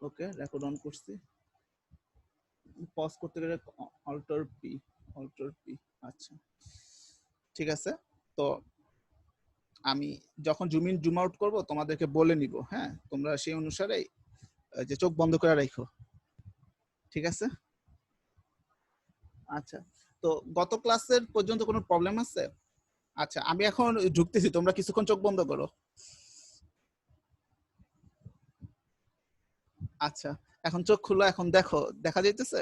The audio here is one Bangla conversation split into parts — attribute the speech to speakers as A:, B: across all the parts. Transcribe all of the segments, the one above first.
A: ওকে, রেকর্ড অন করছি। পজ করতে গেলে অল্টার পি, আচ্ছা ঠিক আছে। তো আমি যখন জুম ইন জুম আউট করবো তোমাদেরকে বলে নিব, হ্যাঁ তোমরা সেই অনুসারে যে চোখ বন্ধ করে রাখো, ঠিক আছে। আচ্ছা, তো গত ক্লাসের পর্যন্ত কোনো প্রবলেম আছে? আচ্ছা আমি এখন ঢুকতেছি, তোমরা কিছুক্ষণ চোখ বন্ধ করো। আচ্ছা এখন চোখ খুলো, এখন দেখো, দেখা যাইতেছে?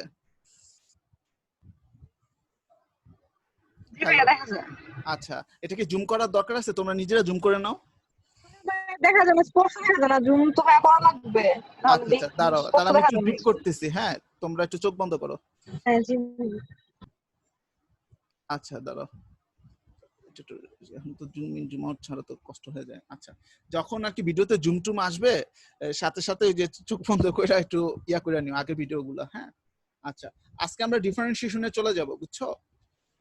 A: আচ্ছা এটা কি জুম করার দরকার আছে? তোমরা নিজেরা জুম করে নাও।
B: দেখা যাবে, স্পষ্ট দেখা যায় না, জুম তো করা লাগবে।
A: আচ্ছা দাঁড়াও, তাহলে আমি একটু জুম করতেছি, হ্যাঁ তোমরা একটু চোখ বন্ধ করো।
B: হ্যাঁ জি।
A: আচ্ছা দাঁড়াও, এখন তো জুম ইন জুম আউট ছাড়া তো কষ্ট হয়ে যায়। আচ্ছা যখন আর কি ভিডিওতে জুম টুম আসবে সাথে সাথে ওই যে চোখ বন্ধ করে একটু ইয়া করে নিও আগের ভিডিওগুলো, হ্যাঁ। আচ্ছা আজকে আমরা ডিফারেন্সিয়েশনে চলে যাব, বুঝছো?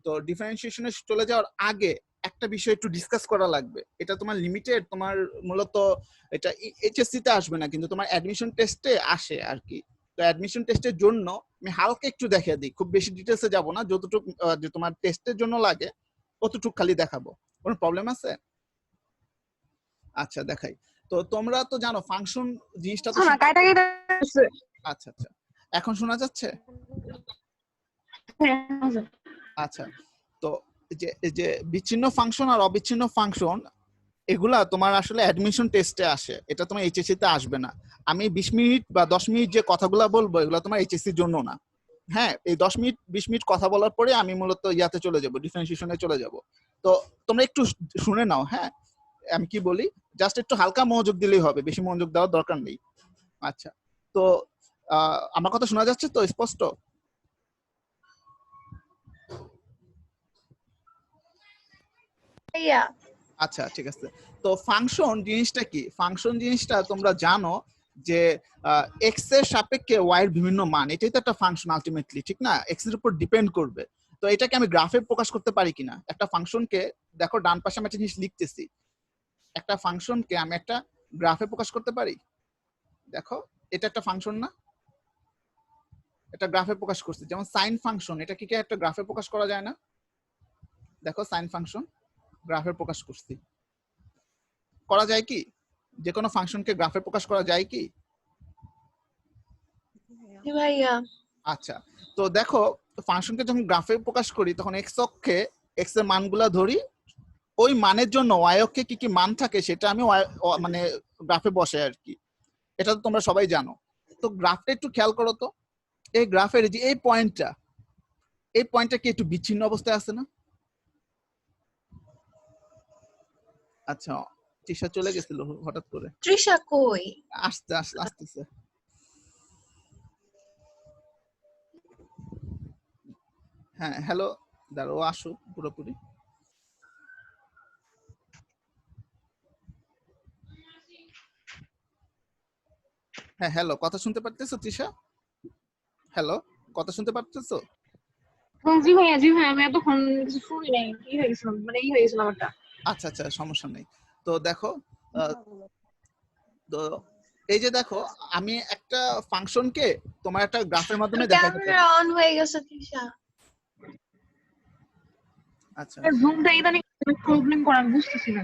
A: তো ডিফারেন্সিয়েশনে চলে যাওয়ার আগে একটা বিষয় একটু ডিসকাস করা লাগবে। এটা তোমার লিমিটেড, তোমার মূলত এটা এইচএসসি তে আসবে না, কিন্তু তোমার অ্যাডমিশন টেস্টে আসে আর কি। তো অ্যাডমিশন টেস্টের জন্য আমি হালকা একটু দেখিয়ে দিই, খুব বেশি ডিটেলসে যাব না, যতটুকু যে তোমার টেস্টের জন্য লাগে অতটুকু খালি দেখাবো। কোনো প্রবলেম আছে? আচ্ছা দেখাই। তো তোমরা তো জানো ফাংশন জিনিসটা তো আচ্ছা আচ্ছা এখন শোনা যাচ্ছে? আচ্ছা তো যে বিচ্ছিন্ন ফাংশন আর অবিচ্ছিন্ন ফাংশন এগুলা তোমার আসলে অ্যাডমিশন টেস্টে আসে, এটা তোমার এইচএসসি তে আসবে না। আমি 20 মিনিট বা 10 মিনিট যে কথাগুলো বলবো এগুলো তোমার এইচএসসির জন্য না। হ্যাঁ এই 10 মিনিট 20 মিনিট কথা বলার পরে আমি মূলত ইয়াতে চলে যাব, ডিফারেন্সিয়েশনে চলে যাব। তো তোমরা একটু শুনে নাও, হ্যাঁ আমি কি বলি, জাস্ট একটু হালকা মনোযোগ দিলেই হবে, বেশি মনোযোগ দেওয়ার দরকার নেই। আচ্ছা তো আমার কথা শোনা যাচ্ছে তো স্পষ্ট? আচ্ছা ঠিক আছে। তো ফাংশন জিনিসটা কি? ফাংশন জিনিসটা তোমরা জানো যে এক্স এর সাপেক্ষে ওয়াই এর বিভিন্ন মান, এটাই তো একটা ফাংশন আলটিমেটলি, ঠিক না? এক্স এর উপর ডিপেন্ড করবে। তো এটাকে আমি গ্রাফে প্রকাশ করতে পারি কিনা? একটা ফাংশনকে দেখো ডান পাশে আমি একটা জিনিস লিখতেছি, একটা ফাংশনকে আমি একটা গ্রাফে প্রকাশ করতে পারি। দেখো এটা একটা ফাংশন না, এটা গ্রাফে প্রকাশ করছি। যেমন সাইন ফাংশন, এটা কি একটা গ্রাফে প্রকাশ করা যায় না? দেখো সাইন ফাংশন গ্রাফে প্রকাশ করছি, করা যায় কি? যে কোনো ফাংশনকে গ্রাফে প্রকাশ করা যায় কি?
B: ভাইয়া
A: আচ্ছা তো দেখো ফাংশনকে যখন গ্রাফে প্রকাশ করি তখন এক্স অক্ষে এক্স এর মানগুলা ধরি, ওই মানের জন্য ওয়াই অক্ষে কি কি মান থাকে সেটা আমি মানে গ্রাফে বসে আর কি। এটা তো তোমরা সবাই জানো। তো গ্রাফটা একটু খেয়াল করো তো, এই গ্রাফের যে এই পয়েন্টটা কি একটু বিচ্ছিন্ন অবস্থায় আছে না? আচ্ছা তৃষা চলে গেছিল হঠাৎ করে।
B: তৃষা কই?
A: আসতেছে। হ্যাঁ হ্যালো, দাঁড়াও আসুক পুরোপুরি। হ্যাঁ হ্যালো, কথা শুনতে পারতেছো তৃষা? হ্যালো, কথা শুনতে পারতেছো?
B: জি ভাইয়া, আমি এতক্ষণ কিছু শুনি নাই, কি হয়ে গেছিল, মানে হয়ে গেছিল আমারটা।
A: আচ্ছা আচ্ছা সমস্যা নেই। তো দেখো তো এই যে দেখো আমি একটা ফাংশনকে তোমার একটা গ্রাফের মাধ্যমে দেখাইতে পারি।
B: ক্যামেরা অন হয়ে গেছে তৃষা।
A: আচ্ছা
B: জুমটা ইদানিং প্রবলেম করে, আমি বুঝতেছি না।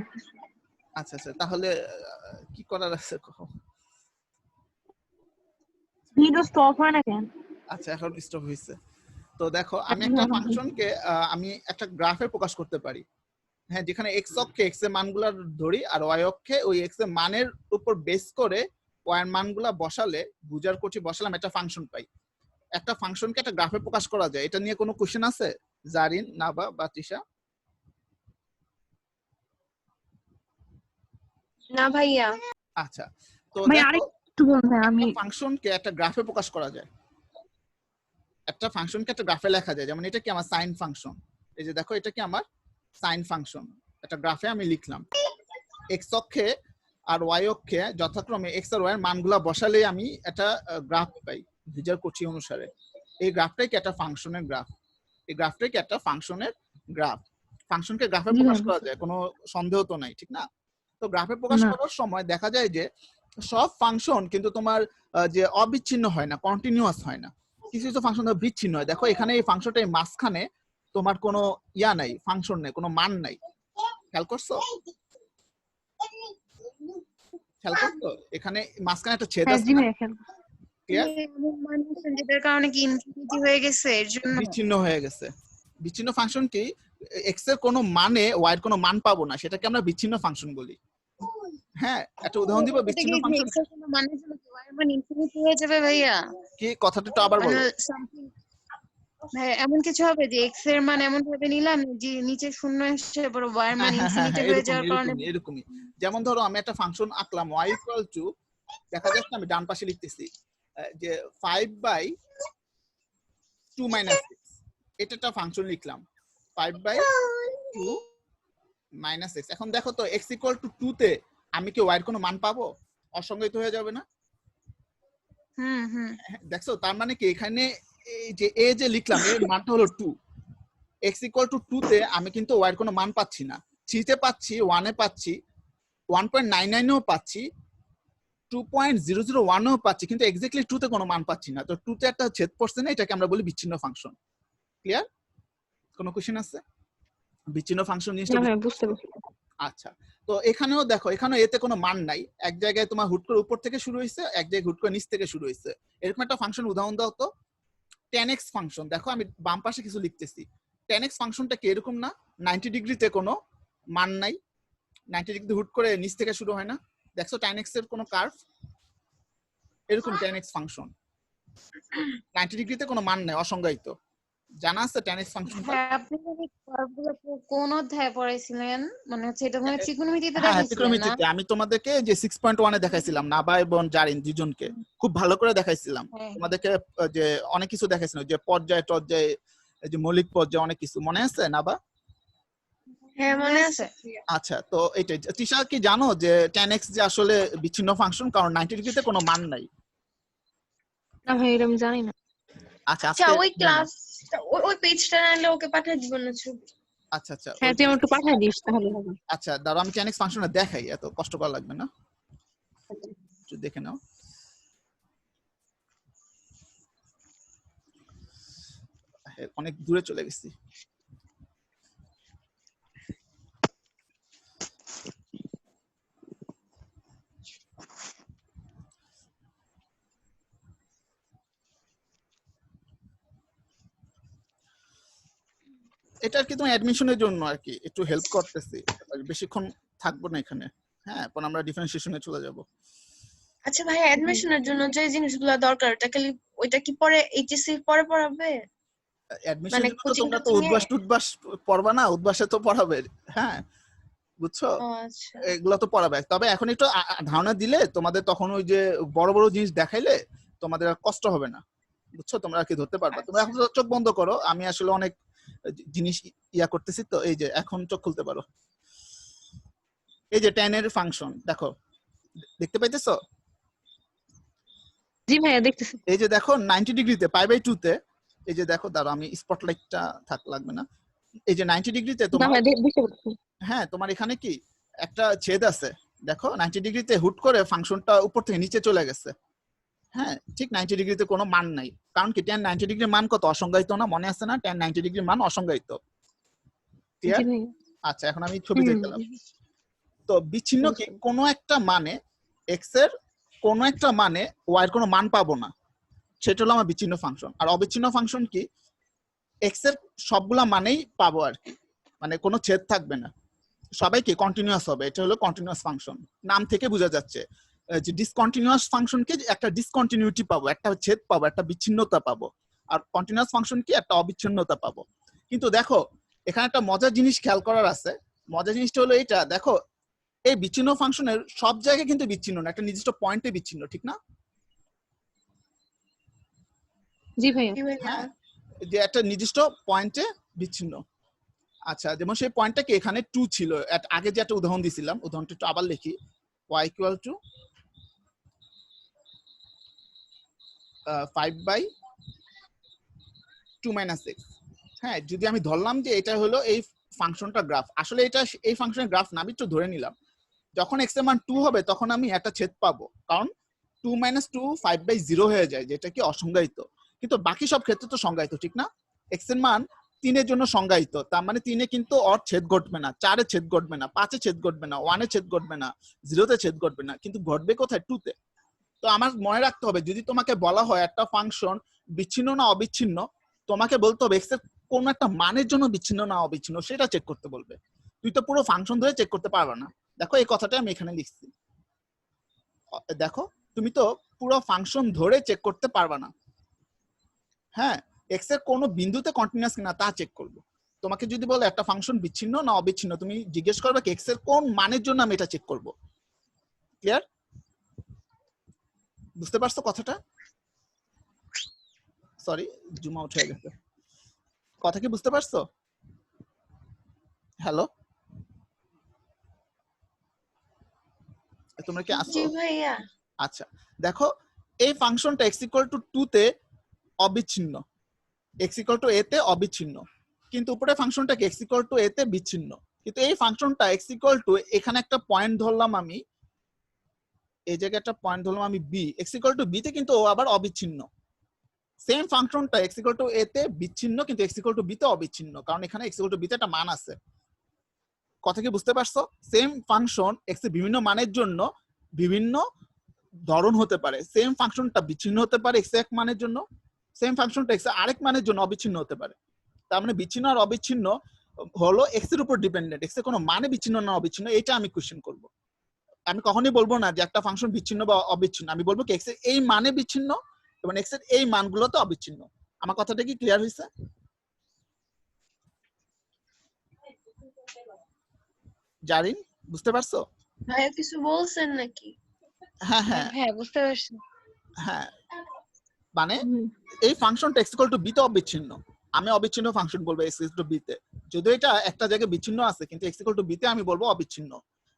A: আচ্ছা আচ্ছা তাহলে কি করার আছে?
B: ভিডিও স্টপ হয় না কেন?
A: আচ্ছা এখন স্টপ হয়েছে। তো দেখো আমি একটা ফাংশনকে আমি একটা গ্রাফে প্রকাশ করতে পারি, হ্যাঁ যেখানে এক্স অক্ষে এক্স এর মানগুলা ধরি আর ওয়াই অক্ষে ওই এক্স এর মানের উপর বেস করে ওয়াই এর মানগুলা বসালে বুঝার কোটি বসালাম একটা ফাংশন পাই। একটা ফাংশনকে একটা গ্রাফে প্রকাশ করা যায়, এটা নিয়ে কোনো কোশ্চেন আছে জারিন, নাবা বা তৃষা?
B: না ভাইয়া।
A: আচ্ছা তো
B: ভাই
A: দেখো
B: আরেকটু বলবেন, আমি
A: ফাংশনকে একটা গ্রাফে প্রকাশ করা যায়, একটা ফাংশনকে একটা গ্রাফে লেখা যায়। যেমন এটা কি আমার সাইন ফাংশন, এই যে দেখো এটা কি আমার সাইন ফাংশন, একটা গ্রাফে আমি লিখলাম। এক্স অক্ষে আর ওয়াই অক্ষে যথাক্রমে এক্স আর ওয়াই এর মানগুলা বসালে আমি একটা গ্রাফ পাই ভিজার কোচি অনুসারে। এই গ্রাফটাই কি একটা ফাংশনের গ্রাফ, এই গ্রাফটাই কি একটা ফাংশনের গ্রাফ। ফাংশনকে গ্রাফে প্রকাশ করা যায়, কোনো সন্দেহ তো নাই, ঠিক না? তো গ্রাফে প্রকাশ করার সময় দেখা যায় যে সব ফাংশন কিন্তু তোমার যে অবিচ্ছিন্ন হয় না, কন্টিনিউয়াস হয় না। কিছু কিছু ফাংশন বিচ্ছিন্ন হয়। দেখো এখানে এই ফাংশনটার মাঝখানে তোমার কোনো ইয়া নাই, ফাংশন নেই, কোনো মান নাই। খেয়াল করছো? খেয়াল করছো এখানে মাঝখানে একটা ছেদ
B: হ্যাঁ
A: আছে
B: জি
A: না?
B: ভাইয়া খেয়াল
A: ক্লিয়ার?
C: এমন মানুষজন যেটার কারণে কি ইনফিনিটি হয়ে গেছে এর জন্য।
A: বিচ্ছিন্ন হয়ে গেছে। বিচ্ছিন্ন ফাংশন কি? এক্স এর কোনো মানে ওয়াই এর কোনো মান পাবো না, সেটাকে আমরা বিচ্ছিন্ন ফাংশন বলি। হ্যাঁ, একটা উদাহরণ দিব
C: এটা
A: বিচ্ছিন্ন
C: কি
A: ফাংশন।
C: এক্স এর কোনো মানের জন্য কি y এর মান ইনফিনিটি হয়ে যাবে ভাইয়া?
A: কি কথাটা একটু আবার
C: মানে
A: বলো।
C: something ভাইয়া এমন কিছু হবে যে এক্স এর মান এমন ভাবে নিলাম যে নিচে শূন্য এসে পরে y এর মান
A: হ্যাঁ হ্যাঁ হ্যাঁ
C: ইনফিনিটি
A: হ্যাঁ,
C: হয়ে
A: এরকমই
C: যাওয়ার কারণে
A: এরকমই এরকমই। যেমন ধরো আমি একটা ফাংশন আঁকলাম y ইকুয়াল টু, দেখা যাচ্ছে আমি ডান পাশে লিখতেছি যে 5/2 - 6, এটা একটা ফাংশন লিখলাম 5/2 - 6। এখন দেখো তো x ইকুয়াল টু 2 তে আমি কি y এর কোনো মান পাবো? অসংজ্ঞায়িত হয়ে যাবে না?
C: হুম হুম
A: দেখছো তার মানে কি এখানে এই যে a যে লিখলাম এর মানটা হলো 2, x ইকুয়াল টু 2 তে আমি কিন্তু y এর কোনো মান পাচ্ছি না। 3 তে পাচ্ছি, 1 এ পাচ্ছি, 1.99 এও পাচ্ছি, 2.001 এও পাচ্ছি, কিন্তু এক্স্যাক্টলি 2 তে কোনো মান পাচ্ছি না। তো 2 তে একটা ছেদ পড়ছে না, এটাকে আমরা বলি বিচ্ছিন্ন ফাংশন। ক্লিয়ার? কোনো কোশ্চেন আছে? বিচ্ছিন্ন ফাংশন জিনিসটা
B: না ভাইয়া বুঝতে পারছি।
A: আচ্ছা, তো এখানেও দেখো এখানেও এতে কোনো মান নাই। এক জায়গায় তোমার হুট করে উপর থেকে শুরু হয়েছে, এক জায়গায় হুট করে নিচ থেকে শুরু হয়েছে। এরকম একটা ফাংশন উদাহরণ দাও তো। 10x ফাংশন, দেখো আমি বাম পাশে কিছু লিখতেছি। 10x ফাংশনটা কি এরকম না? 90 ডিগ্রিতে কোনো মান নাই, 90 ডিগ্রিতে হুট করে নিচ থেকে শুরু হয় না। দেখছো 10x এর কোনো কার্ভ এরকম 10x ফাংশন 90 ডিগ্রিতে কোনো মান নাই, অসংজ্ঞায়িত। জানা আছে 10x ফাংশনটা?
C: হ্যাঁ আপনি মানে কার্ভগুলো কোন অধ্যায়ে পড়াইছিলেন? মানে হচ্ছে এটা মানে ত্রিকোণমিতিতে
A: হ্যাঁ
C: দেখাইছিলেন না?
A: ত্রিকোণমিতিতে আমি তোমাদেরকে যে 6.1 এ দেখাইছিলাম, নাবা এবং জারিন দুজনকে খুব ভালো করে দেখাইছিলাম।
C: হ্যাঁ
A: তোমাদেরকে যে অনেক কিছু দেখাইছিলাম, যে পর্যায় টর্যায়, এই যে মৌলিক পর্যায় অনেক কিছু মনে আছে নাবা?
C: হ্যাঁ মনে আছে।
A: আচ্ছা, তো এইটাই। তৃষা কি জানো যে 10x যে আসলে বিচ্ছিন্ন ফাংশন, কারণ 90 ডিগ্রিতে কোনো মান নাই।
B: না ভাই এটা আমি জানি না।
A: আচ্ছা
D: আচ্ছা
A: আজকে
D: ওই
A: জানো না?
D: ক্লাস ওই পেজটা নাহলে ওকে পাঠিয়ে দিবেন না ছবি।
A: আচ্ছা আচ্ছা
B: হ্যাঁ তুই আমার একটু পাঠিয়ে দিস তাহলে হবে।
A: আচ্ছা দাঁড়াও আমি 10x ফাংশনটা দেখাই, এত কষ্ট করা লাগবে না, একটু দেখে নাও। অনেক দূরে চলে গেছি। এটা আর কি তোমার অ্যাডমিশনের জন্য আর কি একটু হেল্প করতেছি, বেশিক্ষণ থাকবো না এখানে। হ্যাঁ, পরে আমরা ডিফারেন্সিয়েশনে চলে যাব।
D: আচ্ছা ভাই অ্যাডমিশনের জন্য যে জিনিসগুলো দরকার ওইটা কি পরে এইচএসসি পরে পড়াবে?
A: অ্যাডমিশনের জন্য তো
D: কোচিং
A: তোমরা তো
D: টোচিং এ?
A: উদ্বাস টুদ্বাস পড়বা না, উদ্বাসে তো পড়াবে। হ্যাঁ বুঝছো,
D: ও আচ্ছা
A: এগুলো তো পড়াবে। তবে এখন একটু ধারণা দিলে তোমাদের তখন ওই যে বড় বড় জিনিস দেখাইলে তোমাদের আর কষ্ট হবে না, বুঝছো, তোমরা আর কি ধরতে পারবা। তোমরা এখন তো চোখ বন্ধ করো, আমি আসলে অনেক জিনিস ইয়া করতেছি, তো এই যে এখন চোখ খুলতে পারো। এই যে 10 এর ফাংশন দেখো, দেখতে পাইতেছো?
B: জি ভাইয়া দেখতেছি।
A: এই যে দেখো 90 ডিগ্রিতে π/2 তে, এই যে দেখো দাঁড়াও আমি স্পটলাইটটা থাক লাগবে না। এই যে 90 ডিগ্রিতে
B: না
A: তোমার,
B: ভাইয়া বুঝতে পারছি।
A: হ্যাঁ তোমার এখানে কি একটা ছেদ আছে। দেখো 90 ডিগ্রিতে হুট করে ফাংশনটা উপর থেকে নিচে চলে গেছে। হ্যাঁ ঠিক 90 ডিগ্রিতে কোনো মান নাই, কারণ কি 10 90 ডিগ্রির মান কত? অসংজ্ঞায়িত না, মনে আছে না? 10 90 ডিগ্রির মান অসংজ্ঞায়িত।
B: জি
A: ক্লিয়ার?
B: ভাইয়া।
A: আচ্ছা এখন আমি ছবিতে গেলাম। তো বিচ্ছিন্ন কি কোনো একটা মানে x এর কোনো একটা মানে y এর কোনো মান পাবো না, সেটা হলো আমার বিচ্ছিন্ন ফাংশন। আর অবিচ্ছিন্ন ফাংশন কি? x এর সবগুলা মানেই পাবো আর কি, মানে কোনো ছেদ থাকবে না, সবাই কি কন্টিনিউয়াস হবে। এটা হলো কন্টিনিউয়াস ফাংশন, নাম থেকে বোঝা যাচ্ছে। যে ডিসকন্টিনিউয়াস ফাংশনকে একটা ডিসকন্টিনিউটি পাবো, একটা ছেদ পাবো, একটা বিচ্ছিন্নতা পাবো। আর কন্টিনিউয়াস ফাংশন কি? একটা অবিচ্ছিন্নতা পাবো। কিন্তু দেখো এখানে একটা মজার জিনিস খেয়াল করার আছে। মজার জিনিসটা হলো এইটা, দেখো এই বিচ্ছিন্ন ফাংশনের সব জায়গায় কিন্তু বিচ্ছিন্ন না, একটা নির্দিষ্ট পয়েন্টে বিচ্ছিন্ন, ঠিক না?
B: জি ভাইয়া।
A: হ্যাঁ, যে একটা নির্দিষ্ট পয়েন্টে বিচ্ছিন্ন। আচ্ছা যেমন সেই পয়েন্টটা কি এখানে 2 ছিল, আগে যে একটা উদাহরণ দিছিলাম, উদাহরণটা একটু আবার লিখি। y equal to 5/2 - 6। হ্যাঁ, যদি আমি ধরলাম যে এটা হলো এই ফাংশনটা গ্রাফ, আসলে এটা এই ফাংশনের গ্রাফ না, আমি একটু ধরে নিলাম যখন x এর মান 2 হবে তখন আমি একটা ছেদ পাবো, কারণ 2 - 2 5/0 হয়ে যায়, যেটা কি অসংজ্ঞায়িত। কিন্তু বাকি সব ক্ষেত্রে তো সংজ্ঞায়িত, ঠিক না? x এর মান 3 এর জন্য সংজ্ঞায়িত, তার মানে 3 এ কিন্তু ওর ছেদ ঘটবে না, 4 এ ছেদ ঘটবে না, 5 এ ছেদ ঘটবে না, 1 এ ছেদ ঘটবে না, 0 তে ছেদ ঘটবে না, কিন্তু ঘটবে কোথায়? 2 তে। তো আমার মনে রাখতে হবে, যদি তোমাকে বলা হয় একটা ফাংশন বিচ্ছিন্ন না অবিচ্ছিন্ন, তোমাকে বলতে হবে x এর কোন একটা মানের জন্য বিচ্ছিন্ন না অবিচ্ছিন্ন সেটা চেক করতে বলবে। তুই তো পুরো ফাংশন ধরে চেক করতে পারবে না। দেখো এই কথাটা আমি এখানে লিখছি, দেখো তুমি তো পুরো ফাংশন ধরে চেক করতে পারবে না। হ্যাঁ, x এর কোন বিন্দুতে কন্টিনিউয়াস কিনা তা চেক করবে। তোমাকে যদি বলে একটা ফাংশন বিচ্ছিন্ন না অবিচ্ছিন্ন, তুমি জিজ্ঞেস করবে x এর কোন মানের জন্য আমি এটা চেক করব। ক্লিয়ার? বুঝতে পারছো কথাটা? সরি, জুম আউট হয়ে গেছে। কথা কি বুঝতে পারছো? হ্যালো, তোমরা কি আসো?
D: জি ভাইয়া।
A: আচ্ছা, দেখো এই ফাংশনটা x = 2 তে অবিচ্ছিন্ন, x = a তে অবিচ্ছিন্ন, কিন্তু উপরে ফাংশনটা x = a তে বিচ্ছিন্ন। কিন্তু এই ফাংশনটা x = এখানে একটা পয়েন্ট ধরলাম আমি, এই জায়গায় একটা পয়েন্ট ধরলাম আমি b, x = b তে কিন্তু ও আবার অবিচ্ছিন্ন। সেম ফাংশনটা x = a তে বিচ্ছিন্ন, কিন্তু x = b তে অবিচ্ছিন্ন, কারণ এখানে x = b তে একটা মান আছে। কথা কি বুঝতে পারছো? সেম ফাংশন x এর বিভিন্ন মানের জন্য বিভিন্ন ধরন হতে পারে। সেম ফাংশনটা বিচ্ছিন্ন হতে পারে x এক মানের জন্য, সেম ফাংশনটা x আরেক মানের জন্য অবিচ্ছিন্ন হতে পারে। তার মানে বিচ্ছিন্ন আর অবিচ্ছিন্ন হলো x এর উপর ডিপেন্ডেন্ট, x এর কোনো মানে বিচ্ছিন্ন না অবিচ্ছিন্ন এটা আমি কোশ্চেন করব। আমি কখনোই বলবো না যে একটা ফাংশন বিচ্ছিন্ন বা অবিচ্ছিন্ন, আমি বলবো কি x এর এই মানে বিচ্ছিন্ন এবং x এর এই মানগুলো তো অবিচ্ছিন্ন। আমার কথাটা কি ক্লিয়ার হয়েছে? জারিন, বুঝতে পারছো?
D: ভাইয়া কিছু বলছেন নাকি?
A: হ্যাঁ হ্যাঁ
C: হ্যাঁ বুঝতে পারছি।
A: হ্যাঁ, মানে এই ফাংশনটা x = b তে অবিচ্ছিন্ন, আমি অবিচ্ছিন্ন ফাংশন বলবো x = b তে। যদিও এটা একটা জায়গায় বিচ্ছিন্ন আছে, কিন্তু x = b তে আমি বলবো অবিচ্ছিন্ন।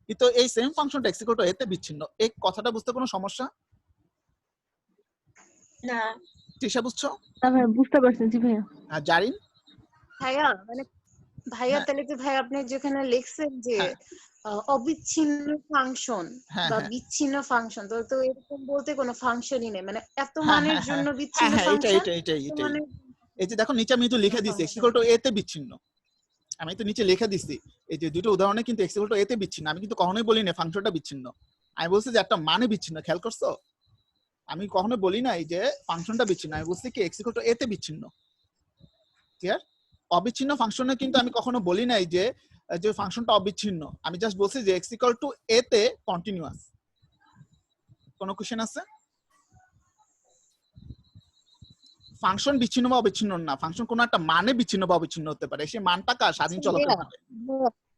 A: কিন্তু এই সেম ফাংশনটা x = a তে বিচ্ছিন্ন। এই কথাটা বুঝতে কোনো সমস্যা?
D: না।
A: তৃষা বুঝছো?
B: না ভাই বুঝতে পারছেন, জি ভাইয়া।
A: আর জারিন?
C: ভাইয়া মানে ভাইয়া
A: হ্যাঁ
C: তাহলে কি ভাই আপনি যেখানে লিখছেন যে
A: হ্যাঁ
C: অবিচ্ছিন্ন ফাংশন
A: হ্যাঁ
C: বা
A: হ্যাঁ
C: বিচ্ছিন্ন ফাংশন, তো এরকম বলতে কোনো ফাংশনই নেই, মানে এত
A: হ্যাঁ
C: মানের
A: হ্যাঁ
C: জন্য
A: হ্যাঁ
C: বিচ্ছিন্ন
A: হ্যাঁ,
C: ফাংশন,
A: এটাই
C: এত
A: এটাই।
C: মানের
A: এই যে দেখো নিচে আমি তো লিখে দিছি x
C: ফাংশন।
A: = a তে বিচ্ছিন্ন, আমি তো নিচে লিখে দিছি। এই যে দুটো উদাহরণে কিন্তু x = a তে বিচ্ছিন্ন, আমি কিন্তু কখনোই বলি না ফাংশনটা বিচ্ছিন্ন। আমি বলছি যে একটা মানে বিচ্ছিন্ন, খেয়াল করছো? আমি কখনো বলি না এই যে ফাংশনটা বিচ্ছিন্ন, আমি বলছি কি x = a তে বিচ্ছিন্ন। ক্লিয়ার? অবিচ্ছিন্ন ফাংশনে কিন্তু আমি কখনো বলি নাই যে যে ফাংশনটা অবিচ্ছিন্ন, আমি জাস্ট বলছি যে x = a তে কন্টিনিউয়াস। কোনো কোশ্চেন আছে? ফাংশন বিচ্ছিন্ন বা অবিচ্ছিন্ন না, ফাংশন কোনো একটা মানে বিচ্ছিন্ন বা অবিচ্ছিন্ন হতে পারে, সেই মানটা কার? স্বাধীন চলকের
C: ভাইয়া,
A: হবে।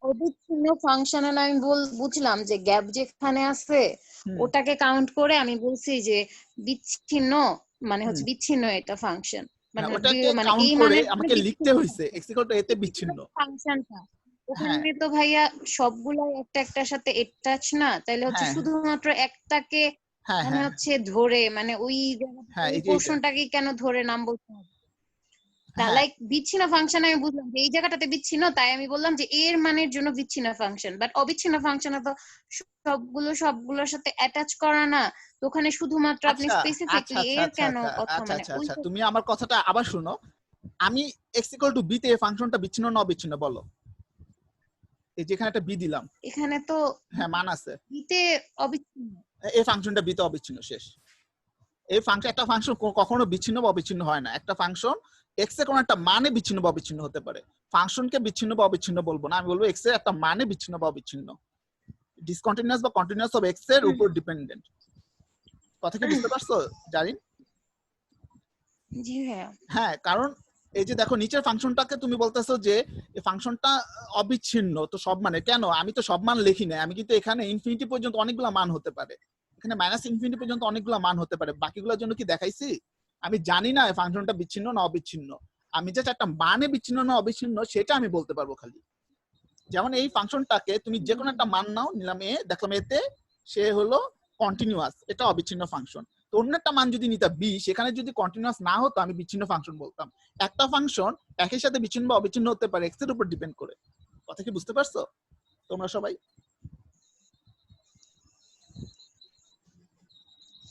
C: অবিচ্ছিন্ন ফাংশনাল আমি বুঝলাম যে গ্যাপ যেখানে আছে
A: হুম
C: ওটাকে কাউন্ট করে আমি বলছি যে বিচ্ছিন্ন মানে
A: হুম,
C: হচ্ছে বিচ্ছিন্ন এটা ফাংশন,
A: হ্যাঁ
C: মানে
A: ওটাকে
C: মানে
A: কাউন্ট
C: এই
A: করে
C: মানের জন্য
A: আমাকে লিখতে
C: বিচ্ছিন্ন
A: হয়েছে x = a তে বিচ্ছিন্ন।
C: ফাংশনটা
A: হ্যাঁ
C: ওখানে তো ভাইয়া সবগুলাই একটা একটার সাথে অ্যাটাচ না, তাইলে হচ্ছে
A: হ্যাঁ
C: শুধুমাত্র একটাকে
A: হ্যাঁ
C: মানে
A: হ্যাঁ
C: হচ্ছে ধরে মানে ওই
A: হ্যাঁ,
C: ওই
A: এই যে এইটা।
C: পোর্শনটাকে কেন ধরে নাম বলতে হবে? তা
A: হ্যাঁ
C: লাইক বিচ্ছিন্ন ফাংশন আমি বুঝলাম যে এই জায়গাটাতে বিচ্ছিন্ন, তাই আমি বললাম যে এর মানের জন্য বিচ্ছিন্ন ফাংশন, বাট অবিচ্ছিন্ন ফাংশনে তো সবগুলোর সাথে অ্যাটাচ করা না, তো ওখানে শুধুমাত্র আপনি
A: আচ্ছা আচ্ছা
C: স্পেসিফিকলি
A: আচ্ছা
C: এর
A: আচ্ছা
C: কেন
A: আচ্ছা
C: কথা
A: আচ্ছা
C: মানে
A: আচ্ছা
C: ওই
A: আচ্ছা, তুমি আমার কথাটা আবার শুনো। আমি x = b তে এই ফাংশনটা বিচ্ছিন্ন না অবিচ্ছিন্ন বলো? এই যেখানে একটা b দিলাম,
C: এখানে তো
A: হ্যাঁ মান আছে,
C: দিতে অবিচ্ছিন্ন।
A: এই ফাংশনটা b তে অবিচ্ছিন্ন, শেষ। এই ফাংশন, একটা ফাংশন কখনো বিচ্ছিন্ন বা অবিচ্ছিন্ন হয় না। একটা ফাংশন x এর কোনো একটা মানে বিচ্ছিন্ন বা অবিচ্ছিন্ন হতে পারে, ফাংশনকে বিচ্ছিন্ন বা অবিচ্ছিন্ন বলবো না, আমি বলবো x এর একটা মানে বিচ্ছিন্ন বা অবিচ্ছিন্ন। ডিসকন্টিনিউয়াস বা কন্টিনিউয়াস হবে x এর উপর ডিপেন্ডেন্ট। কথা কি বুঝতে পারছো জারিন?
C: জি ভাইয়া।
A: হ্যাঁ, কারণ এই যে দেখো নিচের ফাংশনটাকে তুমি বলতেছো যে এই ফাংশনটা অবিচ্ছিন্ন, তো সব মানে কেন? আমি তো সব মান লিখি না, আমি কিন্তু এখানে ইনফিনিটি পর্যন্ত অনেকগুলো মান হতে পারে, এখানে -∞ পর্যন্ত অনেকগুলো মান হতে পারে, বাকিগুলোর জন্য কি দেখাইছি? আমি জানি না এই ফাংশনটা বিচ্ছিন্ন না অবিচ্ছিন্ন, আমি জাস্ট একটা মানে বিচ্ছিন্ন না অবিচ্ছিন্ন সেটা আমি বলতে পারবো খালি। যেমন এই ফাংশনটাকে তুমি যে কোনো একটা মান নাও, নিলাম এ, দেখলাম এতে সে হলো কন্টিনিউয়াস, এটা অবিচ্ছিন্ন ফাংশন। তো অন্য একটা মান যদি নিতাম b, সেখানে যদি কন্টিনিউয়াস না হতো আমি বিচ্ছিন্ন ফাংশন বলতাম। একটা ফাংশন একই সাথে বিচ্ছিন্ন বা অবিচ্ছিন্ন হতে পারে x এর উপর ডিপেন্ড করে। কথা কি বুঝতে পারছো তোমরা সবাই?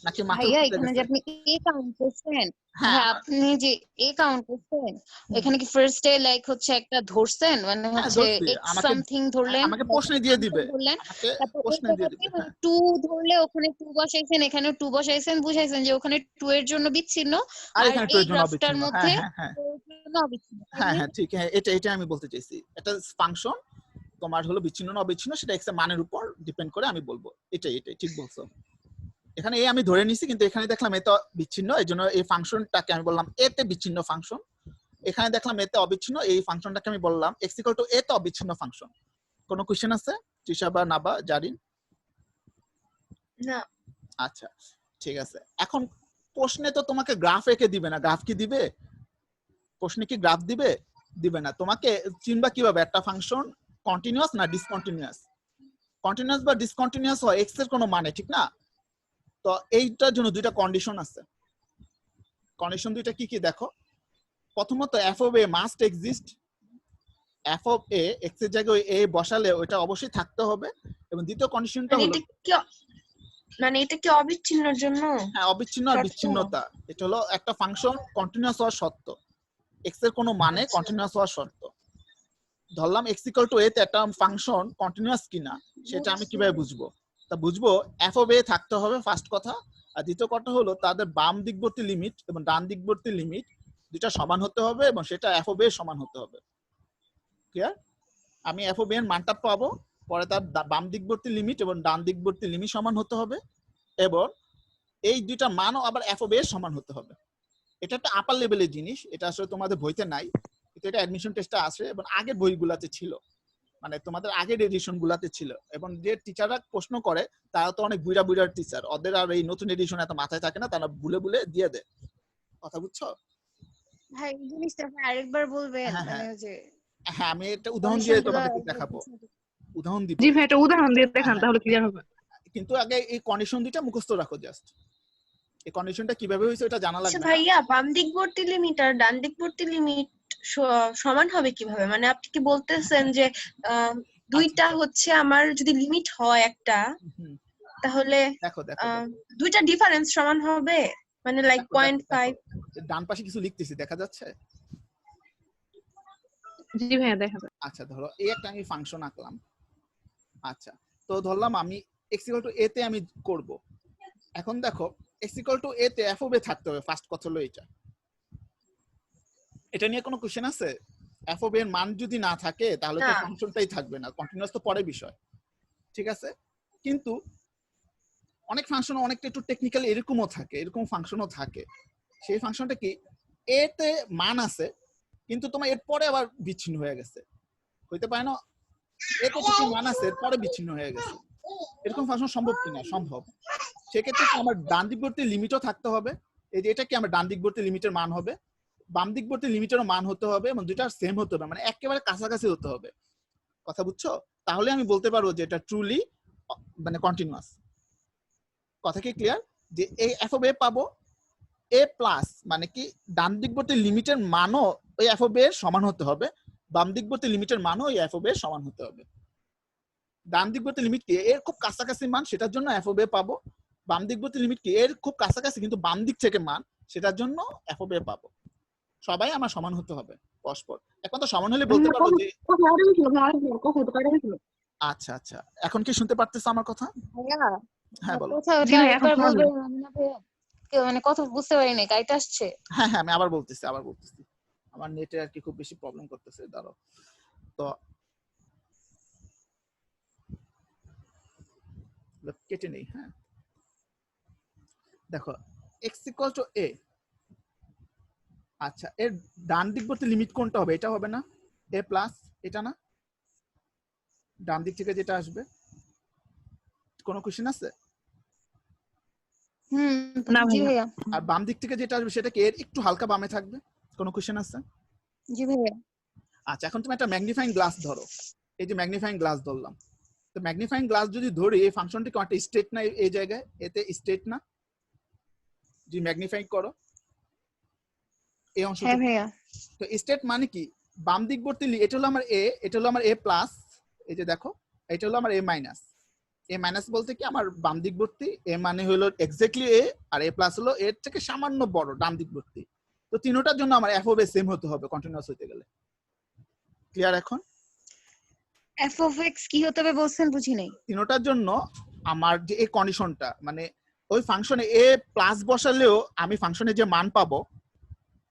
A: নাকি মাথায়
C: ভাইয়া
A: উঠে
C: এখানে যে
A: গেছে?
C: আপনি এ কাউন্ট করছেন,
A: হ্যাঁ
C: হ্যাঁ আপনি যে এ কাউন্ট করছেন, এখানে কি ফার্স্টে লাইক হচ্ছে একটা ধরছেন, মানে
A: হ্যাঁ
C: হচ্ছে
A: ধরছি।
C: এক্স
A: আমাকে
C: সামথিং ধরলেন,
A: আমাকে প্রশ্নে দিয়ে
C: ফাংশন
A: দিবে,
C: ধরলেন,
A: আমাকে
C: তারপর এই
A: প্রশ্নে দিয়ে
C: জায়গাতে
A: দিবে।
C: মানে
A: হ্যাঁ
C: 2 ধরলে ওখানে 2 বসাইছেন, এখানে 2 বসাইছেন, বুঝাইছেন যে ওখানে 2 এর জন্য বিচ্ছিন্ন,
A: আর
C: আর
A: এখানে
C: এই
A: এর জন্য
C: গ্রাফটার
A: অবিচ্ছিন্ন। হ্যাঁ
C: মধ্যে
A: হ্যাঁ হ্যাঁ
C: 2 এর জন্য অবিচ্ছিন্ন, তাই
A: হ্যাঁ
C: না?
A: হ্যাঁ ঠিক। হ্যাঁ এটা আমি বলতে চাইছি, এটা ফাংশন তোমার হলো বিচ্ছিন্ন না অবিচ্ছিন্ন সেটা এক্স এর মানের উপর ডিপেন্ড করে আমি বলবো। এটাই ঠিক বলছো। এখানে এ আমি ধরে নিছি, কিন্তু এখানে দেখলাম এ তো বিচ্ছিন্ন, এই জন্য এই ফাংশনটাকে আমি বললাম এ তে বিচ্ছিন্ন ফাংশন। এখানে দেখলাম এতে অবিচ্ছিন্ন, এই ফাংশনটাকে আমি বললাম এক্স ইকুয়াল টু এ তে অবিচ্ছিন্ন ফাংশন। কোনো কোশ্চেন আছে তৃষা বা নাবা জারিন?
D: না
A: আচ্ছা ঠিক আছে। এখন প্রশ্নে তো তোমাকে গ্রাফ এঁকে দিবে না, গ্রাফ কি দিবে? প্রশ্নে কি গ্রাফ দিবে? দিবে না। তোমাকে চিনবা কিভাবে একটা ফাংশন কন্টিনিউয়াস না ডিসকন্টিনিউয়াস? কন্টিনিউয়াস বা ডিসকন্টিনিউয়াস হয় এক্স এর কোনো মানে, ঠিক না? তো এইটার জন্য দুইটা কন্ডিশন আছে। কন্ডিশন দুইটা কি কি দেখো। প্রথমত F of a must exist. F of A x এর জায়গায় এ বসালে ওইটা অবশ্যই থাকতে হবে। এবং দ্বিতীয় কন্ডিশনটা
D: মানে
A: হলো
D: এটা কি অবিচ্ছিন্নর জন্য
A: হ্যাঁ অবিচ্ছিন্ন আর
D: শর্ত?
A: বিচ্ছিন্নতা। এটা হলো একটা ফাংশন কন্টিনিউয়াস হওয়ার শর্ত, এক্স এর কোনো মানে
D: আচ্ছা
A: কন্টিনিউয়াস হওয়ার শর্ত। ধরলাম এক্স ইকুয়াল টু এ তে একটা ফাংশন কন্টিনিউয়াস কিনা সেটা আমি কিভাবে বুঝবো? তা বুঝবো এফ অফ এ থাকতে হবে ফার্স্ট কথা। আর দ্বিতীয় কথা হলো তাদের বাম দিকবর্তী লিমিট এবং ডান দিকবর্তী লিমিট দুটা সমান হতে হবে এবং সেটা এফ অফ এ সমান হতে হবে। ক্লিয়ার? আমি এফ অফ এ এর মানটা পাবো, পরে তার বাম দিকবর্তী লিমিট এবং ডান দিকবর্তী লিমিট সমান হতে হবে, এবং এই দুইটা মানও আবার এফ অফ এ এর সমান হতে হবে। এটা একটা আপার লেভেলের জিনিস, এটা আসলে তোমাদের বইতে নাই, কিন্তু এটা অ্যাডমিশন টেস্টে আসে এবং আগের বইগুলাতে ছিল, মানে তোমাদের আগের এডিশন গুলাতে ছিল। এবং যে টিচাররা প্রশ্ন করে তারা তো অনেক বুড়া বুড়ার টিচার, ওদের আর এই নতুন এডিশন এত মাথায় থাকে না, তারা ভুলে ভুলে দিয়ে দেয়। কথা বুঝছো?
C: ভাই এই জিনিসটা আপনি আরেকবার বলবেন,
A: হ্যাঁ
C: মানে
A: হ্যাঁ
C: যে
A: হ্যাঁ আমি একটা উদাহরণ দিয়ে
C: কন্ডিশনগুলো
A: তোমাদেরকে দেখাবো, উদাহরণ দিব।
B: জি ভাই একটা উদাহরণ দিয়ে
A: হ্যাঁ
B: দেখান
A: হ্যাঁ,
B: তাহলে ক্লিয়ার হবে।
A: কিন্তু আগে এই কন্ডিশন দুইটা মুখস্থ রাখো জাস্ট। এই কন্ডিশনটা কিভাবে হয়েছে এটা জানা
D: আচ্ছা
A: লাগবে না।
D: ভাইয়া, বাম দিকবর্তী লিমিট আর ডান দিকবর্তী লিমিট সমান হবে কিভাবে? মানে আপনি কি বলতেছেন যে দুইটা
A: আচ্ছা
D: হচ্ছে আমার যদি লিমিট হয় একটা,
A: হুম,
D: তাহলে
A: দেখো দেখো দেখো
D: দুইটা ডিফারেন্স সমান হবে, মানে লাইক
A: দেখো দেখো দেখো
D: 0.5?
A: ডান পাশে কিছু লিখতেছি, দেখা যাচ্ছে?
B: জি ভাইয়া দেখা যাবে।
A: আচ্ছা ধরো এই একটা আমি ফাংশন আঁকলাম। আচ্ছা তো ধরলাম আমি এক্স ইকুয়াল টু এ তে আমি করব। এখন দেখো এক্স ইকুয়াল টু এ তে এফ অফ এ থাকতে হবে, ফার্স্ট কথা হলো এটা। এটা নিয়ে কোনো কোশ্চেন আছে? এফ অফ এর মান যদি না থাকে তাহলে তো
D: না
A: ফাংশনটাই থাকবে না, কন্টিনিউয়াস তো পরের বিষয়, ঠিক আছে? কিন্তু অনেক ফাংশন অনেকটা একটু টেকনিক্যাল এরকমও থাকে, এরকম ফাংশনও থাকে। সেই ফাংশনটা কি এ তে মান আছে কিন্তু তোমার এর পরে আবার বিচ্ছিন্ন হয়ে গেছে, হইতে পারে না? এ তে কিছু মান আছে এর পরে বিচ্ছিন্ন হয়ে গেছে, এরকম ফাংশন সম্ভব কিনা? সম্ভব। সেক্ষেত্রে কি আমার ডান দিকবর্তী লিমিটও থাকতে হবে। এই যে এটা কি আমার ডান দিকবর্তী লিমিটের মান হবে, বাম দিকবর্তী লিমিটেরও মান হতে হবে, এবং দুইটা সেম হতে হবে, মানে একেবারে কাছাকাছি হতে হবে। কথা বুঝছো? তাহলে আমি বলতে পারবো যে এটা ট্রুলি মানে কন্টিনিউয়াস। কথা কি ক্লিয়ার? যে এই এফ অফ এ পাবো এ প্লাস, মানে কি ডান দিকবর্তী লিমিটের মানও ওই এফ অফ এর সমান হতে হবে, বাম দিকবর্তী লিমিটের মানও ওই এফ অফ এর সমান হতে হবে। ডান দিকবর্তী লিমিট কি এর খুব কাছাকাছি মান, সেটার জন্য এফ অফ এ পাবো। বাম দিকবর্তী লিমিট কি এর খুব কাছাকাছি কিন্তু বাম দিক থেকে মান, সেটার জন্য এফ অফ এ পাবো। সবাই আমার সমান হতে হবে পরস্পর। এখন তো সমান হলে বলতে পারবো যে আচ্ছা আচ্ছা এখন কি শুনতে পারতেছ আমার কথা?
C: ভাইয়া
A: হ্যাঁ বলো।
C: কোথাও
B: জি
C: ওটা
B: ভাই এখন
C: আরেকবার
B: শোনা
C: বলবেন,
B: যায়।
C: আমি না ভাইয়া মানে কথা বুঝতে পারি নাই, কাইটা আসছে।
A: হ্যাঁ হ্যাঁ আমি আবার বলতেছি আমার নেটে আর কি খুব বেশি প্রবলেম করতেছে, দাঁড়াও। তো কেটে নেই। হ্যাঁ দেখো x ইকুয়াল টু a, আচ্ছা এর ডান দিকবর্তী লিমিট কোনটা হবে? এটা হবে না a প্লাস, এটা না? ডান দিক থেকে যেটা আসবে, কোনো কোশ্চেন আছে?
B: না
C: জি
B: ভাইয়া।
C: ভাইয়া।
A: আর বাম দিক থেকে যেটা আসবে সেটা কি এর একটু হালকা বামে থাকবে, কোনো কোশ্চেন আছে?
C: জি ভাইয়া।
A: আচ্ছা এখন তুমি একটা ম্যাগনিফাইং গ্লাস ধরো, এই যে ম্যাগনিফাইং গ্লাস ধরলাম, তো ম্যাগনিফাইং গ্লাস যদি ধরি এই ফাংশনটি কি একটা স্টেট না এই জায়গায়? এতে স্টেট না? যদি ম্যাগনিফাই করো এই
C: হ্যাঁ
A: অংশটুকু,
C: ভাইয়া।
A: তো স্টেট মানে কি বাম দিকবর্তী এটা হলো আমার এ, এটা হলো আমার এ প্লাস, এই যে দেখো এটা হলো আমার এ মাইনাস, এ মাইনাস বলতে কি আমার বাম দিকবর্তী, এ মানে হলো এক্স্যাক্টলি এ, আর এ প্লাস হলো এর থেকে সামান্য বড় ডান দিকবর্তী। তো তিনটার জন্য আমার এফ অফ এ সেম হতে হবে কন্টিনিউয়াস হতে গেলে। ক্লিয়ার এখন?
C: এফ অফ এক্স কি হতে হবে বলছেন, বুঝি নাই।
A: তিনটার জন্য আমার যে এই কন্ডিশনটা, মানে ওই ফাংশনে এ প্লাস বসালেও আমি ফাংশনে যে মান পাবো,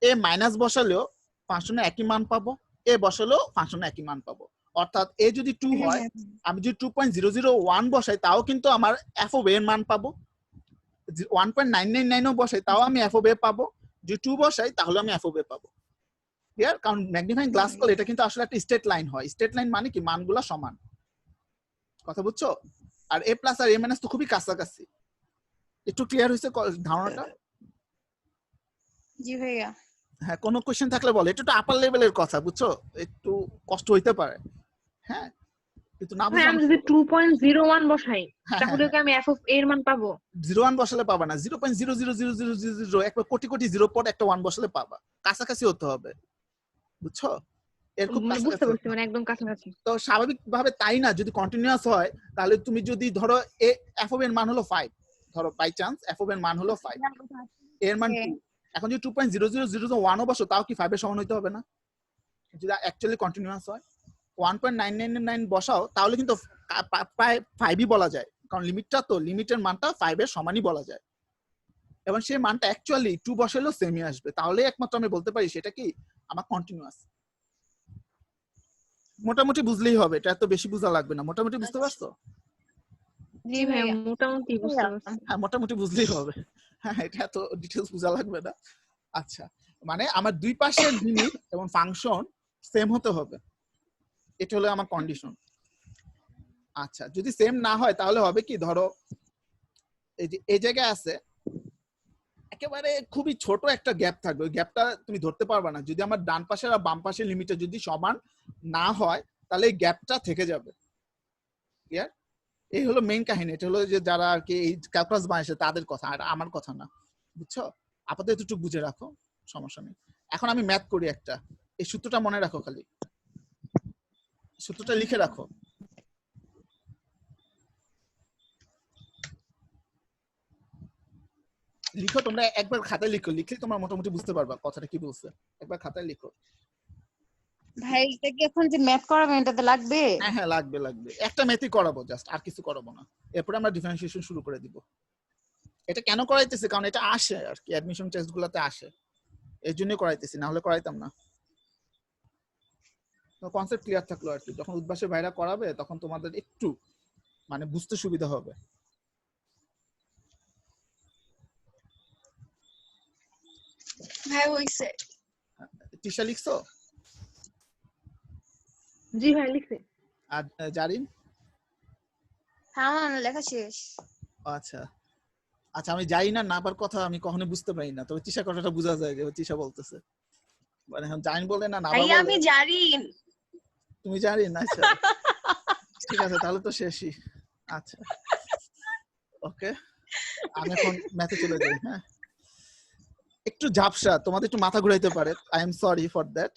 A: এ মাইনাস বসালেও ফাংশনে একই মান পাবো, এ বসালেও ফাংশনে একই মান পাবো। অর্থাৎ এ যদি 2 হয়, আমি যদি 2.001 বসাই তাও কিন্তু আমার এফ অফ এর মান পাবো। 1.999 ও বসাই তাও আমি এফ অফ এ পাবো। যদি 2 বসাই তাহলে আমি এফ অফ এ পাবো। ক্লিয়ার? কারণ ম্যাগনিফাইং গ্লাস কল এটা কিন্তু আসলে একটা স্ট্রেট লাইন হয়। স্ট্রেট লাইন মানে কি মানগুলো সমান। কথা বুঝছো? আর এ প্লাস আর এ মাইনাস তো খুবই কাছাকাছি। একটু ক্লিয়ার হয়েছে ধারণাটা?
C: জি ভাইয়া।
A: হ্যাঁ, কোনো কোশ্চেন থাকলে বলো। এটা তো আপার লেভেলের কথা, বুঝছো? একটু কষ্ট হইতে পারে। হ্যাঁ, কিন্তু না
B: ভাই
A: বুঝলে
B: আমি যদি 2.01 বসাই
A: হ্যাঁ,
B: তাহলে কি আমি এফ অফ এর মান পাবো?
A: 01 বসালে পাবা না, 0.00000 একবার কোটি কোটি জিরো পর একটা 1 বসালে পাবা। কাছাকাছি হতে হবে, বুঝছো? এর খুব
B: মানে বুঝতে
A: কাছাকাছি
B: পারছি,
A: হতে হবে।
B: মানে একদম কাছাকাছি।
A: তো স্বাভাবিকভাবে তাই না, যদি কন্টিনিউয়াস হয় তাহলে তুমি যদি ধরো এ এফ অফ এর মান হলো 5, ধরো বাই চান্স এফ অফ এর মান হলো 5, এর মান 2, এখন যদি 2.00001 ও বসো তাও কি 5 এর সমান হইতে হবে না? যদি অ্যাকচুয়ালি কন্টিনিউয়াস হয় 1.999 বসাও তাহলে কিন্তু প্রায় 5ই বলা যায়, কারণ লিমিটটা তো লিমিটের মানটা 5 এর সমানই বলা যায়। এবং সেই মানটা অ্যাকচুয়ালি 2 বসালেও সেমই আসবে, তাহলে একমাত্র আমি বলতে পারি সেটা কি আমার কন্টিনিউয়াস। মোটামুটি বুঝলেই হবে, এটা এত বেশি বোঝা লাগবে না। মোটামুটি বুঝতে পারছো?
B: জি ভাই মোটামুটি বুঝতে পারছি।
A: হ্যাঁ, মোটামুটি বুঝলেই হবে। হ্যাঁ, এটা এত ডিটেইলস বোঝা লাগবে না। আচ্ছা, মানে আমার দুই পাশের লিমিট এবং ফাংশন সেম হতে হবে, এটা হলো আমার কন্ডিশন। আচ্ছা, যদি সেম না হয় তাহলে হবে কি, ধরো এই যে এই জায়গায় আছে একেবারে খুবই ছোট একটা গ্যাপ থাকবে, ওই গ্যাপটা তুমি ধরতে পারবে না। যদি আমার ডান পাশের আর বাম পাশের লিমিটটা যদি সমান না হয় তাহলে এই গ্যাপটা থেকে যাবে। ক্লিয়ার? এই হলো মেইন কাহিনী। এটা হলো যে যারা আর কি এই ক্যালকুলাস বানাইছে তাদের কথা, আর আমার কথা না, বুঝছো? আপাতত এতটুকু বুঝে রাখো, সমস্যা নেই। এখন আমি ম্যাথ করি একটা, এই সূত্রটা মনে রাখো, খালি সূত্রটা লিখে রাখো। লিখো তোমরা, একবার খাতায় লিখো, লিখলে তোমরা মোটামুটি বুঝতে পারবা কথাটা কি বলছে। একবার খাতায় লিখো।
C: ভাই এটা কি এখন যে ম্যাথ করাবেন এটাতে লাগবে?
A: হ্যাঁ হ্যাঁ, লাগবে লাগবে। একটা ম্যাথই করাবো জাস্ট, আর কিছু করাবো না। এরপরে আমরা ডিফারেন্সিয়েশন শুরু করে দিব। এটা কেন করাইতেছি, কারণ এটা আসে আর কি, অ্যাডমিশন টেস্ট গুলাতে আসে, এর জন্য করাইতেছি, না হলে করাইতাম না। তো কনসেপ্ট ক্লিয়ার থাকলো আর কি, যখন উদ্ভাসের ভাইরা করাবে তখন তোমাদের একটু মানে বুঝতে সুবিধা হবে।
D: ভাই হইছে।
A: টিশা লিখছো?
B: জি ভাই লিখছি।
A: আর জারিন?
C: হ্যাঁ আমার লেখা শেষ।
A: আচ্ছা আচ্ছা, আমি যাই না নাবার কথা আমি কখনো বুঝতে পারি না, তবে তিশা কথাটা বোঝা যায় যে তিশা বলতেছে। মানে এখন জাইন বলে না নাবা
D: ভাই
A: বলে।
D: আমি জারিন।
A: তুমি জারিন? আচ্ছা ঠিক আছে, তাহলে তো শেষই। আচ্ছা ওকে, আমি এখন ম্যাথে চলে যাই। হ্যাঁ, একটু ঝাপসা, তোমাদের একটু মাথা ঘুরাইতে পারে, I am sorry for that.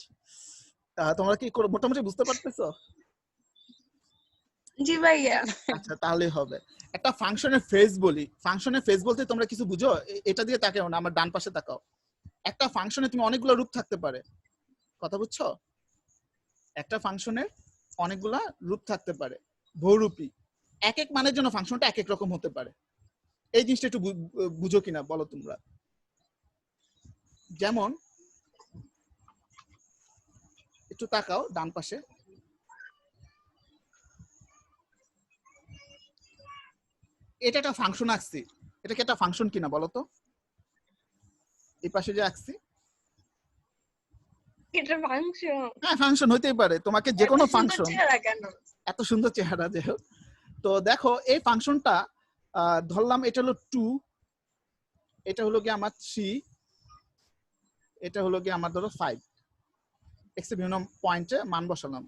A: তোমরা কি মোটামুটি বুঝতে পারতেছো?
D: জি ভাইয়া।
A: আচ্ছা তাহলেই হবে। একটা ফাংশনের ফেজ বলি, ফাংশনের ফেজ বলতে তোমরা কিছু বুঝো? এটা দিয়ে তাকাও না, আমার ডান পাশে তাকাও। একটা ফাংশনে তুমি অনেকগুলো রূপ থাকতে পারে, কথা বুঝছো? একটা ফাংশনের অনেকগুলা রূপ থাকতে পারে, বহুরূপী। এক এক মানের জন্য ফাংশনটা এক এক রকম হতে পারে। এই জিনিসটা একটু বুঝো কিনা বলো তোমরা। যেমন একটু তাকাও ডান পাশে, এটা একটা ফাংশন আঁকছি, এটা কি একটা ফাংশন কিনা বলো তো? এই পাশে যে আঁকছি,
D: এটা ফাংশন।
A: হ্যাঁ ফাংশন হইতেই পারে, তোমাকে যে কোনো ফাংশন।
D: কেন?
A: এত সুন্দর চেহারা যে হোক। তো দেখো এই ফাংশনটা ধরলাম এটা হলো 2, এটা হলো কি আমার 3, এটা হলো কি আমার ধরো 5, এক্স এর বিভিন্ন পয়েন্টে মান বসালাম।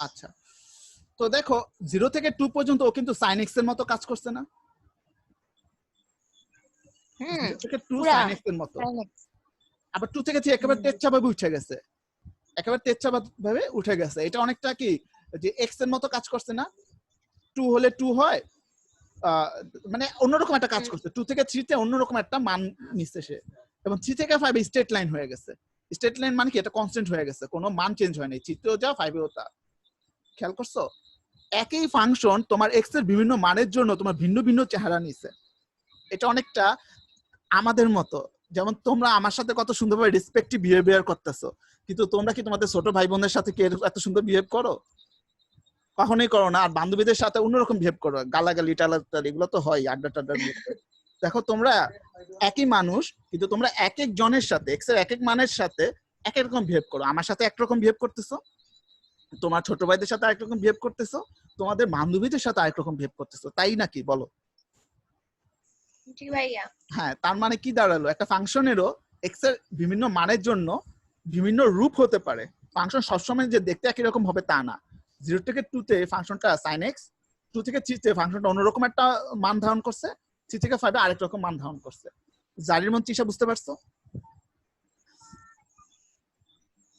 A: আচ্ছা, তো দেখো 0 থেকে 2 পর্যন্ত ও কিন্তু sin x এর মতো কাজ করছে না? 0 থেকে 2 sin x এর মতো। আবার 2 থেকে 3 একেবারে তেচ্ছা ভাবে উঠে গেছে, একেবারে তেচ্ছা ভাবে উঠে গেছে। এটা অনেকটা কি যে x এর মতো কাজ করছে না? 2 হলে 2 হয়, মানে অন্যরকম একটা কাজ করছে। 2 থেকে 3 তে অন্যরকম একটা মান নিচ্ছে সে, এবং 3 থেকে 5 স্টেট লাইন হয়ে গেছে। স্টেট লাইন মানে কি, এটা কনস্ট্যান্ট হয়ে গেছে, কোনো মান চেঞ্জ হয় নাই, 3 তেও যা 5 এও তা। খেয়াল করছো? একই ফাংশন তোমার এক্স এর বিভিন্ন মানের জন্য তোমার ভিন্ন ভিন্ন চেহারা নিছে। এটা অনেকটা আমাদের মতো, যেমন তোমরা আমার সাথে কত সুন্দরভাবে রেসপেক্টিভ বিহেভিয়ার করতেছো, কিন্তু তোমরা কি তোমাদের ছোট ভাই বোনের সাথে কি এত সুন্দর বিহেভ করো? কখনোই করো না। আর বান্ধবীদের সাথে অন্যরকম বিহেভ করো, গালাগালি টালাগালি এগুলো তো হয় আড্ডা টাড্ডা। দেখো তোমরা একই মানুষ, কিন্তু তোমরা এক এক জনের সাথে এক্স এর এক এক মানের সাথে এক এক রকম বিহেভ করো। আমার সাথে একরকম বিহেভ করতেছো, তোমার ছোট ভাইদের সাথে আরেক রকম বিহেভ করতেছো, তোমাদের বান্ধবীদের সাথে আরেক রকম বিহেভ করতেছো, তাই নাকি বলো?
D: জি ভাইয়া।
A: হ্যাঁ, তার মানে কি দাঁড়ালো, একটা ফাংশনেরও এক্স এর বিভিন্ন মানের জন্য বিভিন্ন রূপ হতে পারে। ফাংশন সবসময় যে দেখতে একই রকম হবে তা না। 0 থেকে 2 তে ফাংশনটা sin x, 2 থেকে 3 তে ফাংশনটা অন্যরকম একটা মান ধারণ করছে, 3 থেকে 5 এ আরেক রকম মান ধারণ করছে। জারির মন চিশা বুঝতে পারছো?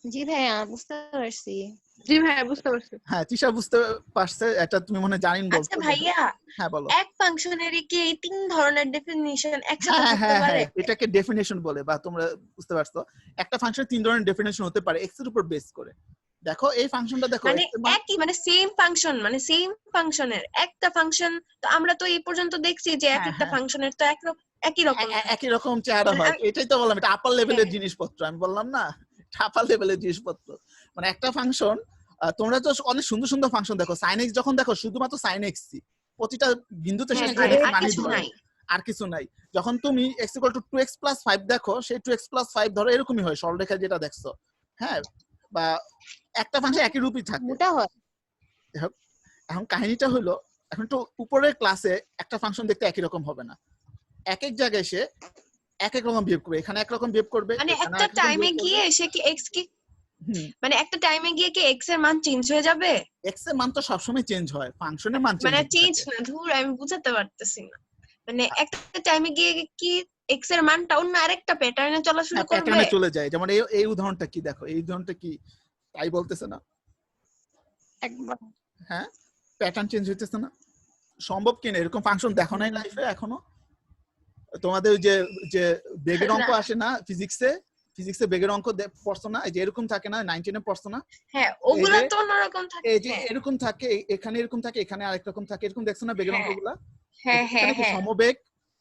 C: জি ভাইয়া বুঝতে পারছি।
B: জি ভাইয়া বুঝতে পারছি।
A: হ্যাঁ, চিশা বুঝতে পারছে, এটা তুমি মনে জানিন বলছো।
D: আচ্ছা ভাইয়া,
A: হ্যাঁ বলো।
D: এক ফাংশনেরই কি এই 3 ধরনের ডেফিনিশন একসাথে
A: হ্যাঁ
D: থাকতে
A: হ্যাঁ
D: পারে?
A: হ্যাঁ, এটাকে ডেফিনেশন বলে, বা তোমরা বুঝতে পারছো, একটা ফাংশনের 3 ধরনের ডেফিনেশন হতে পারে এক্স এর উপর বেস করে। দেখো এই ফাংশনটা দেখো,
D: মানে একই, মানে সেম ফাংশন, মানে সেম ফাংশনের একটা ফাংশন। তো আমরা তো এই পর্যন্ত দেখছি যে এক একটা ফাংশনের তো একই রকম
A: একই রকম চেহারা হয়। এটাই তো বললাম, এটা আপার লেভেলের জিনিসপত্র। আমি বললাম না, আপার লেভেলের জিনিসপত্র। মানে একটা ফাংশন, তোমরা তো অনেক সুন্দর সুন্দর ফাংশন দেখো, sin x যখন দেখো শুধুমাত্র sin x, প্রতিটা বিন্দুতে সে
D: আর
A: মানে
D: কিছু নাই।
A: আর কিছু নাই। যখন তুমি x = 2x + 5 দেখো, সেই 2x + 5 ধরো এরকমই হয়, সরলরেখা যেটা দেখছো। হ্যাঁ, বা একটা ফাংশন একই রূপই থাকে।
C: মোটা হয়।
A: এখন কাহিনীটা হলো, এখন তো উপরের ক্লাসে একটা ফাংশন দেখতে একই রকম হবে না, এক এক জায়গায় সে এক এক রকম বিহেভ করবে। এখানে একরকম বিহেভ করবে,
D: মানে
A: এখানে
D: একটা
A: একরকম
D: টাইমে
A: behave করবে।
D: গিয়ে সে কি x কি, মানে একটা টাইমে গিয়ে কি x এর মান চেঞ্জ হয়ে যাবে?
A: x এর মান তো সবসময় চেঞ্জ হয়, ফাংশনের মান
D: মানে চেঞ্জ
A: চেঞ্জ
D: না, ধুর আমি বুঝাতে পারতেছি না। মানে একটা টাইমে গিয়ে কি x এর মানটা অন্য আরেকটা প্যাটার্নে চলা শুরু করবে?
A: প্যাটার্নে চলে যায়। যেমন এই উদাহরণটা কি দেখো, এই উদাহরণটা কি তাই বলতেছে না?
C: একবার
A: হ্যাঁ, প্যাটার্ন চেঞ্জ হইতেছে না? সম্ভব কিনা এরকম ফাংশন দেখো নাই লাইফে এখনো? তোমাদের যে যে বেগের অঙ্ক আসে না ফিজিক্সে বেগের অঙ্ক পড়ছো না, এই যে এরকম থাকে না, 9-10 পড়ছো না?
D: হ্যাঁ, ওগুলো তো অন্যরকম থাকে।
A: এই যে এরকম থাকে, এখানে এরকম থাকে, এখানে আরেক রকম থাকে, এরকম দেখছো না বেগের অঙ্কগুলা?
D: হ্যাঁ হ্যাঁ
A: এখানে কি
D: হ্যাঁ,
A: সমবেগ,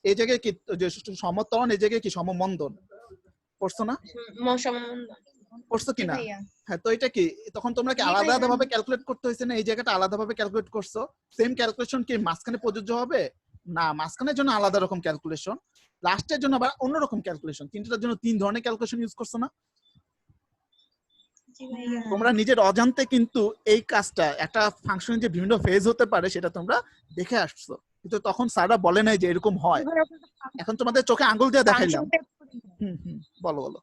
A: এই জায়গায় কি যে সমত্বরণ, এই জায়গায় কি সমমন্দন, পড়ছো না? পড়ছো কিনা? হ্যাঁ, তো এটা কি তখন তোমরা কি আলাদা ভাবে ক্যালকুলেট করতে হয়েছে না? এই জায়গাটা আলাদা ভাবে ক্যালকুলেট করছো, সেম ক্যালকুলেশন কি মাঝখানে প্রযোজ্য হবে না? মাঝখানের জন্য আলাদা রকম ক্যালকুলেশন, লাস্টের জন্য আবার অন্যরকম ক্যালকুলেশন, তিনটার জন্য 3 ধরনের ক্যালকুলেশন ইউজ করছো না? তোমরা নিজের অজান্তে কিন্তু এই কাজটা, একটা ফাংশনের যে বিভিন্ন ফেজ হতে পারে সেটা তোমরা দেখে আসছো, কিন্তু তখন স্যাররা বলে নাই যে এরকম হয়। এখন তোমাদের চোখে আঙ্গুল দিয়ে দেখাইলাম। বলো বলো।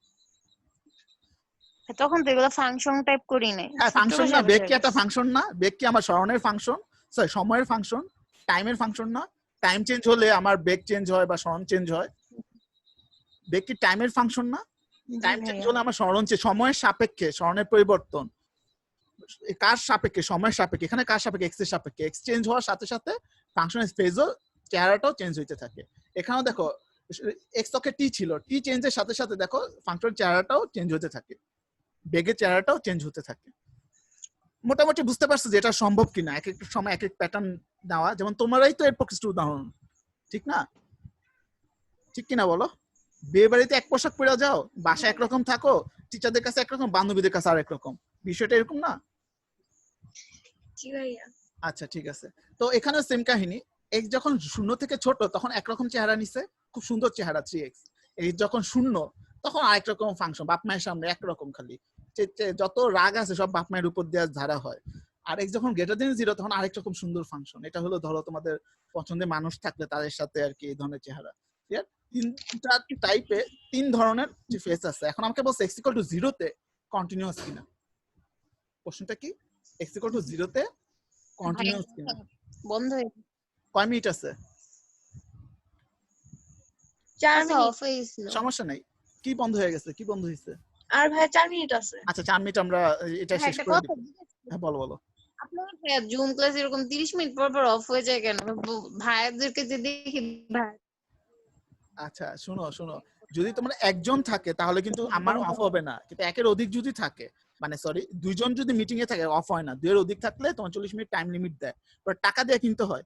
C: তখন তো এগুলো ফাংশন টাইপ করি নাই।
A: হ্যাঁ, ফাংশন না, বেগ কি একটা ফাংশন না? বেগ কি আমার স্মরণের ফাংশন, সরি সময়ের ফাংশন, টাইমের ফাংশন না? টাইম চেঞ্জ হলে আমার বেগ চেঞ্জ হয় বা স্মরণ চেঞ্জ হয়। বেগ কি টাইমের ফাংশন না? টাইম চেঞ্জ হলে আমার স্মরণ চেঞ্জ, সময়ের সাপেক্ষে স্মরণের পরিবর্তন। কার সাপেক্ষে? সময়ের সাপেক্ষে। এখানে কার সাপেক্ষে? এক্স এর সাপেক্ষে। এক্স চেঞ্জ হওয়ার সাথে সাথে ফাংশনের ফেজও, চেহারাটাও চেঞ্জ হইতে থাকে। এখানেও দেখো এক্স অক্ষে টি ছিল, টি চেঞ্জের সাথে সাথে দেখো ফাংশনের চেহারাটাও চেঞ্জ হতে থাকে, বেগের চেহারাটাও চেঞ্জ হতে থাকে। মোটামুটি বুঝতে পারছো যে এটা সম্ভব কিনা, এক এক সময় এক এক প্যাটার্ন নেওয়া। যেমন তোমরাই তো এর প্রকৃষ্ট উদাহরণ, ঠিক না? ঠিক কিনা বলো? বিয়ে বাড়িতে এক পোশাক পরে যাও, বাসায় একরকম থাকো, টিচারদের কাছে একরকম, বান্ধবীদের কাছে আরেক রকম, বিষয়টা এরকম না? আচ্ছা ঠিক আছে, তো এখানে সেম কাহিনী। এক্স যখন 0 থেকে ছোট তখন একরকম চেহারা নিছে, খুব সুন্দর চেহারা 3x। এক্স যখন 0 তখন আরেক রকম ফাংশন, বাপ মায়ের সামনে একরকম, খালি যত রাগ আছে সব বাপ মায়ের উপর দিয়ে ধারা হয়। আর এক্স যখন >0 তখন আরেক রকম সুন্দর ফাংশন। এটা হলো ধরো তোমাদের পছন্দের মানুষ থাকলে তাদের সাথে আর কি এই ধরনের চেহারা। তিনটা টাইপে 3 ধরনের ফেস আছে। এখন আমাকে বলছে x = 0 তে কন্টিনিউয়াস কিনা। প্রশ্নটা কি? x = 0 তে কন্টিনিউয়াস কিনা?
C: বন্ধ হয়ে
A: কয় মিনিট আছে?
D: 4 মিনিট।
C: অফ হয়ে গেছিল।
A: সমস্যা নাই। কি বন্ধ হয়ে গেছে? কি বন্ধ হইছে?
D: আর ভাই 4 মিনিট আছে।
A: আচ্ছা 4 মিনিট আমরা এটা শেষ করে দিই। হ্যাঁ বলো বলো।
C: জুম ক্লাস এরকম 30 মিনিট পর পর অফ হয়ে যায় কেন? ভাইয়াদেরকে যে দেখি ভাই
A: আচ্ছা শোনো শোনো, যদি তোমার একজন থাকে তাহলে কিন্তু আমার অফ হবে না, কিন্তু একের অধিক যদি থাকে, মানে সরি দুইজন যদি মিটিং এ থাকে অফ হয় না, দুইয়ের অধিক থাকলে তোমার 40 মিনিট টাইম লিমিট দেয়, বাট টাকা দিয়ে কিনতে হয়।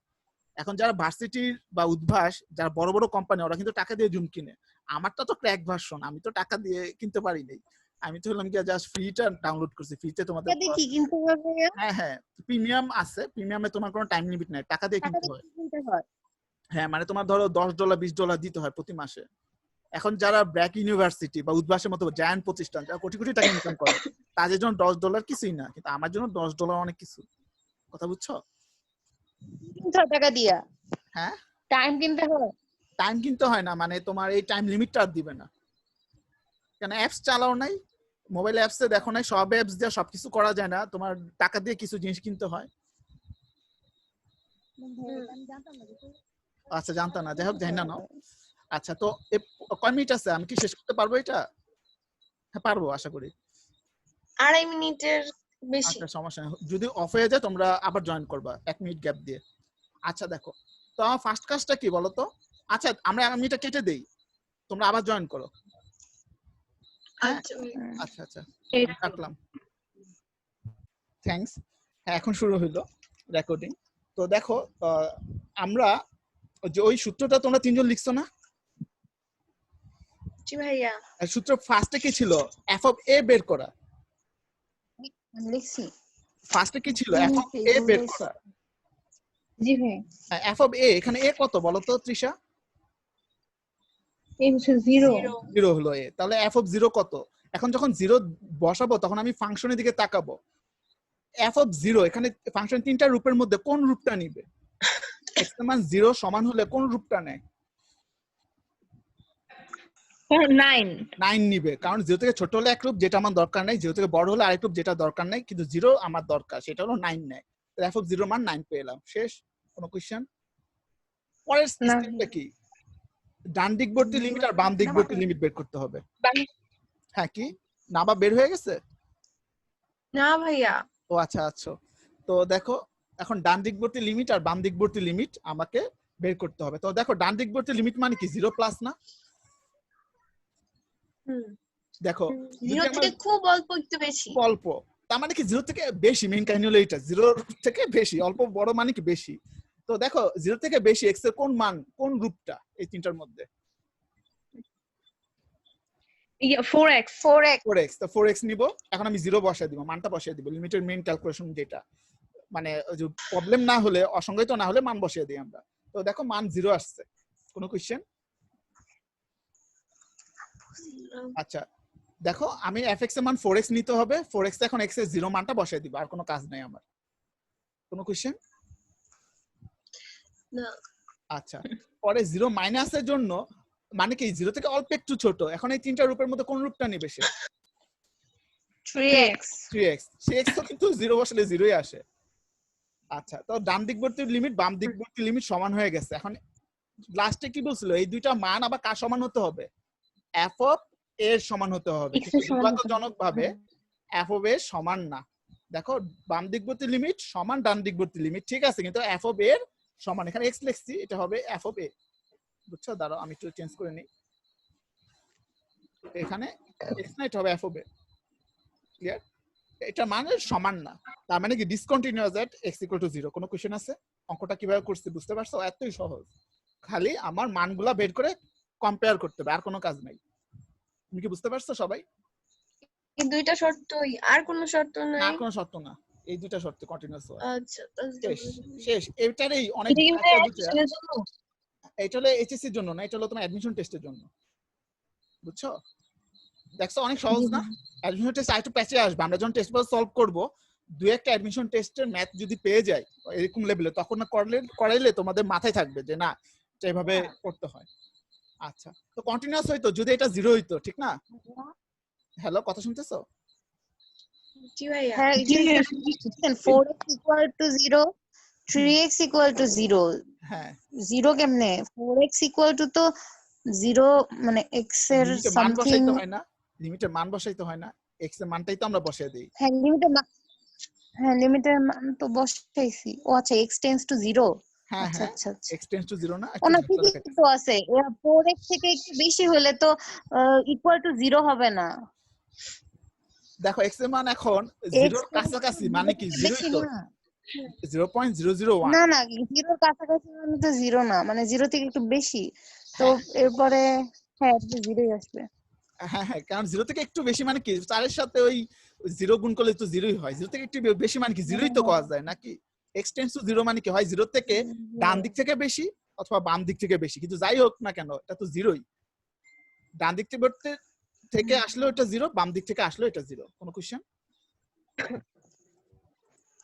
A: এখন যারা ভার্সিটির বা উদ্ভাস, যারা বড় বড় কোম্পানি, ওরা কিন্তু টাকা দিয়ে জুম কিনে। আমারটা তো ক্র্যাক ভার্সন, আমি তো টাকা দিয়ে কিনতে পারি নাই, আমি তো হলাম কি জাস্ট ফ্রিটা ডাউনলোড করছি, ফ্রিতে তোমাদের
C: দেখি কিনতে হবে,
A: হ্যাঁ হ্যাঁ প্রিমিয়াম আছে, প্রিমিয়ামে তোমার কোনো টাইম লিমিট নাই, টাকা দিয়ে
C: টাকা
A: কিনতে হয়।
C: দিয়ে কিনতে হয়।
A: হ্যাঁ মানে তোমার ধরো $10 $20 দিতে হয় প্রতি মাসে। এখন যারা ব্র্যাক ইউনিভার্সিটি বা উদ্ভাসের মতো জায়ান্ট প্রতিষ্ঠান, যারা কোটি কোটি টাকা ইনকাম করে, তাদের জন্য $10 কিছুই না, কিন্তু আমার জন্য $10 অনেক কিছু। কথা বুঝছো?
C: কিনতে হয় টাকা দিয়া,
A: হ্যাঁ
C: টাইম কিনতে হয়।
A: টাইম কিনতে হয় না, মানে তোমার এই টাইম লিমিটটা আর দিবে না, কেন অ্যাপস চালাও নাই, মোবাইল অ্যাপসে দেখো নাই, সব অ্যাপস দিয়ে সবকিছু করা যায় না, তোমার টাকা দিয়ে কিছু জিনিস কিনতে হয়। আচ্ছা জানতো না, যাই হোক জানি না নাও। আচ্ছা তো কয় মিনিট আছে, আমি কি শেষ করতে পারবো এটা? হ্যাঁ পারবো আশা করি।
D: 2.5 মিনিটের বেশি।
A: আচ্ছা সমস্যা নেই, যদি অফ হয়ে যায় তোমরা আবার জয়েন করবা 1 মিনিট গ্যাপ দিয়ে। আচ্ছা দেখো তো আমার ফার্স্ট কাজটা কি বলো তো? আচ্ছা আমরা 1 মিনিটটা কেটে দেই, তোমরা আবার জয়েন করো। হ্যাঁ
D: আচ্ছা
A: আচ্ছা আচ্ছা আমি কাটলাম, থ্যাঙ্কস। হ্যাঁ এখন শুরু হইলো রেকর্ডিং। তো দেখো আমরা যে ওই সূত্রটা তোমরা তিনজন লিখছো না,
D: জি ভাইয়া।
A: সূত্র ফার্স্টে কি ছিল? এফ অফ এ বের করা।
C: লিখছি।
A: ফার্স্টে কি ছিল? এফ অফ এ বের করা।
B: জি ভাই,
A: এফ অফ এ, এখানে এ কত বলো তো তৃষা?
B: এই হচ্ছে 0।
A: 0 হলো এ, তাহলে এফ অফ 0 কত? এখন যখন 0 বসাবো তখন আমি ফাংশনের দিকে তাকাবো। এফ অফ 0 এখানে ফাংশন তিনটা রূপের মধ্যে কোন রূপটা নিবে? এক্স এর মান 0 সমান হলে কোন রূপটা নেয়?
B: 9।
A: 9 নিবে, কারণ 0 থেকে ছোট হলে এক রূপ যেটা আমার দরকার নাই, 0 থেকে বড় হলে আরেক রূপ যেটা দরকার নাই, কিন্তু 0 আমার দরকার, সেটা হলো 9 নেয়। এফ অফ 0 মান 9 পেলাম, শেষ। কোনো কোশ্চেন? পরের স্টেপটা কি? ডান দিকবর্তী লিমিট আর বাম দিকবর্তী লিমিট বের করতে হবে। হ্যাঁ কি না বা বের হয়ে গেছে?
D: না ভাইয়া।
A: ও আচ্ছা আচ্ছা, তো দেখো এখন ডান দিকবর্তী লিমিট আর বাম দিকবর্তী লিমিট আমাকে বের করতে হবে। তো দেখো ডান দিকবর্তী লিমিট মানে কি 0 প্লাস না? দেখো
D: 0 থেকে খুব অল্প একটু বেশি।
A: অল্প, তার মানে কি 0 থেকে বেশি, মেইন কাহিনী হলো এটা, 0 থেকে বেশি, অল্প বড় মানে কি বেশি। তো দেখো 0 থেকে বেশি এক্স এর কোন মান, কোন রূপটা এই তিনটার মধ্যে?
B: 4x।
A: 4x, তো 4x নিব। এখন আমি 0 বসায় দিব, মানটা বসায় দিব, লিমিটের মেইন ক্যালকুলেশন যেটা, মানে যে প্রবলেম না হলে, অসংজ্ঞায়িত না হলে মান বসিয়ে দিই আমরা। তো দেখো মান 0 আসছে। কোনো কোশ্চেন? আচ্ছা দেখো আমি fx এর মান 4x নিতে হবে, 4x এখন x এর 0 মানটা বসায় দিব, আর কোনো কাজ নাই আমার। কোনো কোশ্চেন?
D: না।
A: আচ্ছা পরে 0 মাইনাসের জন্য মানে কি 0 থেকে অল্প একটু ছোট, এখন এই তিনটা রূপের মধ্যে কোন রূপটা নেবে সে?
C: 3x।
A: 3x, সে x তো কিন্তু 0 বসালে 0ই আসে। আচ্ছা তো ডান দিকবর্তী লিমিট বাম দিকবর্তী লিমিট সমান হয়ে গেছে। এখন লাস্টে কি বলছিল, এই দুইটা মান আবার কার সমান হতে হবে? f অফ a এর সমান হতে হবে, কিন্তু দুর্ভাগ্যজনকভাবে f অফ a সমান না। দেখো বাম দিকবর্তী লিমিট সমান ডান দিকবর্তী লিমিট, ঠিক আছে, কিন্তু f অফ a এর সমান, এখানে x লিখছি, এটা হবে f অফ a। বুঝছো? দাঁড়াও আমি একটু চেঞ্জ করে নিই, এখানে x না, এটা হবে f অফ a। ক্লিয়ার? এটা মানে সমান না, তার মানে কি discontinuous at x equal to 0। কোনো কোশ্চেন আছে? অঙ্কটা কিভাবে করছি বুঝতে পারছো? এতই সহজ, খালি আমার মানগুলা বের করে কম্পেয়ার করতে হবে, আর কোনো কাজ নাই। তুমি কি বুঝতে পারছো সবাই?
D: এই দুইটা শর্তই, আর কোনো শর্ত নাই?
A: না কোনো শর্ত না, এই দুইটা শর্ত কন্টিনিউয়াস হয়।
D: আচ্ছা
A: শেষ শেষ, এটারই অনেক
B: এটা কি
A: একটা দুটো।
B: অ্যাডমিশনের জন্য?
A: এটা হলো এইচএসসি এর জন্য না, এটা হলো তোমার অ্যাডমিশন টেস্টের জন্য। বুঝছো? দেখছো অনেক সহজ না? অ্যাডমিশন টেস্ট আরেকটু প্যাচে আসবে, আমরা যখন টেস্ট পেপার সলভ করব, দুই একটা অ্যাডমিশন টেস্টের ম্যাথ যদি পেয়ে যাই এরকম লেভেলে, তখন না করাইলে তোমাদের মাথায় থাকবে যে না এইভাবে করতে হয়। আচ্ছা তো কন্টিনিউয়াস হইতো যদি এটা 0 হইতো, ঠিক না? হ্যালো কথা শুনতেছো?
D: জি ভাইয়া।
C: হ্যাঁ 4x equal to 0, 3x equal to 0।
A: হ্যাঁ
C: 0 কেমনে? 4x equal to তো 0 মানে x এর
A: লিমিটের মান
C: সামথিং।
A: বসাইতে হয় না, লিমিটের মান বসাইতে হয় না, x এর মানটাই তো আমরা বসাই দেই।
C: হ্যাঁ লিমিটের হ্যাঁ লিমিটের মান তো বসাইছি। ও আচ্ছা x টেন্ডস টু 0।
A: হ্যাঁ
C: আচ্ছা
A: হ্যাঁ
C: আচ্ছা আচ্ছা।
A: x টেন্ডস টু 0 না, একটু
C: ওনা
A: ঝাপসা
C: ঠিকই
A: দেখাচ্ছে।
C: তো আছে, 4x থেকে একটু বেশি হলে তো ইকুয়াল টু 0 হবে না।
A: দেখো x এর মান এখন
C: x
A: 0 এর কাছাকাছি, মানে কি 0ই
C: বেশি
A: তো,
C: না।
A: 0.001।
C: না না 0 এর কাছাকাছি মানে তো 0 না, মানে 0 থেকে একটু বেশি। তো
A: হ্যাঁ
C: এরপরে হ্যাঁ 0ই আসবে।
A: হ্যাঁ হ্যাঁ, কারণ 0 থেকে একটু বেশি মানে কি 4 এর সাথে ওই 0 গুণ করলে তো 0ই হয়। 0 থেকে একটু বেশি মানে কি 0ই তো পাওয়া যায় নাকি। x টেন্ডস টু 0 মানে কি হয় 0 থেকে ডান দিক থেকে বেশি অথবা বাম দিক থেকে বেশি, কিন্তু যাই হোক না কেন এটা তো 0ই। ডান দিক থেকে আসলে এটা 0, বাম দিক থেকে আসলে এটা 0। কোনো কোশ্চেন?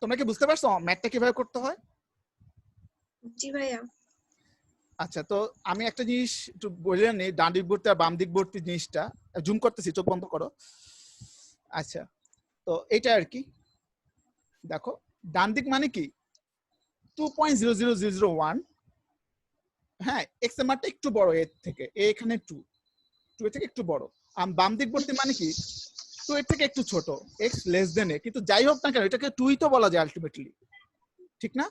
A: তোমরা কি বুঝতে পারছো ম্যাথটা কিভাবে করতে হয়?
D: জি ভাইয়া।
A: আচ্ছা, তো আমি একটা জিনিস একটু বলে নিই, ডান দিক ভর্তি আর বাম দিক ভর্তি জিনিসটা জুম করতেছি, চোখ বন্ধ করো। আচ্ছা, তো এটা আর কি দেখো, ডান দিক মানে কি 2.00001, হ্যাঁ এক্স এর মানটা একটু বড় এর থেকে, এখানে 2 এর থেকে একটু বড়। আর বাম দিক ভর্তি মানে কি 2 এর থেকে একটু ছোট, x লেস দেন এ। কিন্তু যাই হোক না কেন এটাকে 2ই তো বলা যায় আলটিমেটলি, ঠিক না?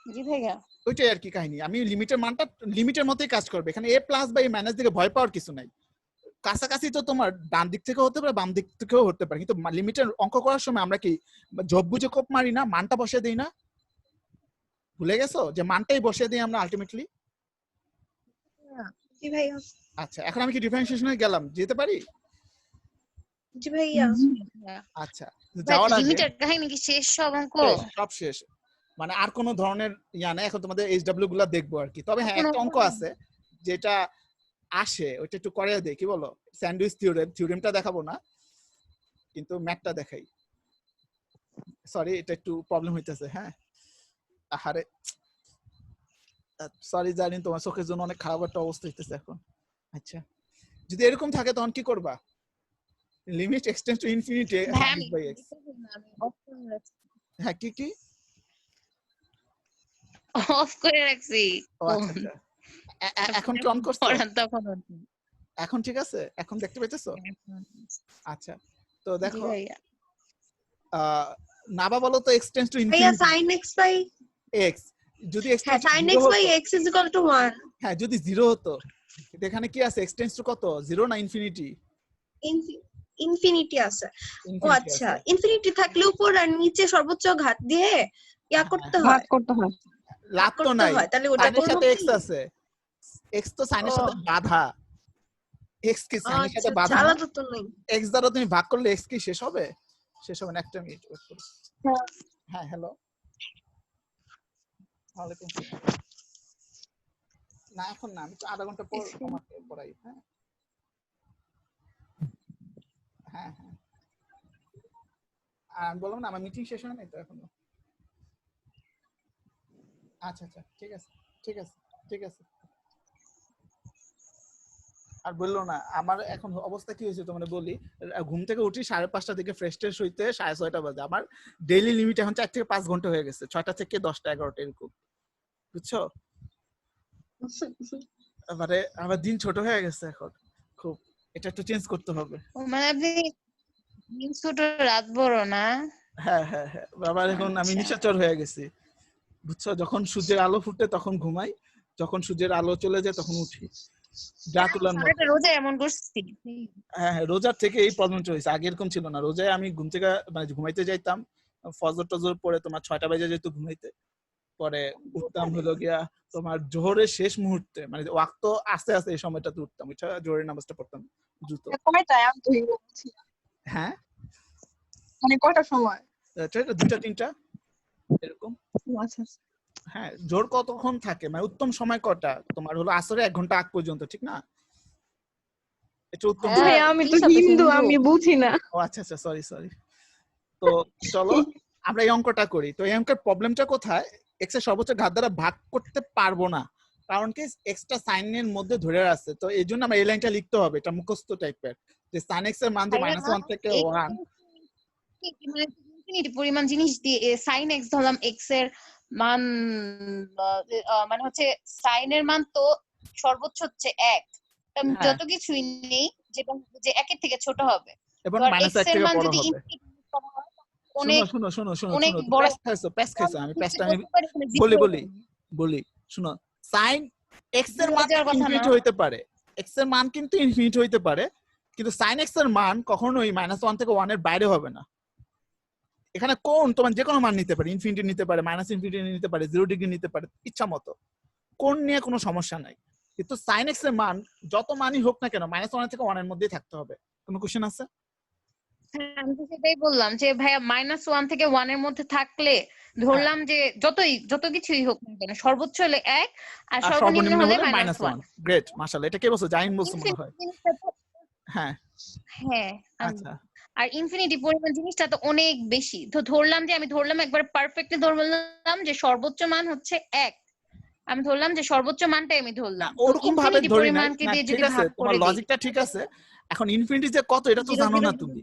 C: জি ভাইয়া।
A: ওইটাই আর কি কাহিনী। আমি লিমিটের মানটা লিমিটের মতোই কাজ করবে, এখানে a প্লাস বা a মাইনাস দিকে ভয় পাওয়ার কিছু নাই। কাছাকাছি তো তোমার ডান দিক থেকে হতে পারে, বাম দিক থেকেও হতে পারে, কিন্তু লিমিটের অঙ্ক করার সময় আমরা কি জব বুঝে কোপ মারি না, মানটা বসিয়ে দিই না? ভুলে গেছো যে মানটাই বসিয়ে দিই আমরা আলটিমেটলি?
D: জি ভাইয়া।
A: আচ্ছা, এখন আমি কি ডিফারেন্সিয়েশনে গেলাম, যেতে পারি?
D: জি ভাইয়া।
A: আচ্ছা, যাওয়ার আগে
C: লিমিটের কাহিনী কি শেষ সব অঙ্ক?
A: সব শেষ, মানে আর কোনো ধরনের ইয়া নাই। এখন তোমাদের এইচডব্লিউ গুলা দেখবো আর কি। তবে হ্যাঁ একটা অঙ্ক আছে যেটা আসে, ওইটা একটু করে দেই, কি বলো? স্যান্ডউইচ থিওরেমটা দেখাবো না, কিন্তু ম্যাথটা দেখাই। সরি, এটা একটু প্রবলেম হইতেছে। হ্যাঁ আহারে সরি, জানি তোমার চোখের জন্য অনেক খারাপ একটা অবস্থা হইতেছে এখন। আচ্ছা, যদি এরকম থাকে তখন কি করবা? Limit extends to infinity sin x by x। হ্যাঁ কি কি
C: অফ করে রাখছি।
A: ও আচ্ছা আচ্ছা, এখন কি অন করছো?
C: তখন
A: এখন ঠিক আছে, এখন দেখতে পাইতেছো? আচ্ছা, তো দেখো নাবা বলো তো এক্সটেন্ডস টু
D: ভাইয়া
A: infinity
D: sin x by
A: x, যদি x
D: হ্যাঁ sin x by x is equal to 1
A: হ্যাঁ যদি 0 হতো, কিন্তু এখানে কি আছে এক্সটেন্ডস টু কত, 0 না ইনফিনিটি?
D: ইনফিনিটি আছে। ও আচ্ছা, ইনফিনিটি থাকলে উপর আর নিচে সর্বোচ্চ ঘাত দিয়ে ইয়া করতে হয়,
B: ভাগ করতে হয়।
A: লাভ তো নাই,
D: তাহলে ওটা
A: সাইনের
D: করব
A: সাথে
D: কি?
A: x আছে, x তো সাইনের সাথে বাধা, x কি সাইনের সাথে বাধা না?
D: আলাদা তো নাই।
A: x দ্বারা তুমি ভাগ করলে x কি শেষ হবে? শেষ হবে না, একটা মিনিট ওয়েট করো। হ্যাঁ হ্যালো, ওয়ালাইকুম আসসালাম। না এখন না, আমি তো আধা ঘন্টা পর তোমাকে পড়াই। হ্যাঁ হ্যাঁ হ্যাঁ, আমি বললাম না আমার মিটিং শেষ হয় নাই তো এখনো। আচ্ছা আচ্ছা, ঠিক আছে ঠিক আছে ঠিক আছে। আর বললো না, আমার এখন অবস্থা কি হয়েছে তোমাকে বলি। ঘুম থেকে উঠি 5:30 দিকে, ফ্রেশ ট্রেশ হইতে 6:30 বাজে। আমার ডেইলি লিমিট এখন 4 থেকে 5 ঘন্টা হয়ে গেছে, 6টা থেকে 10টা 11টা এরকম, বুঝছো? মানে আমার দিন ছোট হয়ে গেছে এখন খুব, এটা একটু চেঞ্জ করতে হবে।
C: মানে আপনি দিন ছোট রাত বড় না?
A: হ্যাঁ হ্যাঁ হ্যাঁ, আবার এখন আমি নিশাচর হয়ে গেছি, বুঝছো? যখন সূর্যের আলো ফুটে তখন ঘুমাই, যখন সূর্যের আলো চলে যায় তখন উঠি, ড্রাকুলার মতো।
C: রোজা এমন করছি।
A: হ্যাঁ হ্যাঁ, রোজার থেকে এই প্রবলেমটা হয়েছে, আগে এরকম ছিল না। রোজায় আমি ঘুম থেকে মানে ঘুমাইতে যাইতাম, ফজর টজর পরে তোমার 6টা বাজে যেত ঘুমাইতে, পরে উঠতাম হলো গিয়া তোমার জোহরের শেষ মুহূর্তে, মানে ওয়াক্ত আস্তে আস্তে এই সময়টাতে উঠতাম, এটা জোহরের নামাজটা পড়তাম দ্রুত।
B: কয়টায়? আমি তো এগুলো বুঝি না।
A: হ্যাঁ
B: মানে কয়টার সময়?
A: 2টা 3টা এরকম।
B: আচ্ছা
A: হ্যাঁ, জোর কতক্ষণ থাকে, মানে উত্তম সময় কটা তোমার হলো আসরে 1 ঘন্টা আগ পর্যন্ত, ঠিক না? এটা উত্তম
B: ভাই আমি তো হিন্দু, আমি বুঝি না।
A: ও আচ্ছা আচ্ছা, সরি সরি। তো চলো আমরা এই অঙ্কটা করি। তো এই অঙ্কের প্রবলেমটা কোথায়, x এর সর্বোচ্চ ঘাত দ্বারা ভাগ করতে পারবো না, কারণ কি এক্সট্রা সাইনের মধ্যে ধরে আছে। তো এই জন্য আমরা এই লাইনটা লিখতে হবে, এটা মুখস্থ টাইপের, যে sin x এর মান যে -1 থেকে 1।
C: মানে ইনফিনিটি পরিমাণ জিনিস দিয়ে sin x ধরলাম, x এর মান মানে হচ্ছে sin এর মান তো সর্বোচ্চ হচ্ছে 1, যত কিছুই নেই যেটা যে 1 এর থেকে ছোট হবে,
A: এবং
C: x
A: -1
C: এর
A: থেকে
C: মান
A: বড়
C: যদি
A: হবে।
C: ইনফিনিটি করা হয় অনেক
A: শুনো শুনো শুনো
C: অনেক
A: শুনো
C: বড়
A: প্যাস খাইছো আমি প্যাসটা আমি
C: করতে পারি, এখানে
A: বলি
C: zero
A: বলি বলি শুনো সাইন এক্স এর
C: zero
A: মান
C: যাওয়ার কথা না।
A: ইনফিনিটি হইতে পারে, এক্স এর মান কিন্তু ইনফিনিটি হইতে পারে, কিন্তু সাইন এক্স এর মান কখনোই -1 থেকে 1 এর বাইরে হবে না। এখানে কোন তোমার যে কোনো মান নিতে পারে, ইনফিনিটি নিতে পারে, -ইনফিনিটি নিতে পারে, 0 ডিগ্রি নিতে পারে, ইচ্ছা মতো, কোন নিয়ে কোনো সমস্যা নাই। কিন্তু সাইন এক্স এর মান যত মানই হোক না কেন -1 থেকে 1 এর মধ্যেই থাকতে হবে। কোনো কোশ্চেন আছে?
C: হ্যাঁ, আমি তো সেটাই বললাম যে ভাইয়া -1 থেকে 1 এর মধ্যে থাকলে ধরলাম যে যত কিছুই হোক না কেন সর্বোচ্চ হলে 1 আর
A: আর
C: সর্বনিম্ন হলে
A: -1। গ্রেট, মাশাআল্লাহ, এটা কে বলছো? জাহিন বলছো মনে হয়। হ্যাঁ
C: হ্যাঁ
A: আচ্ছা
C: আর ইনফিনিটি পরিমাণ জিনিসটা তো অনেক বেশি। তো আমি ধরলাম একবার পারফেক্টলি ধরলাম যে সর্বোচ্চ মান হচ্ছে 1, আমি ধরলাম যে সর্বোচ্চ মানটাই আমি
A: না
C: ধরলাম। তো
A: ওরকম ভাবে
C: ইনফিনিটি
A: ধরি নাই।
C: পরিমাণকে
A: না
C: দিয়ে
A: ঠিক
C: যদি
A: আছে,
C: ভাগ
A: তোমার
C: করে দিই
A: লজিকটা ঠিক আছে। এখন ইনফিনিটি যে কত এটা তো
C: 0
A: জানো
C: 0
A: না তুমি।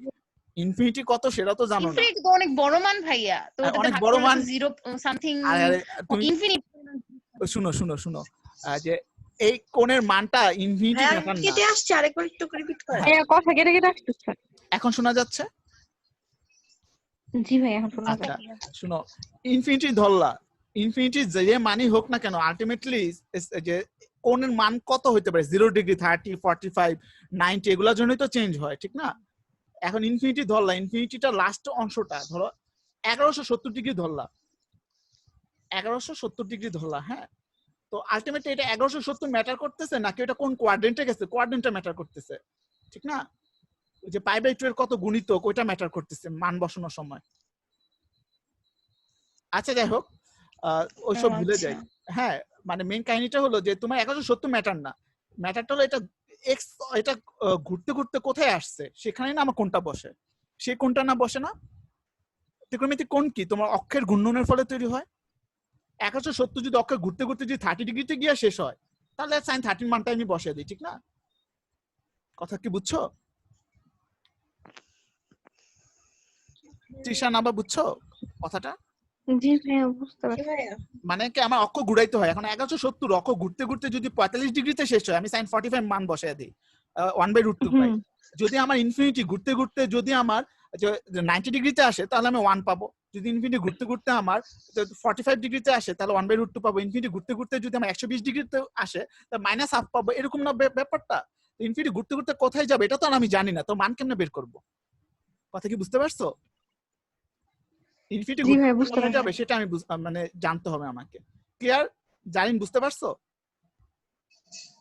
A: ইনফিনিটি কত সেটা তো জানো না।
C: ইনফিনিটি তো অনেক বড় মান ভাইয়া, তো
A: আর
C: ওটাতে
A: অনেক
C: ভাগ
A: বড়
C: করলে
A: মান।
C: তো 0 সামথিং
A: আরে তুমি
C: ইনফিনিটি।
A: শুনো শুনো শুনো যে এই কোণের মানটা ইনফিনিটি
D: হ্যাঁ
A: ম্যাটার না।
D: কেটে আসছে, আরেকবার একটু রিপিট করে।
B: ভাইয়া কথা কেটে কেটে আসতেছে।
A: এখন শোনা যাচ্ছে?
B: জি ভাই এখন শোনা
A: আচ্ছা
B: যায়।
A: শুনো, ইনফিনিটি ধরলা, ইনফিনিটি যে মানই হোক না কেন আলটিমেটলি যে কোণের মান কত হইতে পারে, 0 ডিগ্রি, 30, 45, 90 এগুলোর জন্যই তো চেঞ্জ হয়, ঠিক না? এখন ইনফিনিটি ধরলা, ইনফিনিটিটা লাস্ট অংশটা ধরো 1170 ডিগ্রি ধরলা, 1170 ডিগ্রি ধরলা, হ্যাঁ। তো আলটিমেটলি এটা 1170 ম্যাটার করতেছে নাকি এটা কোন কোয়াড্রেন্টে গেছে, কোয়াড্রেন্টটা ম্যাটার করতেছে, ঠিক না? ওই যে π/2 এর কত গুণিতক ওইটা ম্যাটার করতেছে মান বসানোর সময়। আচ্ছা যাই হোক, ওইসব ভুলে যাই। হ্যাঁ মানে মেইন কাহিনীটা হলো যে তোমার 1170 ম্যাটার না, ম্যাটারটা হলো এটা এক্স, এটা ঘুরতে ঘুরতে কোথায় আসছে সেখানে না আমার কোনটা বসে, সেই কোনটা না বসে না। ত্রিকোণমিতিক কোণ কি তোমার অক্ষের ঘূর্ণনের ফলে তৈরি হয়। 1170 যদি অক্ষে ঘুরতে ঘুরতে যদি 30 ডিগ্রিতে গিয়ে শেষ হয় তাহলে সাইন 30 মানটা আমি বসিয়ে দিই, ঠিক না? কথা কি বুঝছো? তৃষা নাবা বুঝছো কথাটা?
B: জি ভাইয়া বুঝতে পারছি।
A: মানে কি আমার অক্ষ ঘুরাইতে হয়। এখন 1170 অক্ষ ঘুরতে ঘুরতে যদি 45 ডিগ্রিতে শেষ হয় আমি সাইন 45 মান বসায় দিই, 1/√2 পাই। যদি আমার ইনফিনিটি ঘুরতে ঘুরতে যদি আমার 90 ডিগ্রিতে আসে তাহলে আমি 1 পাবো। যদি ইনফিনিটি ঘুরতে ঘুরতে আমার 45 ডিগ্রিতে আসে তাহলে 1/√2 পাবো। ইনফিনিটি ঘুরতে ঘুরতে যদি আমার 120 ডিগ্রিতে আসে তাহলে -1/2 পাবো। এরকম না ব্যাপারটা? ইনফিনিটি ঘুরতে ঘুরতে কোথায় যাবে এটা তো আমি জানি না, তো মান কেমনে বের করব? কথা কি বুঝতে পারছো? ইনফিনিটি
B: জি ভাই বুঝতে
A: কোথায়
B: পারছি।
A: যাবে সেটা আমি মানে জানতে হবে আমাকে। ক্লিয়ার? জারিন বুঝতে পারছো?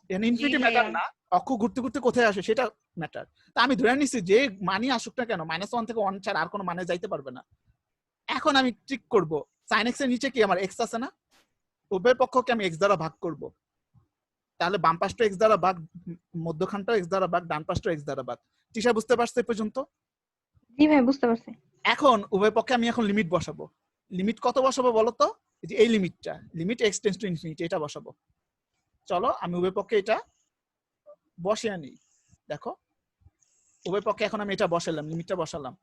A: এখানে ইনফিনিটি ম্যাটার না, অক্ষ ঘুরতে ঘুরতে কোথায় আসে সেটা ম্যাটার। তা আমি ধরে নিচ্ছি যে মানই আসুক না কেন -1 থেকে 1 ছাড়া আর কোনো মানে যাইতে পারবে না। এখন আমি ঠিক করব sin x এর নিচে কি আমার x আছে না, উভয় পক্ষকে আমি x দ্বারা ভাগ করব। তাহলে বাম পাশটা x দ্বারা ভাগ, মধ্যখানটা x দ্বারা ভাগ, ডান পাশটা x দ্বারা ভাগ। তৃষা বুঝতে পারছো এই পর্যন্ত?
B: জি ভাই বুঝতে পারছি।
A: এখন উভয় পক্ষে আমি এখন লিমিট বসাবো। লিমিট কত বসাবো বলো তো? এই যে এই লিমিটটা, limit x tends to infinity, এটা বসাবো। চলো আমি উভয় পক্ষে এটা বসিয়ে আনি। দেখো উভয় পক্ষে এখন আমি এটা বসালাম, লিমিটটা বসালাম।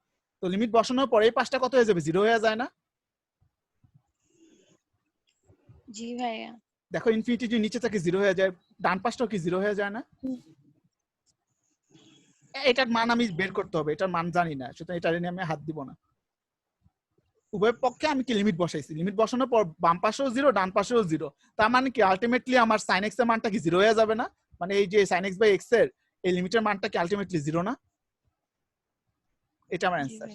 A: তো লিমিট বসানোর পরে এই পাশটা কত হয়ে যাবে, 0 হয়ে যায় না?
C: জি ভাইয়া।
A: দেখো ইনফিনিটি যদি নিচে থাকে 0 হয়ে যায়, ডান পাশটাও কি 0 হয়ে যায় না? এটার মান আমি বের করতে হবে, এটার মান জানি না, সুতরাং এটা নিয়ে আমি হাত দিব না। উভয় পক্ষে আমি কি লিমিট বসাইছি, লিমিট বসানোর পর বাম পাশেও 0 ডান পাশেও 0, তার মানে কি আলটিমেটলি আমার sin x এর মানটা কি 0 হয়ে যাবে না? মানে এই যে sin x/x এর এই লিমিটের মানটা কি আলটিমেটলি 0 না? এটা আমার অ্যানসার।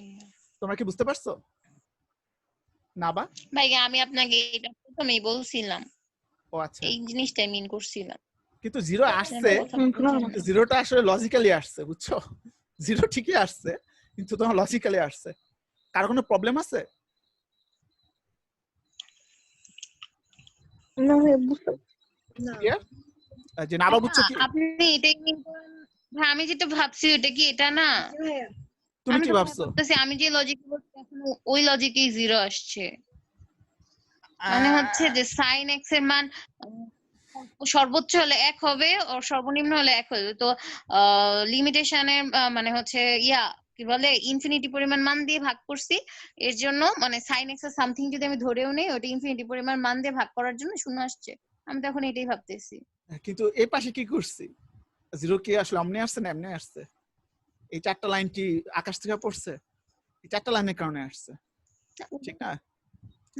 A: তোমরা কি বুঝতে পারছো না? বা
C: ভাইয়া আমি আপনাকে এটা প্রথমেই বলছিলাম,
A: ও আচ্ছা,
C: এই জিনিসটাই মিন করছিলাম।
A: কিন্তু 0 আসছে, কিন্তু 0টা আসলে লজিক্যালি আসছে, বুঝছো? 0 ঠিকই আসছে কিন্তু তোমার লজিক্যালি আসছে। কার কোনো প্রবলেম আছে?
B: না ভাই বুঝতে
A: ক্লিয়ার? যে নাবা বুঝছো কি?
C: আপনি এটাই মিন করেন। হ্যাঁ আমি যেটা ভাবছি ওটা কি এটা না?
A: তুমি
C: আমি
A: কি
C: তো
A: ভাবছো?
C: ভাবতেছি আমি যে লজিক বলছি এখন ওই লজিকেই 0 আসছে। মানে হচ্ছে যে sin x এর মান সর্বোচ্চ হলে 1 হবে আর সর্বনিম্ন হলে 1 হবে। তো লিমিটেশনের মানে হচ্ছে কি বলে ইনফিনিটি পরিমাণ মান দিয়ে ভাগ করছি, এর জন্য মানে sin x এর সামথিং যদি আমি ধরেও নেই ওটা ইনফিনিটি পরিমাণ মান দিয়ে ভাগ করার জন্য 0 আসছে। আমি তো এখন এটাই ভাবতেছি।
A: কিন্তু এই পাশে কি করছি, 0 কি আসলে অমনি আসছে না এমনি আসছে? এই চারটা লাইন কি আকাশ থেকে পড়ছে? এই চারটা লাইনের কারণে আসছে। ঠিক না?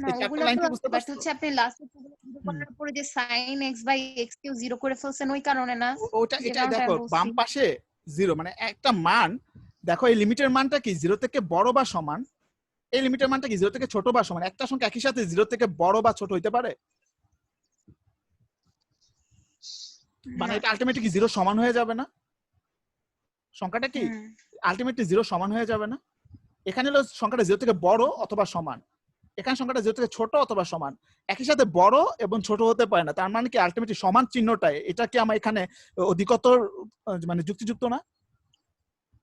C: না
A: এই চ্যাপ্টার
C: ওগুলো
A: লাইন
C: তো
A: কি
C: আছে,
A: বুঝতে
C: বাট
A: পারছো?
C: হচ্ছে আপনি লাস্টে জিরো করার পরে যে sin x বাই x কেও জিরো করে ফেলছেন ওই কারণে না,
A: ওটা
C: যে
A: এটা
C: কারণটা
A: দেখো
C: আমি বলছি।
A: বাম পাশে 0 মানে একটা মান, দেখো এই লিমিটের মানটা কি 0 থেকে বড় বা সমান, এই লিমিটের মানটা কি 0 থেকে ছোট বা সমান, একটা সংখ্যা একই সাথে 0 থেকে বড় বা ছোট হইতে পারে? মানে
C: না।
A: এটা আলটিমেটলি কি 0 সমান হয়ে যাবে না? সংখ্যাটা কি
C: হুম।
A: আলটিমেটলি 0 সমান হয়ে যাবে না? এখানে হলো সংখ্যাটা 0 থেকে বড় অথবা সমান, এখানে সংখ্যাটা 0 থেকে ছোট অথবা সমান, একই সাথে বড় এবং ছোট হতে পারে না। তার মানে কি আলটিমেটলি সমান চিহ্নটাই, এটা কি আমার এখানে অধিকতর মানে যুক্তিযুক্ত না?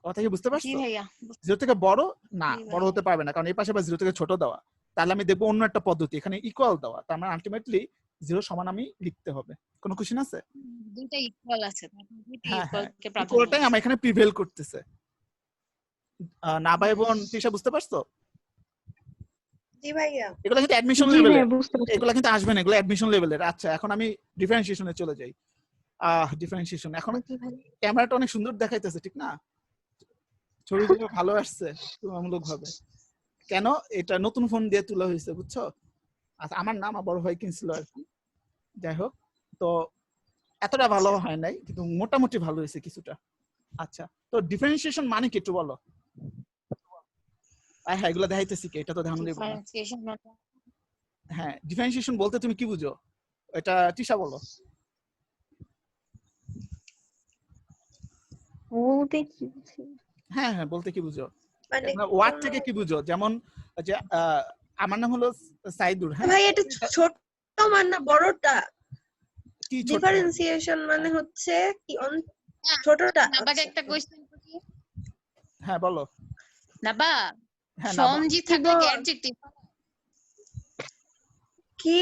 A: কথা কি বুঝতে
C: জি
A: পারছো?
C: ভাইয়া।
A: 0 থেকে বড় না,
C: জি
A: বড়
C: ভাইয়া।
A: হতে পারবে না, কারণ এই পাশে আবার 0 থেকে ছোট দেওয়া। তাহলে আমি দেখবো অন্য একটা পদ্ধতি, এখানে ইকুয়াল দেওয়া, তার মানে আলটিমেটলি 0 সমান আমি লিখতে হবে। কোনো কোশ্চেন আছে?
C: দুইটা ইকুয়াল আছে, দুইটা
A: হ্যাঁ
C: ইকুয়াল
A: হ্যাঁ,
C: কে প্রাধান্য
A: ইকুয়ালটাই
C: আছে।
A: আমার এখানে প্রিভেল করতেছে। না ভাই বোন তৃষা বুঝতে পারছো?
D: জি ভাইয়া।
A: এগুলো কিন্তু অ্যাডমিশন
B: জি
A: লেভেলের,
B: ভাইয়া বুঝতে পারছি।
A: এগুলো কিন্তু আসবে না, এগুলো অ্যাডমিশন লেভেলের। আচ্ছা এখন আমি ডিফারেন্সিয়েশনে চলে যাই। ডিফারেন্সিয়েশন এখন
D: জি ভাইয়া।
A: ক্যামেরাটা অনেক সুন্দর দেখাইতেছে ঠিক না, ছবিগুলো ভালো আসছে তুলনামূলক ভাবে। কেন? এটা নতুন ফোন দিয়ে তোলা হয়েছে বুঝছো। আচ্ছা আমার নাম আমার বড় ভাই কিনছিল আর কি, যাই হোক। তো এতটা ভালো হয় নাই কিন্তু মোটামুটি ভালো হয়েছে কিছুটা। আচ্ছা তো ডিফারেন্সিয়েশন মানে কি একটু বলো? হ্যাঁ এগুলো দেখাইতেছি কি, এটা তো ধ্যান দেব না।
C: ডিফারেন্সিয়েশন মানে
A: হ্যাঁ ডিফারেন্সিয়েশন বলতে তুমি কি বুঝো, এটা তৃষা বলো।
B: বলতে কি বুঝি?
A: হ্যাঁ হ্যাঁ বলতে কি বুঝো,
D: মানে
A: ওয়ার্ড
D: কোনো-
A: থেকে কি বুঝো? যেমন যে আমার নাম হলো সাইদুর, হ্যাঁ
D: ভাই এটা ছোট মান না বড়টা?
A: কি ছোট?
D: ডিফারেন্সিয়েশন মানে হচ্ছে কি ছোটটা?
C: নাবাকে
D: আচ্ছা।
C: একটা কোশ্চেন করি।
A: হ্যাঁ বলো।
C: নাবা,
A: হ্যাঁ না
C: সঞ্জি থাকলে কি
D: বল।
C: অ্যাডজেক্টিভ?
D: কি?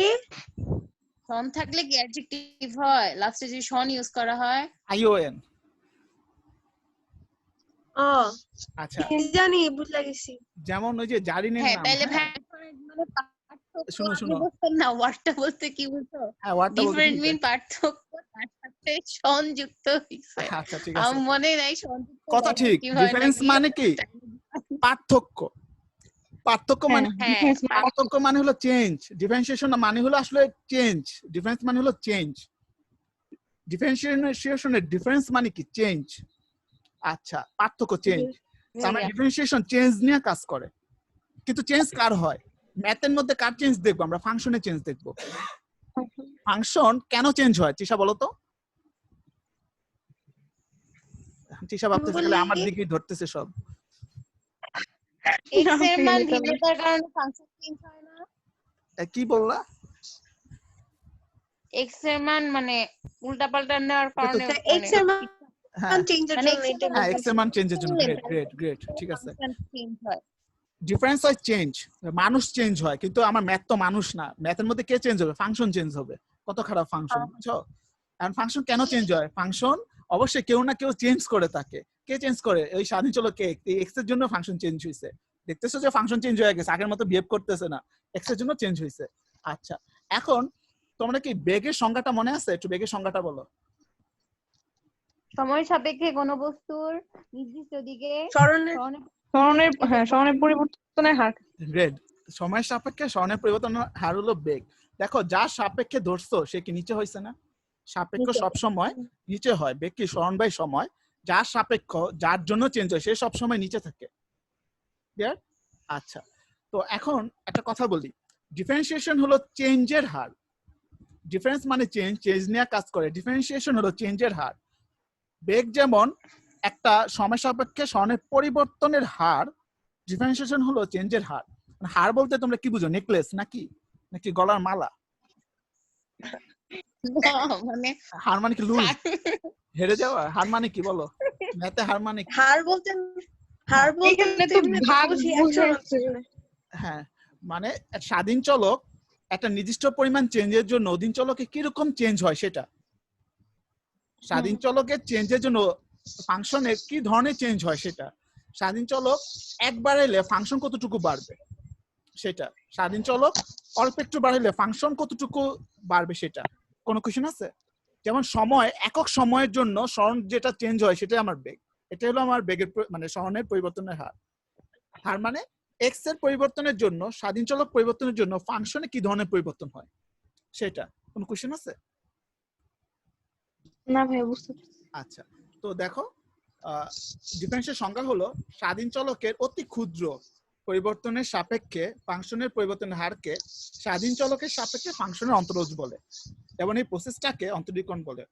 C: সন থাকলে কি অ্যাডজেক্টিভ হয়? লাস্টে যে সন ইউজ করা হয়।
A: আইওএন।
D: ও
A: আচ্ছা
D: কি জানি বুঝলা গেছি।
A: যেমন ওই যে জারিনের
C: হ্যাঁ
A: নাম,
C: তাহলে
A: হ্যাঁ
C: মানে পার্থক্য
A: শুনো
C: আপনি
A: শুনো,
C: বুঝছেন না, ওয়ার্ডটা বলতে কি বুঝছো?
A: হ্যাঁ ওয়ার্ডটা বলতে কি
C: ডিফারেন্ট
A: বুঝো?
C: মিন পার্থক্য, তার সাথে সংযুক্ত হইছে।
A: আচ্ছা ঠিক আছে,
C: আমার মনে নাই সংযুক্ত
A: কথা ঠিক।
C: কি হয়
A: ডিফারেন্স
C: নাকি।
A: মানে কি? পার্থক্য। পার্থক্য মানে
C: হ্যাঁ
A: পার্থক্য মানে হলো চেঞ্জ, ডিফারেন্সিয়েশন মানে হলো আসলে চেঞ্জ, ডিফারেন্স মানে হলো চেঞ্জ। ডিফারেন্সিয়েশনের ডিফারেন্স মানে কি? চেঞ্জ। আচ্ছা পার্থক্য চেঞ্জ, তার মানে ডিফারেন্সিয়েশন চেঞ্জ নিয়ে কাজ করে। কিন্তু চেঞ্জ কার হয়? ম্যাথের মধ্যে কার চেঞ্জ দেখবো আমরা? ফাংশনের চেঞ্জ দেখবো। ফাংশন কেন চেঞ্জ হয় তৃষা বলো তো? তৃষা ভাবতেছে গেলে আমার দিকেই ধরতেছে সব।
C: এক্স এর মান ভিন্নতার কারণে ফাংশন চেঞ্জ হয় না?
A: কি বললা?
C: এক্স এর মান মানে উল্টাপাল্টা নেওয়ার কারণে
D: এক্স এর মান
A: হ্যাঁ
D: চেঞ্জের
C: মানে
D: জন্য এটা
A: হ্যাঁ এক্স এর মান চেঞ্জের জন্য। গ্রেট গ্রেট গ্রেট ঠিক আছে।
C: চেঞ্জ হয়।
A: ডিফারেন্স হয় চেঞ্জ, মানুষ চেঞ্জ হয়, কিন্তু আমার ম্যাথ তো মানুষ না, ম্যাথের মধ্যে কে চেঞ্জ হবে? ফাংশন চেঞ্জ হবে। কত খারাপ ফাংশন বুঝছো? এখন ফাংশন কেন চেঞ্জ হয়? ফাংশন অবশ্যই কেউ না কেউ চেঞ্জ করে থাকে। কে চেঞ্জ করে? ওই স্বাধীন চলো কে, এক্স এর জন্য ফাংশন চেঞ্জ হয়েছে। দেখতেছো যে ফাংশন চেঞ্জ হয়ে গেছে, আগের মতো বিহেভ করতেছে না, এক্স এর জন্য চেঞ্জ হয়েছে। আচ্ছা এখন তোমরা কি বেগের সংজ্ঞাটা মনে আছে? একটু বেগের সংজ্ঞাটা বলো।
C: সময় সাপেক্ষে কোন বস্তুর নির্দিষ্ট দিকে
B: সরণের পরিবর্তনের হার।
A: গ্রেড। সময়ের সাপেক্ষে সরণের পরিবর্তনের হার হলো বেগ। দেখো যার সাপেক্ষে ধরছো সে কি নিচে হয়েছে না? সাপেক্ষ সব সময় নিচে হয়, বেগ কি সরণ বাই সময়, যার সাপেক্ষ যার জন্য চেঞ্জ হয় সে সব সময় নিচে থাকে। ক্লিয়ার? আচ্ছা তো এখন একটা কথা বলি, ডিফারেন্সিয়েশন হলো চেঞ্জের হার। ডিফারেন্স মানে চেঞ্জ, চেঞ্জ নিয়ে কাজ করে। ডিফারেন্সিয়েশন হলো চেঞ্জের হার। বেগ যেমন একটা সময় সাপেক্ষে সরণের পরিবর্তনের হার, ডিফারেন্সিয়েশন হলো চেঞ্জের হার। হার বলতে তোমরা কি বুঝো? নেকলেস নাকি, নাকি গলার মালা?
C: মানে
A: হার মানে কি লুজ, হেরে যাওয়া? হার মানে কি বলো? ম্যাথে হার মানে কি?
D: হার বলতে
B: এখানে তো ভাগ
D: বুঝি
B: বুঝাইছে।
A: হ্যাঁ মানে স্বাধীন চলক একটা নির্দিষ্ট পরিমাণ চেঞ্জের জন্য অধীন চলকে কিরকম চেঞ্জ হয় সেটা। স্বাধীন চলকের চেঞ্জের জন্য ফাংশনের কি ধরনের চেঞ্জ হয় সেটা। স্বাধীন চলক একবার এলে ফাংশন কতটুকু বাড়বে সেটা। স্বাধীন চলক অল্প একটু বাড়লে ফাংশন কতটুকু বাড়বে সেটা। কোনো কোশ্চেন আছে? যেমন সময়, একক সময়ের জন্য সরণ যেটা চেঞ্জ হয় সেটাই আমার বেগ। এটা হলো আমার বেগের মানে সরণের পরিবর্তনের হার। হার মানে এক্স এর পরিবর্তনের জন্য, স্বাধীন চলক পরিবর্তনের জন্য ফাংশনে কি ধরনের পরিবর্তন হয় সেটা কোনো কোশ্চেন আছে?
B: না ভাইয়া বুঝতে পারছি।
A: আচ্ছা, তো দেখো ডিফারেন্সিয়াল সংজ্ঞা হলো স্বাধীন চলকের অতি ক্ষুদ্র পরিবর্তনের সাপেক্ষে ফাংশনের পরিবর্তনের হারকে স্বাধীন চলকের সাপেক্ষে ফাংশনের অন্তরজ বলে, এবং এই প্রসেসটাকে অন্তরীকরণ বলে।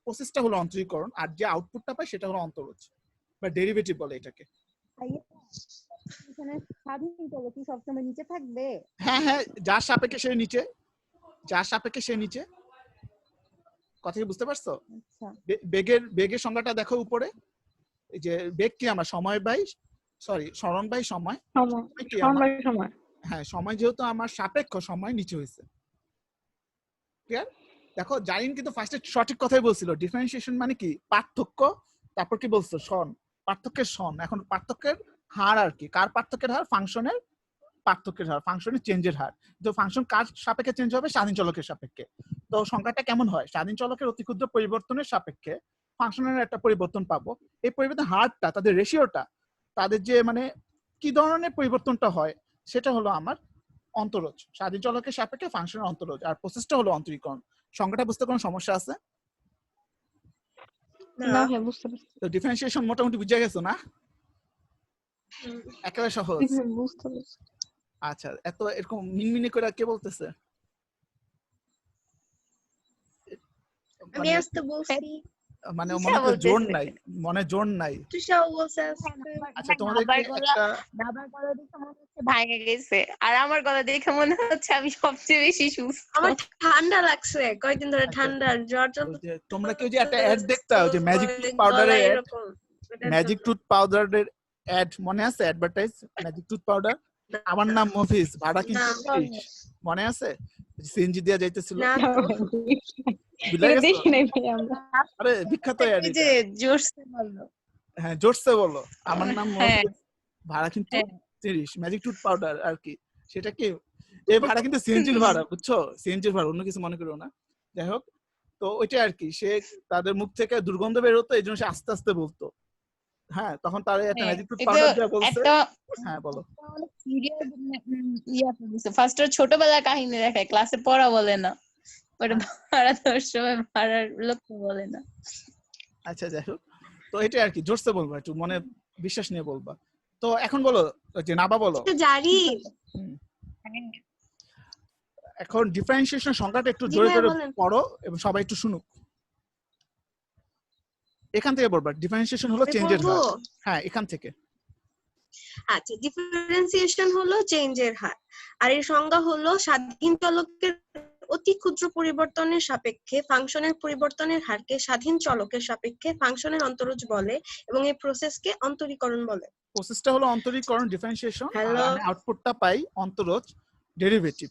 A: প্রসেসটা হলো অন্তরীকরণ, আর যে আউটপুটটা পায় সেটা হলো অন্তরজ বা ডেরিভেটিভ বলে এটাকে।
E: এখানে স্বাধীন চলক কি সবসময় নিচে থাকবে?
A: হ্যাঁ হ্যাঁ, যার সাপেক্ষে সে নিচে, যার সাপেক্ষে সে নিচে। কথা কি বুঝতে পারছো?
E: আচ্ছা,
A: বেগের সংজ্ঞাটা দেখো উপরে, এই যে বেগ কি আমরা সময় বাই সরণ বাই সময়,
B: সময়
A: কি আমার
B: সময়
A: হ্যাঁ সময় যেহেতু আমার সাপেক্ষ, সময় নিচে হয়েছে। ক্লিয়ার? দেখো জারিন কিন্তু ফার্স্টে সঠিক কথাই বলছিল, ডিফারেন্সিয়েশন মানে কি পার্থক্য, তারপর কি বলছো সন, পার্থক্যের সন। এখন পার্থক্যের হার আর কি, কার পার্থক্যের হার? ফাংশনের পার্থক্যের হার, ফাংশনের চেঞ্জের হার। তো ফাংশন কার সাপেক্ষে চেঞ্জ হবে? স্বাধীন চলকের সাপেক্ষে। তো সংখ্যাটা কেমন হয়? স্বাধীন চলকের অতি ক্ষুদ্র পরিবর্তনের সাপেক্ষে ফাংশনের একটা পরিবর্তন পাবো। এই পরিবর্তন হারটা, তাদের রেশিওটা, তাদের যে মানে কি ধরনের পরিবর্তনটা হয় সেটা হলো আমার অন্তরজ। স্বাধীন চলকের সাপেক্ষে ফাংশনের অন্তরজ, আর প্রসেসটা হলো অন্তরীকরণ। সংখ্যাটা বুঝতে কোনো সমস্যা আছে?
B: না ভাইয়া বুঝতে পারছি।
A: তো ডিফারেন্সিয়েশন মোটামুটি বুঝে গেছো না? একেবারে সহজ।
B: বুঝতে পারছি।
A: আচ্ছা, এত এরকম মিনমিনি করে কে বলতেছে?
D: আমি আসতে বলছি,
A: মানে
C: তৃষা
A: মনে করে জোর
C: বলতেছে।
A: নাই, মনে জোর নাই।
D: তৃষাও বলছে আসতে।
A: আচ্ছা, তোমাদেরকে একটা
C: বাবার গলা দেখে মনে হচ্ছে ভাঙে গেছে, আর আমার গলা দেখে মনে হচ্ছে আমি সবচেয়ে বেশি সুস্থ।
D: আমার ঠান্ডা লাগছে কয়েকদিন ধরে,
A: আচ্ছা,
D: ঠান্ডার জ্বর
A: ওই যে তোমরা কেউ যে একটা অ্যাড দেখতা, ওই যে ম্যাজিক টুথ
D: গলা
A: পাউডারের অ্যাড,
D: এরকম।
A: ম্যাজিক টুথ পাউডারের অ্যাড মনে আছে? অ্যাডভার্টাইজ ম্যাজিক টুথ পাউডার, আমার নাম মফিজ, ভাড়া কিন্তু 30, মনে আছে? সিএনজি দিয়া যাইতেছিল,
D: না
A: ভুলে
B: এটা
A: গেছো?
B: দেখি নাই ভাইয়া আমরা।
A: আরে বিখ্যাত অ্যাড
C: এই
A: এটা।
C: যে জোরসে বললো।
A: হ্যাঁ জোরসে বলো, আমার নাম
C: হ্যাঁ।
A: মফিজ, ভাড়া কিন্তু
C: হ্যাঁ।
A: 30, ম্যাজিক টুথ পাউডার আর কি। সেটা কি এই ভাড়া কিন্তু সিএনজির ভাড়া, বুঝছো? সিএনজির ভাড়া, অন্য কিছু মনে করো না। যাই হোক, তো ওইটা আর কি, সে তাদের মুখ থেকে দুর্গন্ধ বের হতো, এই জন্য সে আস্তে আস্তে বলতো। হ্যাঁ, তখন তার একটা
C: হ্যাঁ,
A: ম্যাজিক টুথ
C: এটা
A: পাউডার দিয়ে বলছে।
C: একটা
A: হ্যাঁ বলো।
C: অনেক সিরিয়াস ফার্স্ট ছোটবেলার কাহিনী দেখায়, ক্লাসে পড়া বলে না, ওটা ভাড়া দেওয়ার সময় ভাড়ার লোককে বলে না।
A: আচ্ছা যাই হোক, তো এটা আর কি, জোরসে বলবা, একটু মনে বিশ্বাস নিয়ে বলবা। তো এখন বলো যে নাবা বলো।
D: জারি।
A: হুম। এখন ডিফারেন্সিয়েশন সংখ্যাটা একটু
D: জি
A: জোরে
D: ভাইয়া
A: জোরে
D: বলেন।
A: পড়ো এবং সবাই একটু শুনুক। এখান থেকে বলবা ডিফারেন্সিয়েশন হলো
D: আমি
A: চেঞ্জের
D: বলবো?
A: হার। হ্যাঁ, এখান থেকে।
D: আচ্ছা, ডিফারেন্সিয়েশন হলো চেঞ্জের হার, আর এর সংজ্ঞা হলো স্বাধীন চলকের অতি ক্ষুদ্র পরিবর্তনের সাপেক্ষে ফাংশনের পরিবর্তনের হারকে স্বাধীন চলকের সাপেক্ষে ফাংশনের অন্তরজ বলে, এবং এই প্রসেসকে অন্তরীকরণ বলে।
A: প্রসেসটা হলো অন্তরীকরণ, ডিফারেন্সিয়েশন, আর
D: হ্যালো।
A: আমি আউটপুটটা পাই অন্তরজ, ডেরিভেটিভ।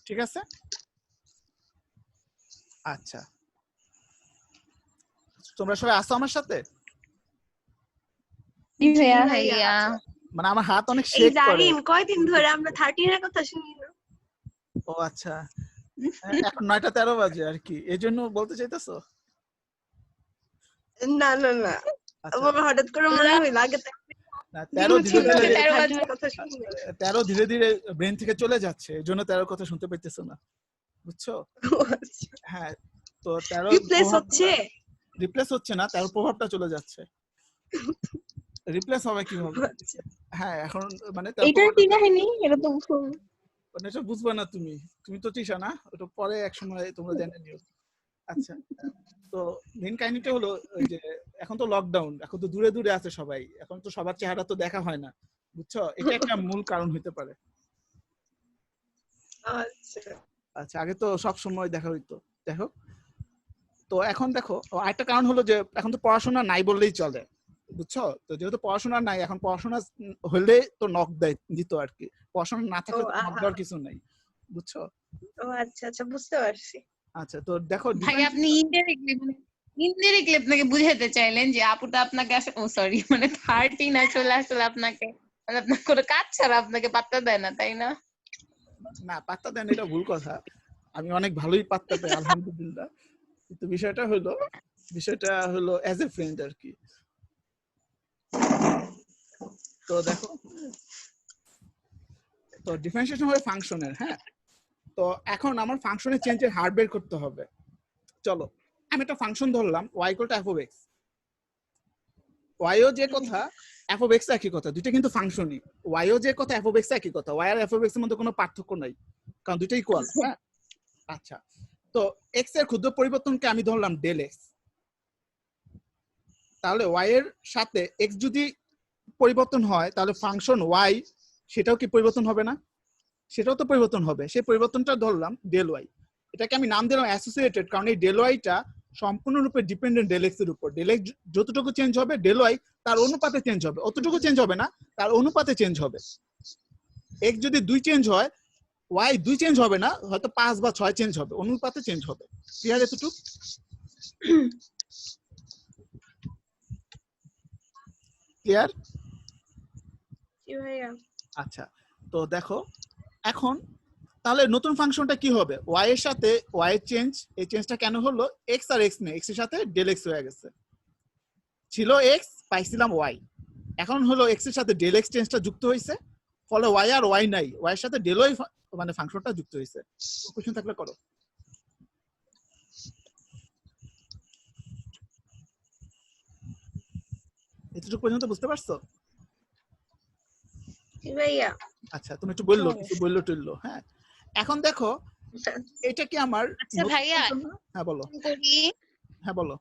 A: ঠিক আছে? আচ্ছা, তোমরা সবাই আসো আমার সাথে?
B: জি ভাইয়া।
C: ভাইয়া
A: মানে আমার হাত অনেক
D: এই
A: শেক করে।
D: জারিন, কয়দিন ধরে আমরা 13 এর কথা শুনি না।
A: ও আচ্ছা, এখন 9টা 13 বাজে আর কি, এই জন্য বলতে চাইতেছো?
D: না না না,
A: আচ্ছা,
D: আমার হঠাৎ করে মনে হইল আগে তো
A: না 13 ধীরে
D: ছিল যে
A: ধীরে
D: 13 এর কথা শুনি না।
A: 13 ধীরে ধীরে ব্রেন থেকে চলে যাচ্ছে, এই জন্য 13 কথা শুনতে পাইতেছো না, বুঝছো? হ্যাঁ, তো 13
D: রিপ্লেস হচ্ছে।
A: রিপ্লেস হচ্ছে না, 13 প্রভাবটা চলে যাচ্ছে। রিপ্লেস হবে কিভাবে? হ্যাঁ, এখন মানে 13
B: এটার কি কাহিনী? এটা তো
A: মানে এটা বুঝবা না তুমি, তুমি তো তৃষা না, ওটা পরে এক সময় তোমরা জেনে নিও। আচ্ছা, তো মেন কাহিনীটা হলো ওই যে এখন তো লকডাউন, এখন তো দূরে দূরে আছে সবাই, এখন তো সবার চেহারা তো দেখা হয় না, বুঝছো? এটা একটা মূল কারণ হতে পারে।
D: আচ্ছা,
A: আচ্ছা, আগে তো সব সময় দেখা হইতো। দেখো, তো এখন দেখো আরেকটা কারণ হলো যে এখন তো পড়াশোনা নাই বললেই চলে, বুঝছো? তো যেহেতু পড়াশোনা নাই, এখন পড়াশোনা হলে তো নক দিত আর কি, পড়াশোনা না থাকলে তো নক দেওয়ার কিছু নাই, বুঝছো?
D: ও আচ্ছা আচ্ছা, বুঝতে পারছি।
A: আচ্ছা, তো দেখো
C: ভাই আপনি ইনডিরেক্টলি আপনাকে বুঝাতে চাইলেন যে আপুটা আপনাকে ও সরি মানে 13 আসলে আসলে আপনাকে মানে আপনার কোনো কাজ ছাড়া আপনাকে পাত্তা দেয় না, তাই না?
A: না, পাত্তা দেন এটা ভুল কথা, আমি অনেক ভালোই পাত্তা পাই আলহামদুলিল্লাহ, কিন্তু বিষয়টা হলো অ্যাজ এ ফ্রেন্ড আর কি। তো দেখো, তো ডিফারেন্সিয়েশন হবে ফাংশনের। হ্যাঁ, তো এখন আমার ফাংশনের চেঞ্জের হার বের করতে হবে। চলো আমি একটা ফাংশন ধরলাম y = f of x। y ও যে কথা f of x একই কথা, দুইটা কিন্তু ফাংশনই। y ও যে কথা f of x একই কথা, y R f of x এর মধ্যে কোনো পার্থক্য নাই, কারণ দুইটা ইকুয়াল। হ্যাঁ, আচ্ছা, তো x এর ক্ষুদ্র পরিবর্তনকে আমি ধরলাম ডেল x। তাহলে y এর সাথে x যদি পরিবর্তন হয় তাহলে ফাংশন y সেটাও কি পরিবর্তন হবে না? সেটাও তো পরিবর্তন হবে। সেই পরিবর্তনটা ধরলাম ডেল y। এটাকে আমি নাম দিলাম অ্যাসোসিয়েটেড, কারণ এই ডেল ওয়াইটা সম্পূর্ণরূপে ডিপেন্ডেন্ট ডেল এক্স এর উপর। ডেল এক্স যতটুকু চেঞ্জ হবে ডেল ওয়াই তার অনুপাতে চেঞ্জ হবে, অতটুকু চেঞ্জ হবে না, তার অনুপাতে চেঞ্জ হবে। এক্স যদি 2 চেঞ্জ হয়, ওয়াই 2 চেঞ্জ হবে না, হয়তো 5 বা 6 চেঞ্জ হবে, অনুপাতে চেঞ্জ হবে। ক্লিয়ার এতটুকু? ক্লিয়ার?
D: ভাইয়া
A: আচ্ছা, তো দেখো এখন তাহলে নতুন ফাংশনটা কি হবে? y এর সাথে y এর চেঞ্জ, এই চেঞ্জটা কেন হলো? x আর x নেই, x এর সাথে ডেল x হয়ে গেছে। ছিল x, পাইছিলাম y, এখন হলো x এর সাথে ডেল x চেঞ্জটা যুক্ত হয়েছে, ফলে y আর y নাই, y এর সাথে ডেল y মানে ফাংশনটা যুক্ত হয়েছে। কোশ্চেন থাকলে করো। এতটুকু পর্যন্ত বুঝতে পারছো?
D: ভাইয়া
A: আচ্ছা, তুমি একটু বললো, কিছু বললো টুললো। হ্যাঁ, এখন দেখো এটা কি আমার
C: আচ্ছা ভাইয়া,
A: হ্যাঁ বলো।
C: করি
A: হ্যাঁ বলো।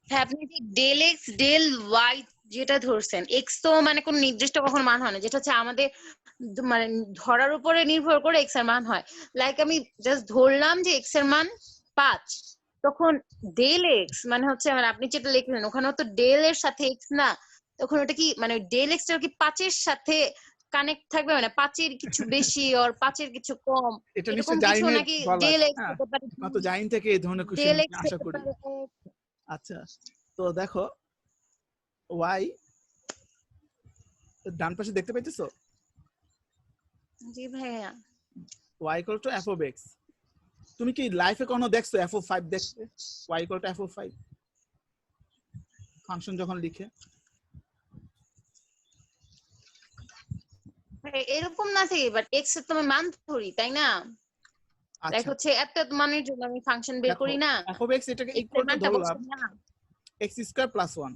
C: হ্যাঁ, আপনি যে ডেল এক্স ডেল ওয়াই যেটা ধরছেন, এক্স তো মানে কোন নির্দিষ্ট কখন মান হয় না, যেটা হচ্ছে আমাদের মানে ধরার উপরে নির্ভর করে এক্স এর মান হয়। লাইক আমি জাস্ট ধরলাম যে এক্স এর মান 5, তখন ডেল এক্স মানে হচ্ছে মানে আপনি যেটা লিখলেন ওখানে তো ডেল এর সাথে এক্স না, তখন ওটা কি মানে ডেল এক্স টা কি 5 এর সাথে কানেক্ট থাকবে, মানে 5 এর কিছু বেশি আর 5 এর কিছু কম,
A: এটা
C: এরকম
A: নিশ্চয়ই
C: কিছু
A: জাইনের
C: নাকি?
A: বলা।
C: ডেল এক্স
A: হ্যাঁ,
C: হতে পারে,
A: কত জাইন থেকে এই ধরনের কোশ্চেন
C: ডেল এক্স
A: আশা
C: হতে
A: করি।
C: পারে।
A: আচ্ছা, তো দেখো y ডান পাশে দেখতে পাইতেছো?
C: জি ভাইয়া।
A: y = f of x। তুমি কি লাইফে কোনো দেখছো f of 5 দেখতে? y = f of 5 ফাংশন যখন লিখে?
C: এরকম না থাকে, বাট এক্স এর তো আমি মান ধরি, তাই না? লাইক
A: আচ্ছা,
C: হচ্ছে এত মানের জন্য আমি ফাংশন বের
A: দেখো
C: করি না,
A: f of x এটাকে
C: এক্স এর
A: ইকুয়াল টু
C: মানটা
A: ধরলাম
C: বলছি না।
A: x² + 1।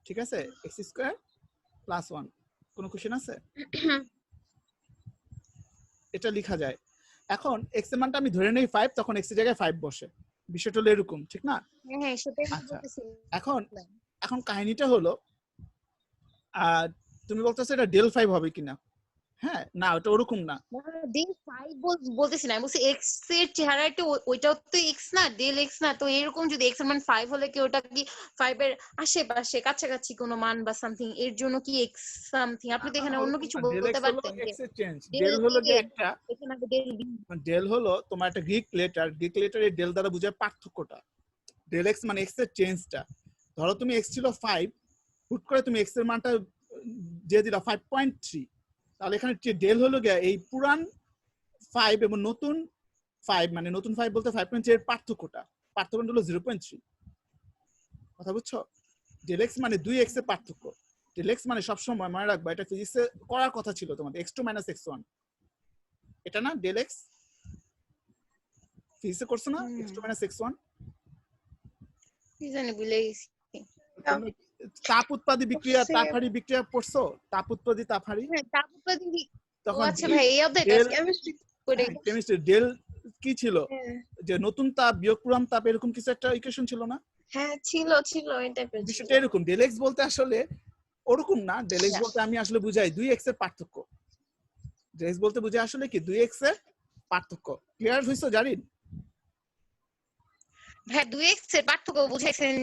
A: ঠিক আছে, x² + 1। কোনো কোশ্চেন আছে? এটা লেখা যায়। এখন x এর মানটা আমি ধরে নেই 5, তখন x এর জায়গায় 5 বসে। বিষয়টা হলো এরকম, ঠিক না?
C: হ্যাঁ সেটাই আমি
A: আচ্ছা,
C: বলতেছি।
A: এখন কাহিনীটা হলো তুমি বলতেছো এটা ডেল 5 হবে কিনা? হ্যাঁ, না ওটা ওরকম না।
C: ডেল 5 বলতেছি না, আমি বলছি এক্স এর চেহারাটা ওইটাও তো এক্স না, ডেল এক্স না, তো এরকম যদি এক্স এর মান 5 হলে কি ওটা কি 5 এর আশেপাশে কাছাকাছি কোনো মান বা সামথিং এর জন্য কি এক্স সামথিং, আপনি তো এখানে অন্য কিছু
A: ডেল
C: বলতে
A: এক্স হলো
C: পারতেন যে
A: এক্স এর চেঞ্জ।
C: ডেল
A: ডেল হলো যে
C: এ
A: একটা,
C: এখানে ডেল বি।
A: ডেল হলো তোমার একটা গ্রিক লেটার, গ্রিক লেটারে ডেল দ্বারা বোঝায় পার্থক্যটা। ডেল এক্স মানে এক্স এর চেঞ্জটা। ধরো তুমি এক্স ছিল 5, হুট করে তুমি এক্স এর মানটা দিয়ে দিলা 5.3, তাহলে এখানে ডেল হলো গিয়া এই পুরান 5 এবং নতুন 5, মানে নতুন 5 বলতে 5.3 এর পার্থক্যটা হলো 0.3। কথা বুঝছো? ডেল এক্স মানে 2x এর পার্থক্য। ডেল এক্স মানে সবসময় মনে রাখবা, এটা ফিজিক্সে করার কথা ছিল তোমাদের, x2 - x1। এটা না ডেল এক্স ফিজিক্সে করছো না, x2 - x1?
C: কি জানি ভুলে গেছি।
A: তাপ উৎপাদী বিক্রিয়া, তাপহারী বিক্রিয়া পড়ছো? তাপ উৎপাদী তাপহারী।
C: হ্যাঁ তারপর দিদি, ও
A: তখন
C: আচ্ছা ভাই এই অধ্যায়টা করে
A: কেমিস্ট্রি ডেল কি ছিল? যে নতুন তাপ বিয়োগ পুরান তাপ, এরকম কিছু একটা ইকুয়েশন ছিল না?
D: হ্যাঁ ছিল এই টাইপের
A: বিষয়টা এরকম। ডেল এক্স বলতে আসলে ওরকম না, ডেল এক্স বলতে আমি আসলে বুঝাই 2x এর পার্থক্য। ডেল এক্স বলতে বুঝাই আসলে কি 2x এর পার্থক্য। ক্লিয়ার হইছো জারিন?
C: ভাই 2x এর পার্থক্য বুঝাইছেন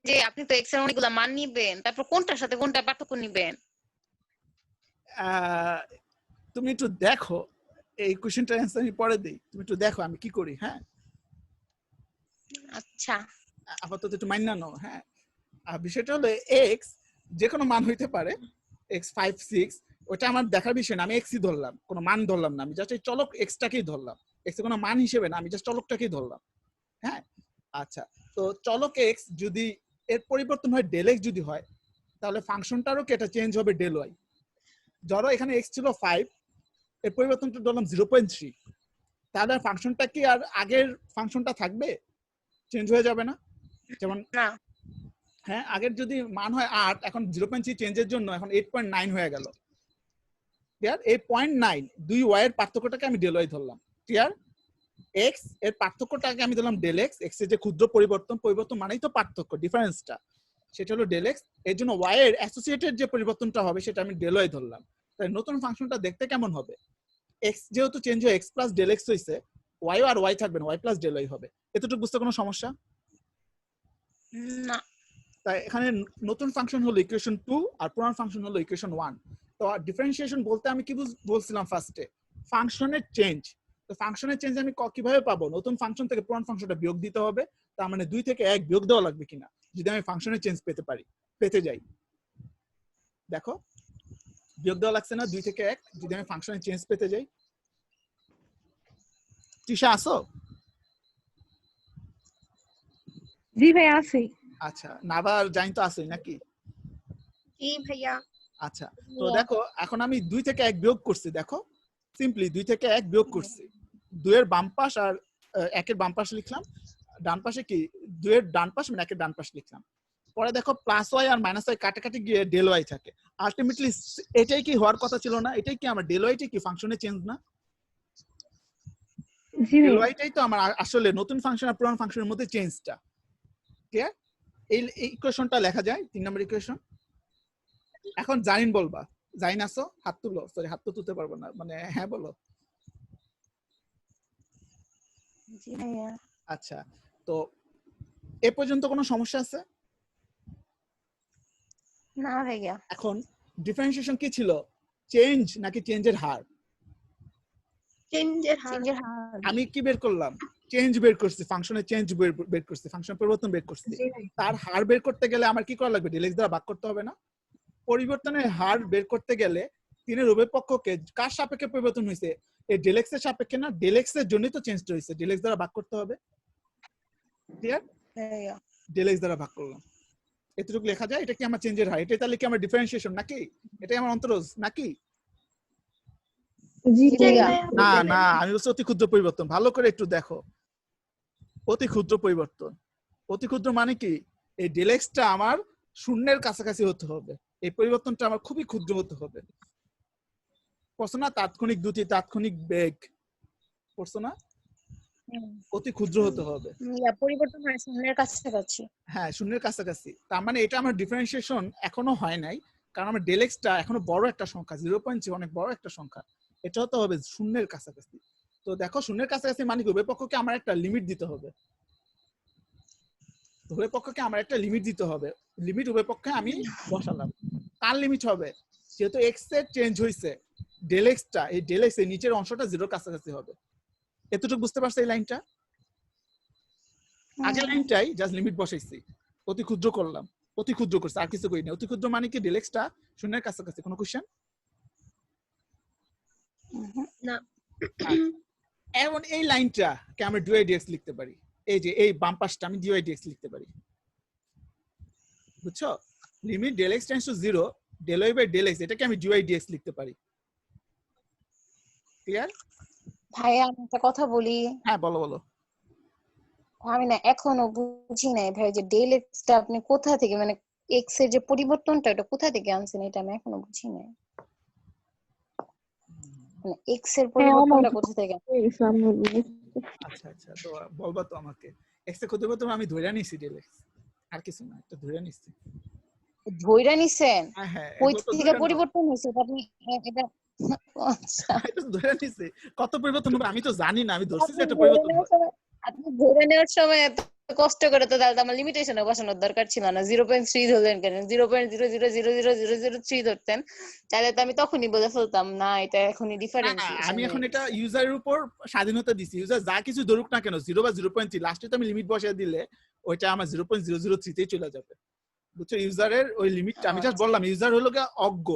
C: যে আপনি তো x এর অনেকগুলা মান নিবেন, তারপর কোনটার সাথে কোনটা পার্থক্য নিবেন?
A: তুমি একটু দেখো, এই কোশ্চেনটার অ্যান্সার আমি পরে দেই, তুমি একটু দেখো আমি কি করি। হ্যাঁ,
C: আচ্ছা
A: আপাতত একটু মাইনা নাও। হ্যাঁ, আর বিষয়টা হলো x যে কোনো মান হইতে পারে, x 5 6 ওটা আমার দেখার বিষয় না। আমি x ই ধরলাম, কোনো মান ধরলাম না, আমি জাস্ট এই চলক x টাকেই ধরলাম। x এর কোনো মান হিসেবে না, আমি জাস্ট চলকটাকেই ধরলাম। হ্যাঁ, আচ্ছা, তো চলক x যদি এর পরিবর্তন হয় ডেল x যদি হয়, তাহলে ফাংশনটারও কি এটা চেঞ্জ হবে ডেল y। ধরো এখানে x ছিল 5, এর পরিবর্তনটা ধরলাম 0.3, তাহলে ফাংশনটা কি আর আগের ফাংশনটা থাকবে? চেঞ্জ হয়ে যাবে না? যেমন
C: না
A: হ্যাঁ, আগের যদি মান হয় 8, এখন 0.3 চেঞ্জের জন্য এখন 8.9 হয়ে গেল। ক্লিয়ার? এই 0.9 দুই y এর পার্থক্যটাকে আমি ডেল y ধরলাম। ক্লিয়ার? x এর পার্থক্যটাকে আমি ধরলাম ডেল x, x এর যে ক্ষুদ্র পরিবর্তন, পরিবর্তন মানেই তো পার্থক্য, ডিফারেন্সটা, সেটা হলো ডেল x। এর জন্য y এর অ্যাসোসিয়েটেড যে পরিবর্তনটা হবে সেটা আমি ডেল y ধরলাম। তাই নতুন ফাংশনটা দেখতে কেমন হবে? x যেহেতু চেঞ্জ হয়ে x প্লাস ডেল x হইছে, y আর y থাকবে না, y প্লাস ডেল y হবে। এতটুকু বুঝতে কোনো সমস্যা?
C: না
A: তাই এখানে নতুন ফাংশন হলো ইকুয়েশন 2 আর পুরান ফাংশন হলো ইকুয়েশন 1। তো ডিফারেন্সিয়েশন বলতে আমি কি বলছিলাম ফার্স্টে? ফাংশনের চেঞ্জ। তো ফাংশনের চেঞ্জ আমি কিভাবে পাবো? নতুন ফাংশন থেকে পুরান ফাংশনটা বিয়োগ দিতে হবে, তার মানে 2 থেকে 1 বিয়োগ দেওয়া লাগবে কিনা, যদি আমি ফাংশনের চেঞ্জ পেতে যাই। দেখো বিয়োগ দেওয়া লাগছে না 2 থেকে 1, যদি আমি ফাংশনের চেঞ্জ পেতে যাই। তৃষা আসো?
B: জি ভাই আছি।
A: আচ্ছা, নাবার জানি তো আসোই নাকি?
D: জি ভাইয়া।
A: আচ্ছা, তো দেখো এখন আমি 2 থেকে 1 বিয়োগ করছি। দেখো সিম্পলি 2 থেকে 1 বিয়োগ করছি। 2 এর বাম পাশ আর 1 এর বাম পাশ লিখলাম, ডান পাশে কি 2 এর ডান পাশ মানে 1 এর ডান পাশ লিখলাম। পরে দেখো প্লাস y আর মাইনাস y কাটাকাটি গিয়ে ডেল y থাকে। আলটিমেটলি এটাই কি হওয়ার কথা ছিল না? এটাই কি আমার ডেল y কি ফাংশনে চেঞ্জ না?
B: জি
A: ডেল
B: ভাই।
A: y টাই তো আমার আসলে নতুন ফাংশন আর পুরান ফাংশনের মধ্যে চেঞ্জটা। ক্লিয়ার? এই ইকুয়েশনটা লেখা যায় 3 নম্বর ইকুয়েশন। এখন জানিন বলবা। জাইন আসো? হাত তুলো। সরি, হাত তো তুলতে পারবো না, মানে হ্যাঁ বলো।
C: জি ভাইয়া।
A: আচ্ছা, তো এ পর্যন্ত কোনো সমস্যা আছে?
C: না ভাইয়া।
A: এখন ডিফারেন্সিয়েশন কি ছিল? চেঞ্জ নাকি চেঞ্জের হার?
D: চেঞ্জের হার।
C: চেঞ্জের হার।
A: আমি কি বের করলাম? চেঞ্জ বের করছি, ফাংশনের চেঞ্জ বের করছি, ফাংশন পরিবর্তন বের করছি।
B: জি ভাই।
A: তার হার বের করতে গেলে আমার কি করা লাগবে? ডেল এক্স দ্বারা ভাগ করতে হবে না? পরিবর্তনের হার বের করতে গেলে তিনের উভয় পক্ষকে কার সাপেক্ষে পরিবর্তন হয়েছে? এই ডেল এক্স এর সাপেক্ষে না? ডেল এক্স এর জন্যই তো চেঞ্জটা হয়েছে, ডেল এক্স দ্বারা ভাগ করতে হবে। ক্লিয়ার?
C: ভাইয়া।
A: ডেল এক্স দ্বারা ভাগ করলাম, এতটুকু লেখা যায়। এটা কি আমার চেঞ্জের হার? এটা তাহলে কি আমার ডিফারেন্সিয়েশন নাকি? এটাই আমার অন্তরজ নাকি?
B: জি
C: জি
B: ভাইয়া।
C: ভাইয়া।
A: না না, আমি বলছি অতি ক্ষুদ্র পরিবর্তন। ভালো করে একটু দেখো, অতি ক্ষুদ্র পরিবর্তন। অতি ক্ষুদ্র মানে কি? এই ডেল এক্সটা আমার শূন্যের কাছাকাছি হতে হবে, এই পরিবর্তনটা আমার খুবই ক্ষুদ্র হতে হবে। পড়ছো না তাৎক্ষণিক দ্রুতি, তাৎক্ষণিক বেগ? পড়ছো না? অতি ক্ষুদ্র হতে হবে।
C: ইয়া পরিবর্তন হয় শূন্যের কাছাকাছি।
A: হ্যাঁ, শূন্যের কাছাকাছি। তার মানে এটা আমার ডিফারেন্সিয়েশন এখনো হয় নাই, কারণ আমার ডেল এক্সটা এখনো বড় একটা সংখ্যা, 0.3 অনেক বড় একটা সংখ্যা। এটা হতে হবে শূন্যের কাছাকাছি। তো দেখো শূন্যের কাছাকাছি মানে কি? উভয় পক্ষকে আমার একটা লিমিট দিতে হবে। উভয় পক্ষকে আমার একটা লিমিট দিতে হবে। লিমিট উভয় পক্ষে আমি বসালাম। কার লিমিট হবে? যেহেতু এক্স এর চেঞ্জ হইছে, ডেল এক্সটা, এই ডেল এক্স এর নিচের অংশটা 0 কাছাকাছি হবে। এতটুকু বুঝতে পারছো এই লাইনটা? আগের লাইনটাই জাস্ট লিমিট বসাইছি, অতি ক্ষুদ্র করলাম, অতি ক্ষুদ্র করছি, আর কিছু করি না। অতি ক্ষুদ্র মানে কি? ডেল এক্সটা শূন্যের কাছাকাছি। কোনো কোশ্চেন?
D: না।
A: এখন এই লাইনটাকে আমরা ডি ওয়াই ডিএক্স লিখতে পারি। এই যে এই বাম পাশটা আমি ডি ওয়াই ডিএক্স লিখতে পারি। বুঝছো? Limit del x tends to 0 del y by del x, এটাকে আমি ডি ওয়াই ডিএক্স লিখতে পারি। ক্লিয়ার?
C: ভাইয়া আমি একটা কথা বলি।
A: হ্যাঁ বলো বলো।
C: আমি না এখনো বুঝি নাই ভাই যে ডেল এক্সটা আপনি কোথা থেকে, মানে এক্স এর যে পরিবর্তনটা এটা কোথা থেকে আনছেন, এটা আমি এখনো বুঝি নাই। মানে এক্স এর পরিবর্তনটা কোথা থেকে?
A: আচ্ছা আচ্ছা, তো বলবা তো আমাকে। এক্স এর ক্ষুদ্রতম আমি ধরে নিছি ডেল এক্স, আর কিছু না, এটা ধরে নিছি।
C: ধইরা নিছেন?
A: হ্যাঁ হ্যাঁ,
C: কই
A: এগুলো তো
C: থেকে
A: ধরে নাও।
C: পরিবর্তন হইছে আপনি এটা? আচ্ছা
A: এটা ধরে নিছি। কত পরিবর্তন হবে আমি তো জানি না, আমি ধরছি যে
C: আপনি
A: একটা
C: ধরে
A: পরিবর্তন
C: নেওয়ার
A: হবে।
C: সময়, আপনি ধরে নেওয়ার সময় এত কষ্ট করে তো তাহলে আমার লিমিটেশনে বসানোর দরকার ছিল না। 0.3 ধরলেন কেন? 0.0000003 ধরতেন, তাহলে তো আমি তখনই বলে ফেলতাম না এটা এখনই
A: না না,
C: ডিফারেন্সিয়েশন
A: আমি
C: হয়ে
A: এখন এটা
C: গেছে।
A: ইউজারের উপর স্বাধীনতা দিছি। ইউজার যা কিছু ধরুক না কেন, 0 বা 0.3, লাস্টে তো আমি লিমিট বসিয়ে দিলে ওইটা আমার 0.003 তেই চলে যাবে। বুঝছো? ইউজারের ওই লিমিটটা আমি জাস্ট বললাম, ইউজার হলো গিয়ে অজ্ঞ,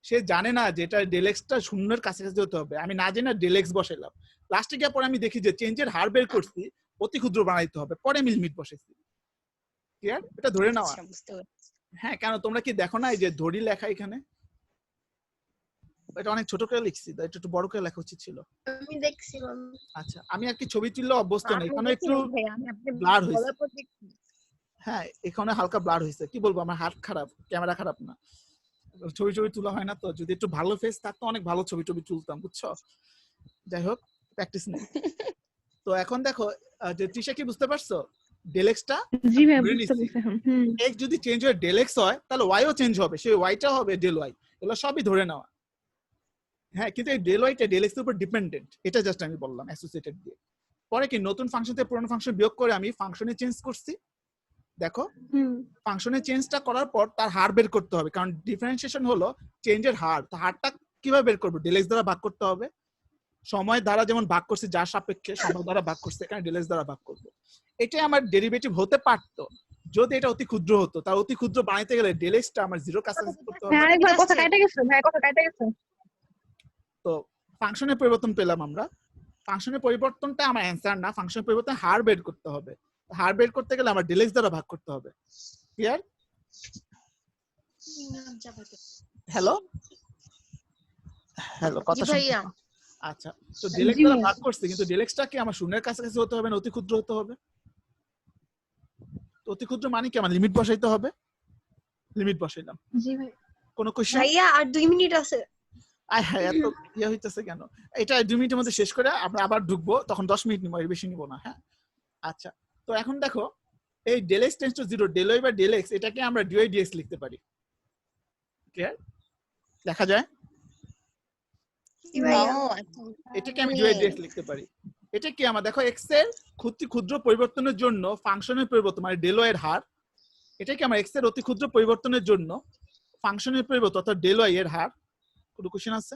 A: সে জানে না যে এটা ডেল এক্সটা শূন্যের কাছাকাছি হতে হবে। আমি না জেনে ডেল এক্স বসাইলাম, লাস্টে গিয়ে পরে আমি দেখি যে চেঞ্জের হার বের করছি, অতি ক্ষুদ্র বানাইতে হবে, পরে আমি লিমিট বসাইছি। ক্লিয়ার? এটা ধরে নেওয়া।
C: আচ্ছা বুঝতে পারছি।
A: হ্যাঁ, কেন তোমরা কি দেখো না এই যে ধরি লেখা এখানে? এটা অনেক ছোট করে লিখছি, তাই একটু বড় করে লেখা উচিত ছিল।
D: আমি দেখছি
A: আচ্ছা, আমি আর কি ছবি তুললে অভ্যস্ত না,
C: আমি
A: এখানে একটু
C: দেখি ভাই, আমি আপনি
A: ব্লার হয়েছে।
C: বলার পর দেখছি।
A: হ্যাঁ, এখানে হালকা ব্লার হয়েছে, কি বলবো, আমার হাত খারাপ, ক্যামেরা খারাপ না, ছবি তোলা হয় না তো। যদি একটু ভালো ফেস থাকতো অনেক ভালো ছবি তুলতাম, বুঝছো। যাই হোক, প্র্যাকটিস নেই। তো এখন দেখো যে তৃষা কি বুঝতে পারছো, ডেলেক্সটা
B: জি ভাই
A: ধরে
B: বুঝতে
A: নিচ্ছি,
B: পারছি।
A: এক্স যদি চেঞ্জ হয়ে ডেলেক্স হয় তাহলে ওয়াইও চেঞ্জ হবে, সেই ওয়াইটা হবে ডেল ওয়াই, এগুলো সবই ধরে নেওয়া। হ্যাঁ, কিন্তু এই ডেল ওয়াইটা ডেলেক্স এর উপর ডিপেন্ডেন্ট, এটা জাস্ট আমি বললাম অ্যাসোসিয়েটেড দিয়ে। পরে কি নতুন ফাংশন থেকে পুরনো ফাংশন বিয়োগ করে আমি ফাংশনে চেঞ্জ করছি। দেখো ফাংশনের চেঞ্জটা করার পর তার হার বের করতে হবে, কারণ ডিফারেন্সিয়েশন হলো চেঞ্জের হার। তো হারটা কিভাবে বের করবো, ডেলেক্স দ্বারা ভাগ করতে হবে। সময় দ্বারা যেমন ভাগ করছি, যার সাপেক্ষে সময় দ্বারা ভাগ করছে, এখানে ডেলেক্স দ্বারা ভাগ করবো। এটাই আমার ডেরিভেটিভ হতে পারতো যদি এটা অতি ক্ষুদ্র হতো। তার অতি ক্ষুদ্র বানাইতে গেলে ডেলেক্সটা আমার জিরো কাছাকাছি করতে হবে।
B: ভাই আরেকবার কথা কাটা গেছে, ভাই কথা কাটা গেছে।
A: তো ফাংশনের পরিবর্তন পেলাম আমরা। ফাংশনের পরিবর্তনটা আমার অ্যান্সার না, ফাংশনের পরিবর্তন হার বের করতে হবে। হার বের করতে গেলে আমার ডেলেক্স দ্বারা ভাগ করতে হবে। ক্লিয়ার? হ্যালো হ্যালো, কথা
C: জি ভাইয়া।
A: শুনছো? আচ্ছা, তো ডেলেক্স দ্বারা ভাগ করছি, কিন্তু ডেলেক্সটা কি আমার শূন্যের কাছাকাছি হতে হবে না অতি ক্ষুদ্র হতে হবে? তো অতি ক্ষুদ্র মানে কি আমার লিমিট বসাইতে হবে, লিমিট বসাইলাম।
B: জি ভাই।
A: কোনো কোশ্চেন?
D: ভাইয়া আর 2 মিনিট আছে।
A: হ্যাঁ, এত ইয়ে হইতেছে কেন? এটা 2 মিনিটের মধ্যে শেষ করে আমরা আবার ঢুকবো, তখন 10 মিনিট নিব, এর বেশি নিব না। হ্যাঁ, আচ্ছা, তো এখন দেখো এই del x tends to 0, del y by del x, এটাকে আমরা ডিওয়াই ডিএক্স লিখতে পারি। ক্লিয়ার? দেখা যায়?
D: কি ভাইয়া?
C: ও আচ্ছা,
A: এটাকে আমি ডিওয়াই ডিএক্স লিখতে পারি। এটা কি আমার দেখো এক্স এর ক্ষুদ্র পরিবর্তনের জন্য ফাংশনের পরিবর্তন মানে ডেল ওয়াই এর হার। এটা কি আমার এক্স এর অতি ক্ষুদ্র পরিবর্তনের জন্য ফাংশনের পরিবর্তন অর্থাৎ ডেল ওয়াই এর হার। কোনো কোশ্চেন আছে?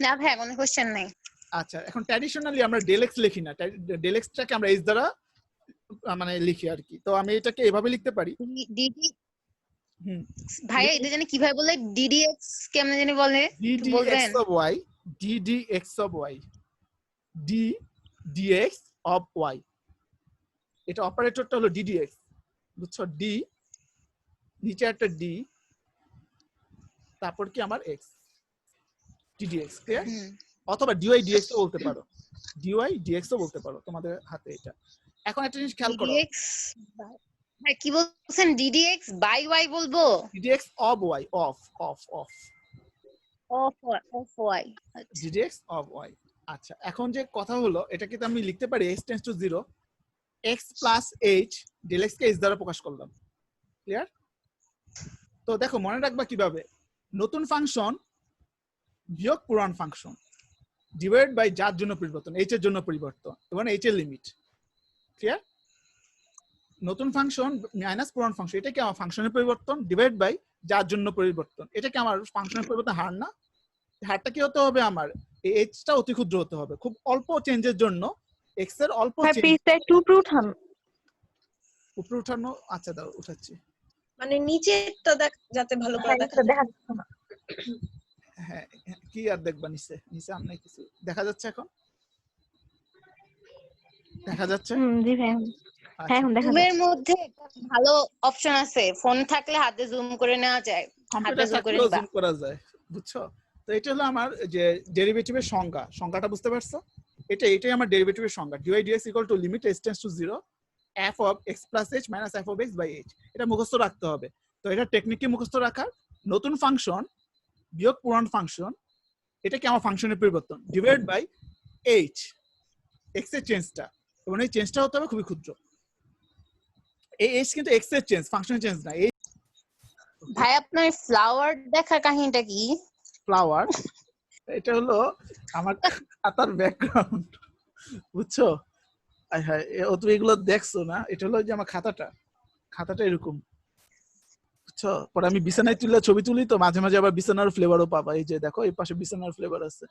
C: না ভাই, কোনো কোশ্চেন নাই।
A: আচ্ছা, এখন ট্র্যাডিশনালি আমরা ডেল এক্স লিখি না, ডেল এক্সটাকে আমরা এইচ দ্বারা মানে লিখি আর কি। তো আমি এটাকে এভাবে লিখতে পারি।
C: ডিডি
A: হুম,
C: ভাইয়া এটা জানি কিভাবে বলে, ডিডিএক্স কেমনে জানি বলে, একটু বলবেন?
A: ddx of y, ddx of y, ddx of y, এটা অপারেটরটা হলো ddx, বুঝছো? d নিচে একটা d, তারপর কি আমার x, ddx। ক্লিয়ার? অথবা dy dx ও বলতে পারো, dy dx ও বলতে পারো, তোমাদের হাতে এটা। এখন একটা জিনিস খেয়াল করো,
C: ডিডিএক্স ভাই কি বলছেন, ডিডিএক্স বাই ওয়াই বলবো?
A: ddx of y, of
C: of y.
A: ddx of y। আচ্ছা, এখন যে কথা হলো, এটা কিন্তু আমি লিখতে পারি x tends to 0, x plus h, del x কে h দ্বারা প্রকাশ করলাম। ক্লিয়ার? তো দেখো মনে রাখবা কিভাবে, নতুন ফাংশন বিয়োগ পুরান ফাংশন ডিভাইড বাই যার জন্য পরিবর্তন, h এর জন্য পরিবর্তন এবং h এর লিমিট। ক্লিয়ার? নতুন ফাংশন মাইনাস পুরান ফাংশন, এটা কি আমার ফাংশনের পরিবর্তন ডিভাইড বাই যার জন্য পরিবর্তন, এটা কি আমার ফাংশনের পরিবর্তন হার না? হারটা কি হতে হবে আমার, এই h টা অতি ক্ষুদ্র হতে হবে, খুব অল্প চেঞ্জের জন্য x এর অল্প
B: ভাই
A: চেঞ্জ
B: পিসটা একটু উপরে উঠান।
A: উপরে উঠানো। আচ্ছা দাও, উঠাচ্ছি।
D: মানে নিচেরটা যাতে ভালো করে দেখা যায়।
B: দেখা যাচ্ছে না।
A: হ্যাঁ, কি আর দেখবা নিচে, নিচে আর নাই কিছু দেখা যাচ্ছে। এখন দেখা যাচ্ছে?
B: জি ভাই।
A: আচ্ছা,
B: হ্যাঁ এখন দেখা
C: জুমের
B: যাচ্ছে।
C: মধ্যে একটা ভালো অপশন আছে, ফোন থাকলে হাতে জুম করে নেওয়া যায়, হাতে
A: কম্পিউটার
C: জুম করে
A: থাকলেও
C: নিবা।
A: জুম করা যায়, বুঝছো? তো এটা হলো আমার যে ডেরিভেটিভের সংজ্ঞাটা বুঝতে পারছো? এটাই আমার ডেরিভেটিভের সংজ্ঞা, dy dx equal to limit h tends to 0 f of x plus h minus f of x by h। এটা মুখস্থ রাখতে হবে। তো এটা টেকনিককে মুখস্থ রাখার, নতুন ফাংশন বিয়োগ পুরান ফাংশন, এটা কি আমার ফাংশনের পরিবর্তন ডিভাইড বাই h, x এর চেঞ্জটা, এবং এই চেঞ্জটা হতে হবে খুবই ক্ষুদ্র। এই h কিন্তু x এর চেঞ্জ, ফাংশনের চেঞ্জ না। এই
C: ভাই আপনার ফ্লাওয়ার দেখার কাহিনীটা কি?
A: ফ্লাওয়ার, এটা হলো আমার খাতার ব্যাকগ্রাউন্ড, বুঝছো? হ্যাঁ, ও তুমি এগুলো দেখছো না, এটা হলো যে আমার খাতাটা এরকম, বুঝছো? পরে আমি বিছানায় তুলে ছবি তুলি, তো মাঝে মাঝে আবার বিছানার ফ্লেভারও পাবা। এই যে দেখো, এই পাশে বিছানার ফ্লেভার আছে।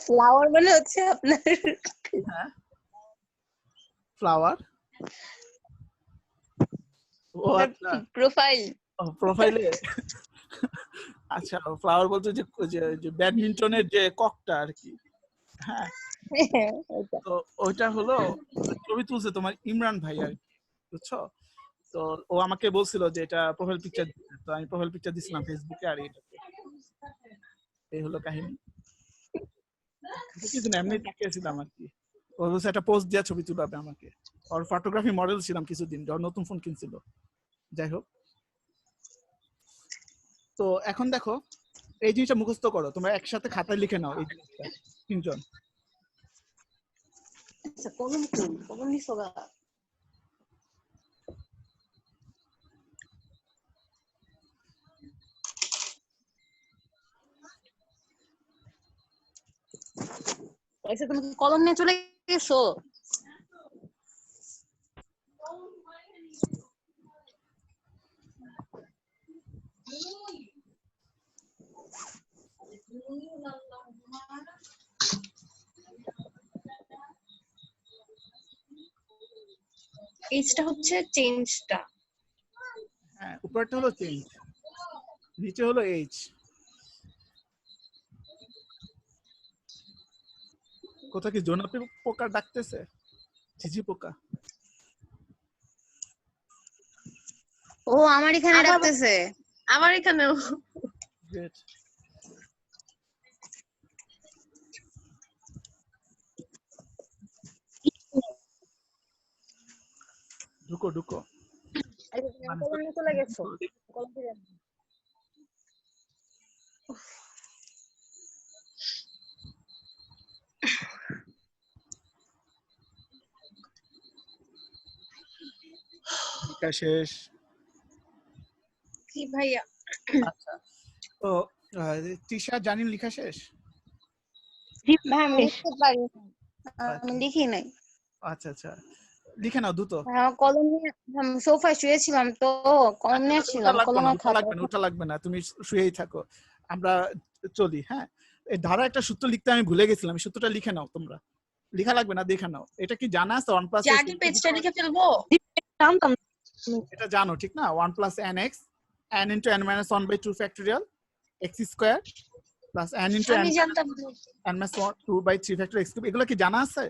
C: ফ্লাওয়ার মানে হচ্ছে আপনার
A: হ্যাঁ, ফ্লাওয়ার। ও আচ্ছা,
C: প্রোফাইল।
A: প্রোফাইলে। আচ্ছা, ফ্লাওয়ার বলতে যে ব্যাডমিন্টনের যে ককটা আর কি। হ্যাঁ, তো ওইটা হলো ছবি তুলছে তোমার ইমরান ভাই আর কি, বুঝছো? তো ও আমাকে বলছিল যে এটা প্রোফাইল পিকচার, তো আমি প্রোফাইল পিকচার দিছিলাম ফেসবুকে, আর এই হলো কাহিনী। কিছু না, এমনি তাকিয়েছিলাম আর কি। ও বলছে একটা পোস্ট দিয়ে ছবি তুলাবে আমাকে, আর ফটোগ্রাফি মডেল ছিলাম কিছুদিন, যখন নতুন ফোন কিনছিল। যাই হোক, তো এখন দেখো এই জিনিসটা মুখস্থ করো, তোমরা একসাথে খাতায় লিখে নাও এই জিনিসটা তিনজন।
D: আচ্ছা, কলম নিছো গা?
C: আচ্ছা, তুমি কি কলম নিয়ে চলে গেছো?
D: এইচটা হচ্ছে চেঞ্জটা।
A: হ্যাঁ, উপরটা হলো চেঞ্জ, নিচে হলো এইচ। কোথাও কি জোনাপি পোকা ডাকতেছে? ঝিঝি পোকা?
C: ও আমার এখানে ডাকতেছে।
D: আমার এখানেও।
A: Great. ঢুকো ঢুকো।
E: কলম নিয়ে চলে গেছো? কলম ফিরে আনো।
A: লেখা শেষ।
D: কি ভাইয়া?
A: আচ্ছা, তো তৃষা জানিন লেখা শেষ?
B: ভাই আমি
C: লিখতে পারি না। আমি লিখি নাই।
A: আচ্ছা আচ্ছা, লিখে নাও দ্রুত।
C: কলম নিয়ে সোফায় শুয়েছিলাম তো, কলম নিয়েছিলাম, কলম আর খাতা।
A: ওটা লাগবে না, তুমি শুয়েই থাকো, আমরা চলি। হ্যাঁ, এই ধারা একটা সূত্র লিখতে আমি ভুলে গেছিলাম, এই সূত্রটা লিখে নাও তোমরা। লেখা লাগবে না, দেখে নাও। এটা কি জানা আছে? 1 প্লাস
D: আগে পেজটা লিখে ফেলবো।
B: জানতাম।
A: এটা জানো ঠিক না? 1 plus nx n into n minus 1 by 2 factorial x square plus n into
D: আমি
A: n
D: জানতাম
A: minus 2 by 3 factorial x cube। এগুলো কি জানা আছে?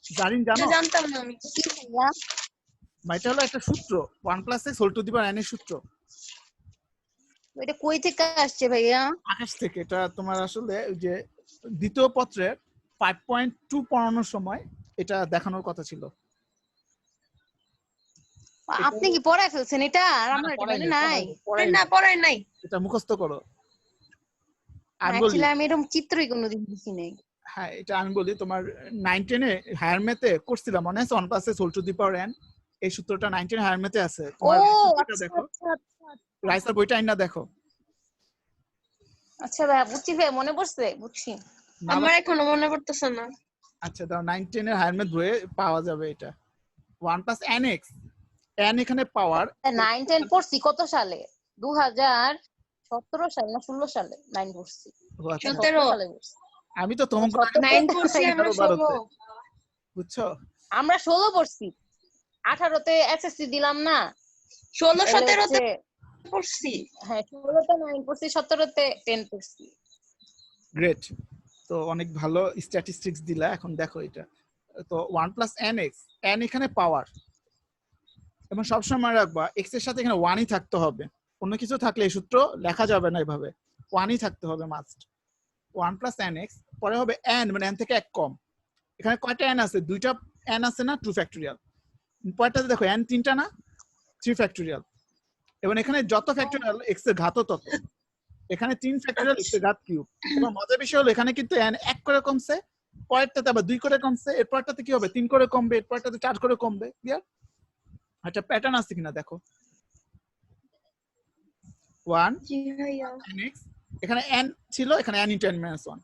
A: জানিন জানো?
D: জানতাম না আমি।
C: কি ভাইয়া?
A: এটা হলো একটা সূত্র, 1 plus x whole to the power n এর সূত্র।
C: এটা কই থেকে আসছে ভাইয়া?
A: আকাশ থেকে। এটা তোমার আসলে ওই যে দ্বিতীয় পত্রের 5.2 পড়ানোর সময় এটা দেখানোর কথা ছিল।
C: আপনি কি পড়ায় ফেলছেন এটা? আর আমার এটা
A: পড়াই
C: মনে নাই।
D: না, পড়াই নাই।
A: এটা মুখস্থ করো। আমি বলি,
C: অ্যাকচুয়ালি আমি এরকম চিত্রই কোনোদিন দেখি নাই।
A: হ্যাঁ এটা আমি বলি, তোমার 9 10 এ হায়ার ম্যাথে করছিলাম মনে আছে? 1 plus x whole to the power n, এই সূত্রটা 9 10 হায়ার ম্যাথে আছে।
C: ও
A: তোমার বইটা
C: আচ্ছা
A: দেখো,
C: আচ্ছা আচ্ছা।
A: রাইসার বইটা আইনা দেখো।
C: আচ্ছা ভাইয়া, বুঝছি ভাই, মনে পড়ছে, বুঝছি।
A: না
D: আমার এখনো মনে পড়তেছে না।
A: আচ্ছা দাও, 9 10 এর হায়ার ম্যাথ বইয়ে পাওয়া যাবে এটা। 1 plus nx, n এখানে পাওয়ার
C: 9 10 পড়ছি কত সালে? 2017 সালে না 16 সালে 9 পড়ছি।
D: 17
C: সালে পড়ছি।
A: আমি তো তোমাকে
D: 9 পড়ছি আমরা 16।
A: বুঝছো?
C: আমরা 16 পড়ছি। 18 তে এসএসসি দিলাম না।
D: 16 17 তে পড়ছি।
C: হ্যাঁ, 16 তে 9 পড়ছি, 17 তে 10 পড়ছি।
A: গ্রেট। তো অনেক ভালো স্ট্যাটিস্টিক্স দিলা। এখন দেখো এটা তো 1 plus nx, n এখানে পাওয়ার, এবং সবসময় মনে রাখবা x এর সাথে এখানে 1ই থাকতে হবে, অন্য কিছু থাকলে এই সূত্র লেখা যাবে না এভাবে, 1ই থাকতে হবে মাস্ট। 1 plus nx, পরে হবে n, মানে n থেকে এক কম। এখানে কয়টা n আছে? দুইটা n আছে না, 2 ফ্যাক্টোরিয়াল। পরেরটাতে দেখো n তিনটা না, 3 ফ্যাক্টোরিয়াল। এবং এখানে যত ফ্যাক্টোরিয়াল x এর ঘাতও তত। এখানে 3 ফ্যাক্টোরিয়াল x এর ঘাত কিউব। এবং মজার বিষয় হলো এখানে কিন্তু n 1 করে কমছে, পরেরটাতে আবার 2 করে কমছে, এরপরটাতে কি হবে 3 করে কমবে, এরপরটাতে 4 করে কমবে। ক্লিয়ার? একটা প্যাটার্ন আছে কিনা দেখো। 1
D: জি ভাইয়া।
A: nx, এখানে n ছিল, এখানে n into n minus 1,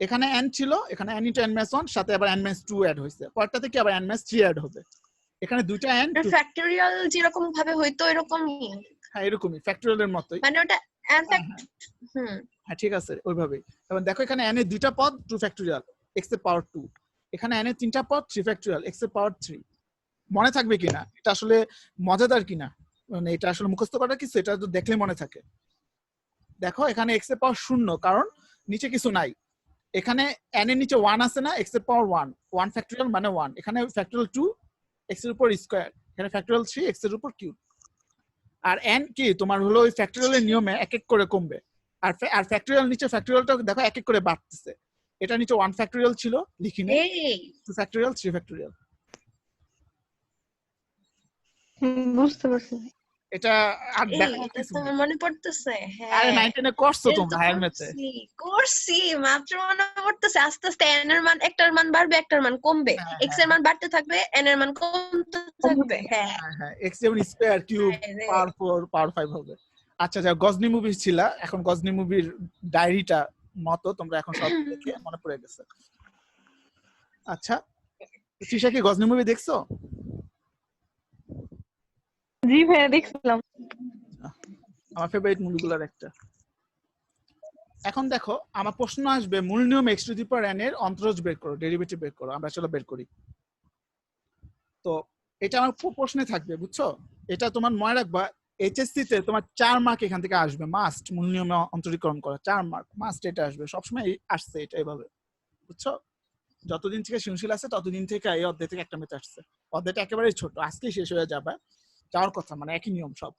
A: এখানে n ছিল, এখানে n into n minus 1, সাথে আবার n minus 2 অ্যাড হইছে, পরেরটাতে কি আবার n minus 3 অ্যাড হবে। এখানে দুইটা n,
D: ফ্যাক্টরিয়াল যেরকম ভাবে হইতো এরকমই।
A: হ্যাঁ এরকমই ফ্যাক্টোরিয়ালের মতোই।
D: মানে ওটা n
A: হ্যাঁ ঠিক আছে ওইভাবেই। এবং দেখো এখানে n এর দুইটা পদ 2 ফ্যাক্টোরিয়াল x এর পাওয়ার 2, এখানে n এর তিনটা পদ 3 ফ্যাক্টোরিয়াল x এর পাওয়ার 3। মনে থাকবে কিনা এটা আসলে মজাদার কিনা, মানে এটা আসলে মুখস্থ করার কিছু, এটা তো দেখলে মনে থাকে। দেখো এখানে x এর পাওয়ার 0, কারণ নিচে কিছু নাই। এখানে n এর নিচে 1 আছে না, x এর পাওয়ার 1, 1 ফ্যাক্টোরিয়াল মানে 1, এখানে ফ্যাক্টোরিয়াল 2, x এর উপর স্কয়ার, এখানে ফ্যাক্টরিয়াল 3 x এর উপর কিউব। আর n কি তোমার হলো ওই ফ্যাক্টরিয়ালের নিয়মে এক এক করে কমবে। আর ফ্যাক্টরিয়াল নিচে ফ্যাক্টরিয়ালটা দেখো এক এক করে বাড়তেছে। এটা নিচে 1 ফ্যাক্টরিয়াল ছিল লিখি নে, 2 ফ্যাক্টরিয়াল 3 ফ্যাক্টরিয়াল।
B: বুঝতে পারছি।
A: এটা আর
D: এই
A: দেখা
D: এটা তো আমার মনে পড়তেছে।
A: আরে
D: হ্যাঁ
A: 9 10 এ করছো
D: এটা তো
A: তোমরা হায়ার ম্যাথে।
D: করছি মাত্র মনে পড়তেছে। আস্তে আস্তে n এর মান, একটার মান বাড়বে একটার মান কমবে, x এর মান বাড়তে থাকবে n এর মান কমতে থাকবে। হ্যাঁ
A: হ্যাঁ হ্যাঁ x যেমন স্কয়ার কিউব পাওয়ার 4 পাওয়ার 5 হবে। আচ্ছা যা গজনি মুভি ছিল, এখন গজনি মুভির ডায়েরিটা মতো তোমরা এখন সব দেখে মনে পড়ে গেছে। আচ্ছা তৃষা কি গজনি মুভি দেখছো?
B: জি ভাইয়া দেখছিলাম।
A: আমার ফেভারিট মুভিগুলোর একটা। এখন দেখো আমার প্রশ্ন আসবে মূল নিয়ম x to the power n এর অন্তরজ বের করো, ডেরিভেটিভ বের করো। আমরা চলো বের করি। তো এটা আমার প্রশ্নে থাকবে, বুঝছো? এটা তোমার মনে রাখবা এইচএসসি তে তোমার 4 মার্ক এখান থেকে আসবে, মাস্ট। মূল নিয়মে অন্তরীকরণ করা 4 মার্ক মাস্ট, এটা আসবে সবসময়, আসছে এটা এভাবে, বুঝছো? যতদিন থেকে সৃজনশীল আছে ততদিন থেকে এই অধ্যায় থেকে একটা মেথ আসছে। অধ্যায়টা একেবারেই ছোট, আজকেই শেষ হয়ে যাবে, যাওয়ার কথা, মানে একই নিয়ম সব।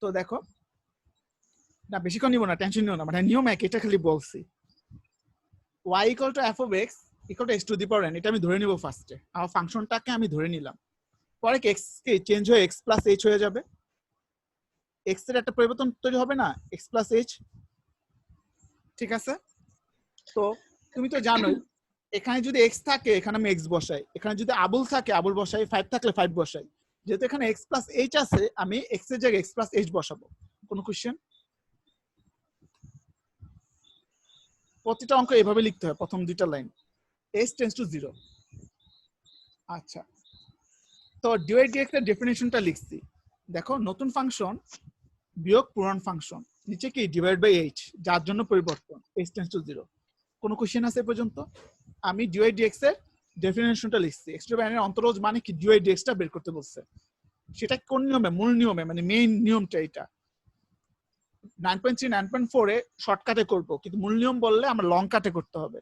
A: তো দেখো না বেশিক্ষণ নিব না, টেনশন নিও না, মানে নিয়ম এক, এটা খালি বলছি। y equal to f of x equal to x to the power n, এটা আমি ধরে নিব ফার্স্টে। আমার ফাংশনটাকে আমি ধরে নিলাম, পরে কি x কে চেঞ্জ হয়ে x প্লাস h হয়ে যাবে। x এর একটা পরিবর্তন তৈরি হবে না, x প্লাস h, ঠিক আছে? তো তুমি তো জানোই এখানে যদি x থাকে এখানে আমি x বসাই, এখানে যদি আবুল থাকে আবুল বসাই, 5 থাকলে 5 বসাই। যেহেতু এখানে x প্লাস h আছে আমি x এর জায়গায় x প্লাস h বসাবো। কোনো কোশ্চেন? প্রতিটা অঙ্ক এভাবে লিখতে হয়, প্রথম দুইটা লাইন h টেন্ডস টু 0। আচ্ছা তো ডিভাইড dx এর ডেফিনিশনটা লিখছি, দেখো নতুন ফাংশন বিয়োগ পুরান ফাংশন, নিচে কি ডিভাইড বাই h, যার জন্য পরিবর্তন h টেন্ডস টু 0। কোনো কোশ্চেন আছে এ পর্যন্ত? আমি ডিভাইড dx এর ডেফিনিশনটা লিখছি, x to the power n এর অন্তরজ মানে কি ডিভাইড dx টা বের করতে বলছে। সেটা কোন নিয়মে? মূল নিয়মে, মানে মেইন নিয়মটা এটা। 9.3 9.4 এ শর্টকাটে করব, কিন্তু মূল নিয়ম বললে আমরা লং কাটে করতে হবে।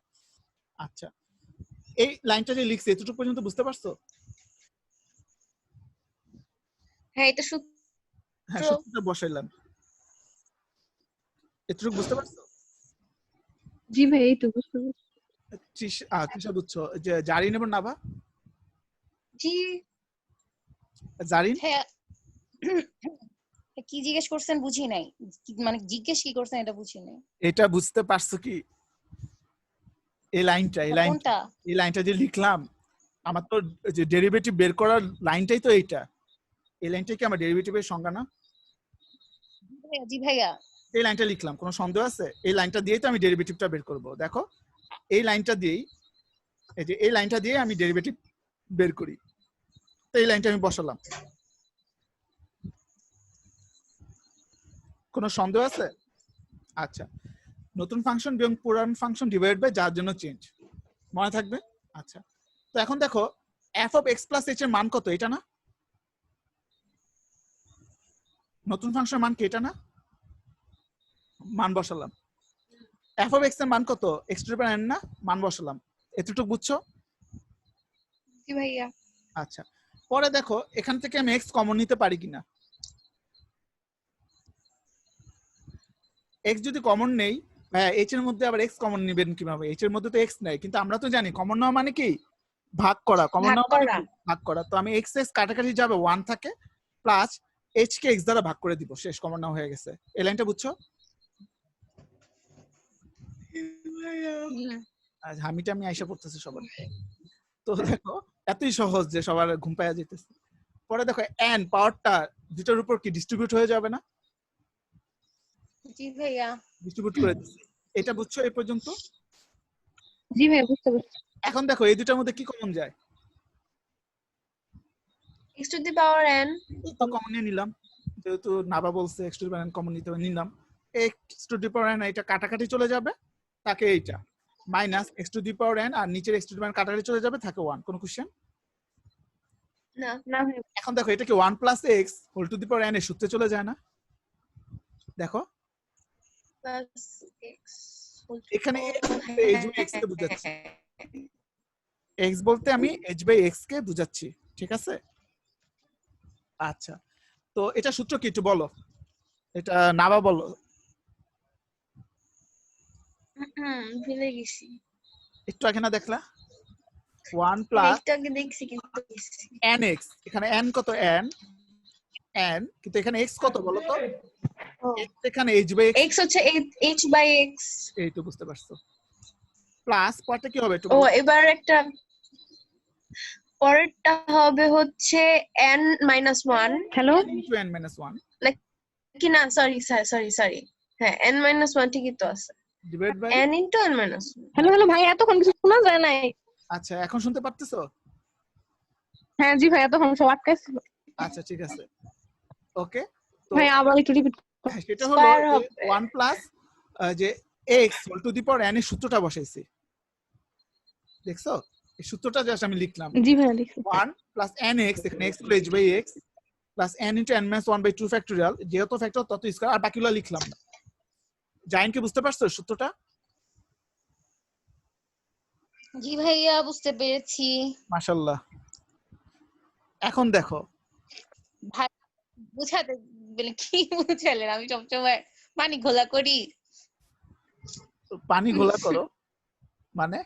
A: আচ্ছা এই লাইনটা যে লিখছি এতটুকু পর্যন্ত বুঝতে পারছো?
D: হ্যাঁ এটা
A: হ্যাঁ সূত্রটা বসাইলাম, এতটুকু বুঝতে পারছো?
B: জি ভাই এই তো বুঝতে পারছি।
A: তৃষা বুঝছো যে জারিন এবং নাভা?
C: জি
A: জারিন
C: হ্যাঁ। কি জিজ্ঞেস করছেন বুঝি নাই, মানে জিজ্ঞেস কি করছেন এটা বুঝি নাই।
A: এটা বুঝতে পারছো কি? এই
C: কোনটা?
A: লাইনটা যে লিখলাম, আমার তো যে ডেরিভেটিভ বের করার লাইনটাই তো এইটা। এই লাইনটা কি আমার ডেরিভেটিভের সংজ্ঞা না?
C: জি ভাইয়া।
A: এই লাইনটা লিখলাম, কোনো সন্দেহ আছে? এই লাইনটা দিয়েই তো আমি ডেরিভেটিভটা বের করব। দেখো এই লাইনটা দিয়েই, এই যে এই লাইনটা দিয়ে আমি ডেরিভেটিভ বের করি। তো এই লাইনটা আমি বসালাম, কোনো সন্দেহ আছে? আচ্ছা নতুন ফাংশন বিয়োগ পুরান ফাংশন ডিভাইড বাই যার জন্য চেঞ্জ, মনে থাকবে? আচ্ছা তো এখন দেখো f of x plus h এর মান কত? এটা না নতুন ফাংশন মান কি? এটা না? মান বসালাম। f অফ x এর মান কত? x to the power n না? মান বসালাম। এতটুকু বুঝছো?
C: জি ভাইয়া।
A: আচ্ছা পরে দেখো এখান থেকে আমি x কমন নিতে পারি কিনা। x যদি কমন নেই, হ্যাঁ h এর মধ্যে আবার x কমন নেবেন কিভাবে? h এর মধ্যে তো x নাই, কিন্তু আমরা তো জানি কমন নেওয়া মানে কি ভাগ করা, কমন নেওয়া মানে কি ভাগ করা। তো আমি x x কাটাকাটি যাবে 1 থাকে, প্লাস h কে x দ্বারা ভাগ করে দিব, শেষ, কমন নেওয়া হয়ে গেছে। এই লাইনটা বুঝছো? আজ হামিটা আমি আইসা পড়তেছি সবার। তো দেখো এতই সহজ যে সবার ঘুম পায়া যেতেছে। পরে দেখো n পাওয়ারটা দুটোর উপর কি ডিস্ট্রিবিউট হয়ে যাবে না?
C: জি ভাইয়া।
A: ডিস্ট্রিবিউট করে দিচ্ছি। এটা বুঝছো এই পর্যন্ত?
B: জি ভাই বুঝতে পারছি।
A: এখন দেখো এই দুটার মধ্যে কি কমন যায়?
D: x to the power n
A: তো কমন নিয়ে নিলাম, যেহেতু নাবা বলছে x to the power n common নিতে হবে, নিলাম। x to the power n এটা কাটাকাটি চলে যাবে, থাকে এইটা minus x to the power n, আর নিচের x to the power n কাটাকাটি চলে যাবে, থাকে 1। কোনো কোশ্চেন?
D: না
B: না ভাই
A: এখন দেখো এটা কি 1 plus x whole to the power n এর সূত্রে চলে যায় না? দেখো
D: প্লাস x
A: এখানে h বাই x কে বুঝাচ্ছি, x বলতে আমি h বাই x কে বুঝাচ্ছি, ঠিক আছে? আচ্ছা, তো এটা সূত্র কি একটু বলো, এটা নাবা বলো।
B: ভুলে গেছি।
A: একটু আগে না দেখলা 1 প্লাস
B: একটু আগে দেখছি কিন্তু
A: nx, এখানে n কত, n কিন্তু এখানে x কত বলো তো, x এখানে h/x,
B: x হচ্ছে h/x।
A: এই তো বুঝতে পারছো। প্লাস পরটা কি হবে একটু
B: ও
A: বলো।
B: এবার একটা পরেরটা হবে হচ্ছে n-1। হ্যালো
A: ইনটু n - 1
B: কি না, সরি সরি, হ্যাঁ n-1 ঠিকই তো আছে,
A: divide by,
B: n into n-1। Hello hello ভাই, এতক্ষণ কিছু শোনা যায় নাই।
A: আচ্ছা এখন শুনতে পারতেছো?
B: হ্যাঁ জি ভাই, এতক্ষণ সব আটকাইছিল।
A: আচ্ছা ঠিক আছে, ওকে। তো
B: ভাই আবার একটু রিপিট
A: হ্যাঁ, সেটা হলো
B: স্কয়ার
A: যে
B: হবে
A: 1 প্লাস যে x whole to the power n এর সূত্রটা বসাইছি, দেখছো এই সূত্রটা জাস্ট আমি লিখলাম।
B: জি ভাই লিখছি।
A: 1 প্লাস nx, এখানে x হলো h/x plus n into n - 1 by 2 factorial, যত ফ্যাক্টর তত স্কয়ার, আর বাকিগুলো লিখলাম না। জাইন কি বুঝতে পারছো সূত্রটা?
C: জি ভাইয়া বুঝতে পেরেছি।
A: মাশাআল্লাহ। এখন দেখো
C: ভাই বুঝাতে বলে কি বুঝালেন, আমি সবসময় পানি ঘোলা করি,
A: পানি ঘোলা করো মানে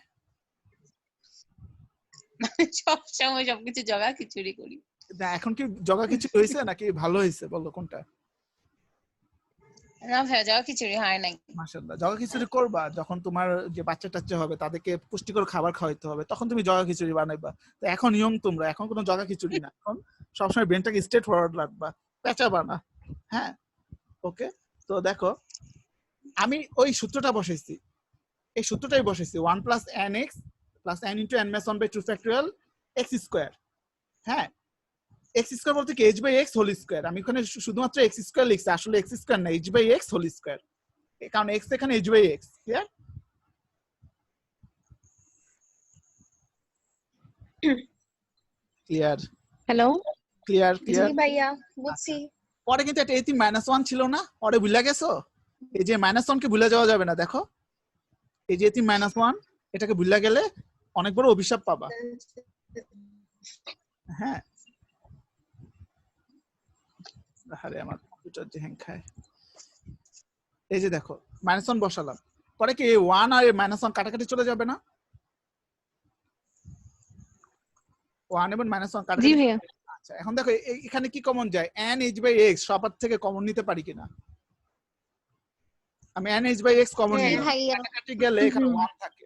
C: সবসময় সবকিছু জগা খিচুড়ি করি।
A: না, এখন কি জগা কিছু হয়েছে নাকি ভালো হয়েছে বলো কোনটা?
C: না ভাইয়া জগা খিচুড়ি হয় নাই।
A: মাশাআল্লাহ, জগা খিচুড়ি করবা যখন তোমার যে বাচ্চা টাচ্চা হবে তাদেরকে পুষ্টিকর খাবার খাওয়াইতে হবে, তখন তুমি জগা খিচুড়ি বানাইবা। তো এখন ইয়ং তোমরা, এখন কোনো জগা খিচুড়ি না, এখন সবসময় ব্রেনটাকে স্ট্রেট ফরওয়ার্ড রাখবা, পেঁচাবা না। হ্যাঁ ওকে, তো দেখো আমি ওই সূত্রটা বসাইছি, এই সূত্রটাই বসাইছি 1 plus nx plus n into n - 1 by 2 factorial x square. হ্যাঁ x স্কয়ার বলতে কি h/x হোল স্কয়ার, আমি এখানে শুধুমাত্র x স্কয়ার লিখছি, আসলে x স্কয়ার না, h/x হোল স্কয়ার, কারণ x এখানে h/x। Clear? Clear
B: hello
A: clear
B: জি
A: ক্লিয়ার।
B: ভাইয়া বুঝছি।
A: পরে কিন্তু একটা এটি -1 ছিল না, পরে ভুলে গেছো? এই যে -1 কে ভুলে যাওয়া যাবে না, দেখো এই যে এটি -1, এটাকে ভুলে গেলে অনেক বড় অভিশাপ পাবা। হ্যাঁ আরে আমার কম্পিউটার যে হ্যাং খায়। এই যে দেখো -1 বসালাম, পরে কি 1 আর -1 কাটাকাটি চলে যাবে না? 1 এবং -1
B: জি
A: কাটাকাটি।
B: ভাইয়া
A: আচ্ছা এখন দেখো এখানে কি কমন যায়, n h/x সবার থেকে কমন নিতে পারি কিনা? আমি n h/x কমন
B: হ্যাঁ
A: নিলাম,
C: ভাইয়া
A: কাটাকাটি গেলে এখানে 1 থাকে,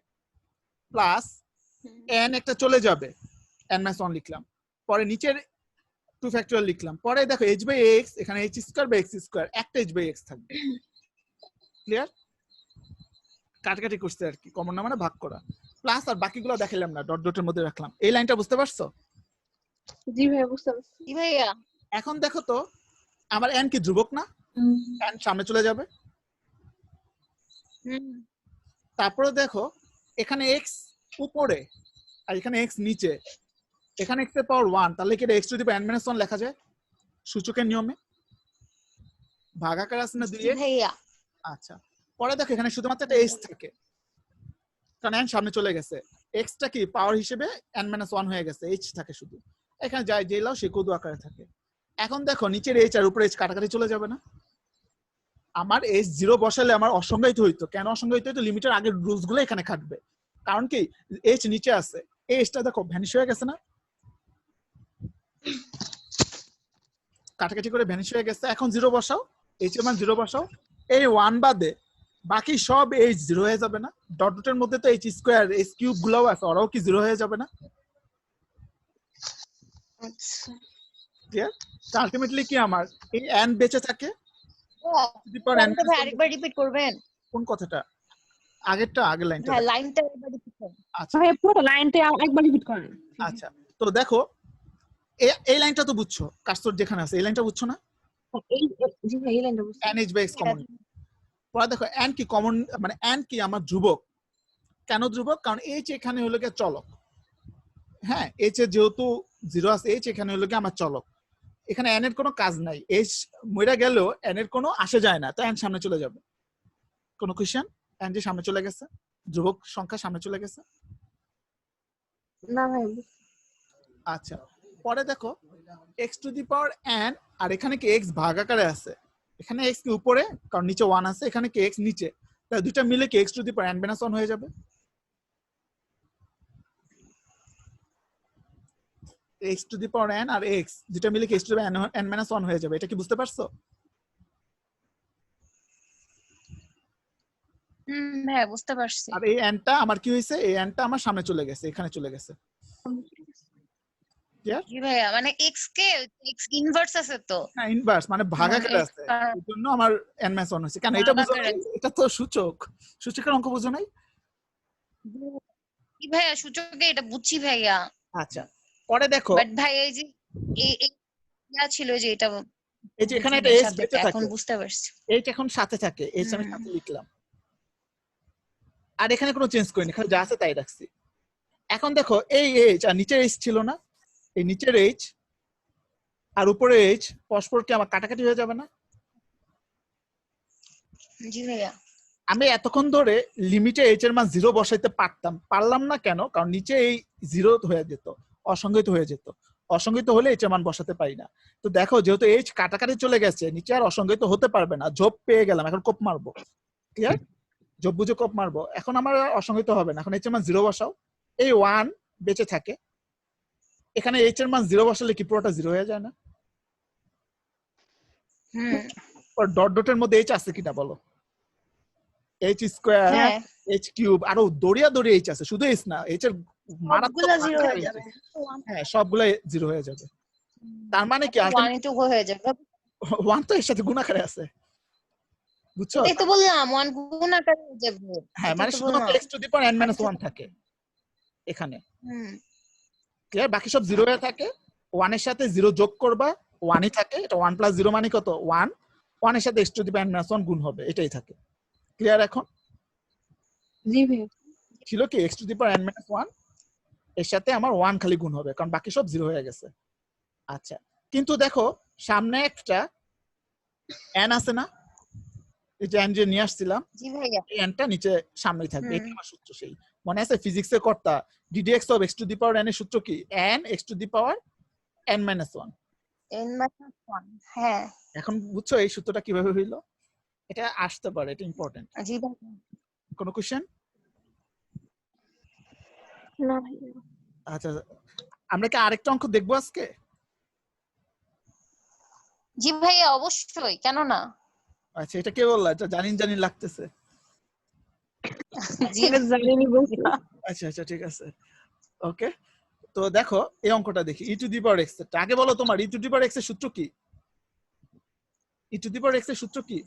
A: প্লাস n একটা চলে যাবে, n - 1 লিখলাম, পরে নিচের 2 ফ্যাক্টোরিয়াল লিখলাম, পরে দেখো h/x এখানে h স্কয়ার বা x স্কয়ার, একটা h/x থাকবে। ক্লিয়ার? কাটাকাটি করতে আর কি, কমন না মানে ভাগ করা, প্লাস আর বাকিগুলো দেখাইলাম না, ডট ডটের মধ্যে রাখলাম। এই লাইনটা বুঝতে পারছো?
B: জি ভাইয়া বুঝতে পারছি।
C: জি ভাইয়া
A: এখন দেখো তো আমার n কি ধ্রুবক না, n সামনে চলে যাবে। তারপরে দেখো এখানে x উপরে আর এখানে x নিচে, এখানে x এর পাওয়ার 1, তাহলে কি এটা x to the power n - 1 লেখা যায় সূচকের নিয়মে? ভাগাকার আছে না
C: জি
A: 2x।
C: ভাইয়া
A: আচ্ছা পরে দেখো এখানে শুধুমাত্র একটা h থাকে, কারণ n সামনে চলে গেছে, x টা কি পাওয়ার হিসেবে n - 1 হয়ে গেছে, h থাকে শুধু, এখানে যাই যে লাও সে কদু আকারে থাকে। এখন দেখো নিচের h আর উপরে h কাটাকাটি চলে যাবে না? আমার h 0 বসালে আমার অসংজ্ঞায়িত হইতো, কেন অসংজ্ঞায়িত হইতো? লিমিটের আগের রুলস গুলো এখানে খাটবে, কারণ কি h নিচে আছে, এই h টা দেখো ভ্যানিশ হয়ে গেছে না, কাটাকাটি করে ভ্যানিশ হয়ে গেছে। এখন 0 বসাও, h এর মান 0 বসাও, এই 1 বাদে বাকি সব h 0 হয়ে যাবে না? ডট ডটের মধ্যে তো h স্কয়ার h কিউব গুলোও আছে, ওরাও কি 0 হয়ে যাবে না?
B: আচ্ছা
A: ক্লিয়ার? তো আলটিমেটলি কি আমার এই n বেঁচে থাকে,
C: লাইনটা ভাই আরেকবার রিপিট করবেন?
A: কোন কথাটা? আগেরটা, আগের লাইনটা।
C: হ্যাঁ লাইনটা আরেকবার রিপিট করুন।
A: আচ্ছা
B: ভাইয়া পুরো লাইনটা একবার রিপিট করেন।
A: আচ্ছা তো দেখো এই লাইনটা তো বুঝছো, কার্সর যেখানে আছে এই লাইনটা বুঝছো না?
B: এই জি ভাই এই লাইনটা বুঝছি।
A: n/x common. পরে দেখো n কি কমন, মানে n কি আমার ধ্রুবক। কেন ধ্রুবক? কারণ h এখানে হলো গিয়ে চলক। হ্যাঁ h এর যেহেতু 0 আছে, h এখানে হলো গিয়ে আমার চলক, এখানে n এর কোনো কাজ নাই, h মইরা গেলেও n এর কোনো আসে যায় না, তো n সামনে চলে যাবে। কোনো কোশ্চেন? n যে সামনে চলে গেছে, ধ্রুবক সংখ্যা সামনে চলে গেছে।
B: না ভাই
A: আচ্ছা পরে দেখো x to the power n, আর এখানে কি x ভাগ আকারে আছে, এখানে x কি উপরে কারণ নিচে 1 আছে, এখানে কি x নিচে, তাহলে দুইটা মিলে কি x to the power n - 1 হয়ে যাবে। x to the power n আর x দুইটা মিলে কি x to the power n - 1 হয়ে যাবে। এটা কি বুঝতে পারছো?
C: হ্যাঁ বুঝতে পারছি।
A: আর এই n টা আমার কি হইছে, এই n টা আমার সামনে চলে গেছে, এখানে চলে গেছে।
C: জি ভাইয়া মানে x কে x ইনভার্স আছে তো,
A: হ্যাঁ ইনভার্স মানে ভাগ আকারে
C: মানে
A: আছে, এর জন্য আমার n - 1 হইছে। কেন এটা বুঝো নাই? এটা তো সূচক, সূচকের অঙ্ক বুঝো নাই?
C: কি ভাইয়া সূচকে এটা বুঝছি ভাইয়া,
A: আচ্ছা পরে দেখো
C: বাট ভাই এই যে এই ইয়া ছিল যে এটা
A: এই যে এখানে একটা s বেঁচে
C: এখন
A: থাকে,
C: বুঝতে পারছি।
A: এইটা এখন সাথে থাকে, এই আমি সাথে লিখলাম, আর এখানে কোনো চেঞ্জ করিনি, এখানে যা আছে তাই রাখছি। এখন দেখো এই h আর নিচের h ছিল না, এই নিচের h আর উপরে h পরস্পর কি আমার কাটাকাটি হয়ে যাবে না?
C: জি ভাইয়া
A: আমি এতক্ষণ ধরে লিমিটে h এর মান 0 বসাইতে পারলাম না কেন? কারণ নিচে এই 0 হয়ে যেত, অসংজ্ঞিত হয়ে যেত, অসংজ্ঞিত হলে h এর মান বসাতে পারি না। তো দেখো যেহেতু h কাটাকাটি চলে গেছে, নিচে আর অসংজ্ঞিত হতে পারবে না, যোগ পেয়ে গেলাম, এখন কোপ মারবো, ক্লিয়ার? যোগ বুঝে কোপ মারবো, এখন আমার আর অসংজ্ঞিত হবে না, এখন h এর মান 0 বসাও, এই 1 বেঁচে থাকে, এখানে h এর মান 0 বসালে কি পুরোটা 0 হয়ে যায় না? ডট ডটের মধ্যে h আছে কিনা বলো? h স্কয়ার,
C: হ্যাঁ
A: h কিউব, আরো দড়িয়া দড়ি h আছে, শুধু h না, h এর মারাত্মক
D: সবগুলা জিরো
A: মাত্রায়
D: হয়ে
A: h
D: যাবে।
A: আছে। হ্যাঁ সবগুলা 0 হয়ে যাবে। তার মানে কি
C: 1 into হয়ে যাবে,
A: 1 তো এর সাথে গুণ আকারে আছে, বুঝছো?
C: এটাই তো বললাম 1 গুণ আকারে হয়ে যাবে।
A: হ্যাঁ মানে
C: এটাই তো
A: শুধুমাত্র
C: বললাম।
A: x to the power n - 1 থাকে এখানে,
C: হুম
A: ক্লিয়ার? বাকি সব 0 হয়ে থাকে, 1 এর সাথে 0 যোগ করবা 1 ই থাকে, এটা 1 + 0 মানে কত 1, 1 এর সাথে x to the power n - 1 গুণ হবে, এটাই থাকে, ক্লিয়ার? এখন
B: জি ভাইয়া
A: ছিল কি x to the power n - 1 এর সাথে আমার 1 খালি গুণ হবে, কারণ বাকি সব 0 হয়ে গেছে। আচ্ছা কিন্তু দেখো সামনে একটা n আছে না, এই যে n যে নিয়ে আসছিলাম,
C: জি ভাইয়া
A: এই n টা নিচে সামনেই থাকবে,
C: হুম।
A: এটা আমার সূত্র। সেই মনে আছে ফিজিক্সের কর্তা ddx of x to the power n এর সূত্র কি? n x to the power n - 1।
C: n - 1 হ্যাঁ
A: এখন বুঝছো এই সূত্রটা কিভাবে হইলো? এটা আসতে পারে, এটা ইম্পর্টেন্ট।
C: জি ভাইয়া
A: কোনো কোশ্চেন?
B: না ভাইয়া
A: আচ্ছা আমরা কি আরেকটা অঙ্ক দেখবো আজকে?
C: জি ভাইয়া অবশ্যই, কেন না?
A: আচ্ছা এটা কে বললা? এটা জানি লাগতেছে।
C: জি
B: এটা জানিনি বলছি।
A: আচ্ছা আচ্ছা ঠিক আছে, ওকে। তো দেখো এই অঙ্কটা দেখি, ই টু দি পাওয়ার এক্স, আগে বলো তোমার ই টু দি পাওয়ার এক্স এর সূত্র কি? ই টু দি পাওয়ার এক্স এর সূত্র কি?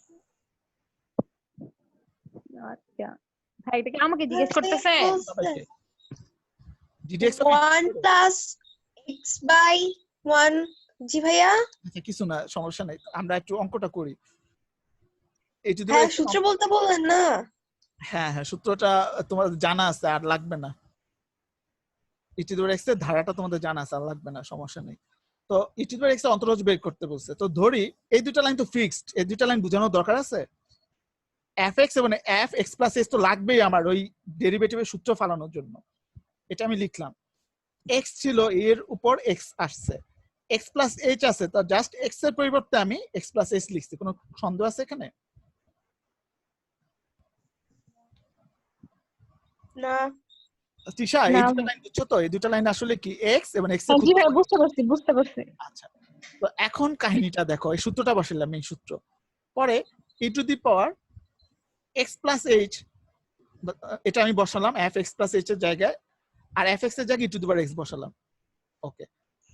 B: আচ্ছা ভাই এটা কি আমাকে জিজ্ঞেস করতেছে?
A: সবাইকে ddx of
D: 1 plus x by 1 জি ভাইয়া।
A: আচ্ছা কিছু না, সমস্যা নাই, আমরা একটু অঙ্কটা করি। এই টু দি
D: হ্যাঁ
A: পাওয়ার
D: সূত্র বলতে বললেন না।
A: হ্যাঁ হ্যাঁ সূত্রটা তোমার জানা আছে, আর লাগবে না। ই টু দি পাওয়ার এক্স এর ধারাটা তোমাদের জানা আছে, আর লাগবে না, সমস্যা নেই। তো ই টু দি পাওয়ার এক্স এর অন্তরজ বের করতে বলছে, তো ধরি এই দুটো লাইন তো ফিক্সড, এই দুটো লাইন বোঝানোর দরকার আছে? fx এবং fx প্লাস s তো লাগবেই আমার ওই ডেরিভেটিভের সূত্র ফালানোর জন্য, এটা আমি লিখলাম। x ছিল এর উপর x আসছে, x প্লাস h আছে, তো জাস্ট x এর পরিবর্তে আমি x প্লাস h লিখছি, কোনো সন্দেহ আছে এখানে?
D: না
A: তিশা
B: না
A: এই দুটো
B: ভাই।
A: লাইন বুঝছো তো? এই দুটো লাইন আসলে কি x এবং x এর
B: জি
A: ক্ষুদ্র।
B: ভাই বুঝতে পারছি।
A: আচ্ছা তো এখন কাহিনীটা দেখো, এই সূত্রটা বসালাম, এই সূত্র পরে e to the power x plus h, এটা আমি বসালাম f x প্লাস h এর জায়গায়, আর f x এর জায়গায় e to the power x বসালাম, ওকে।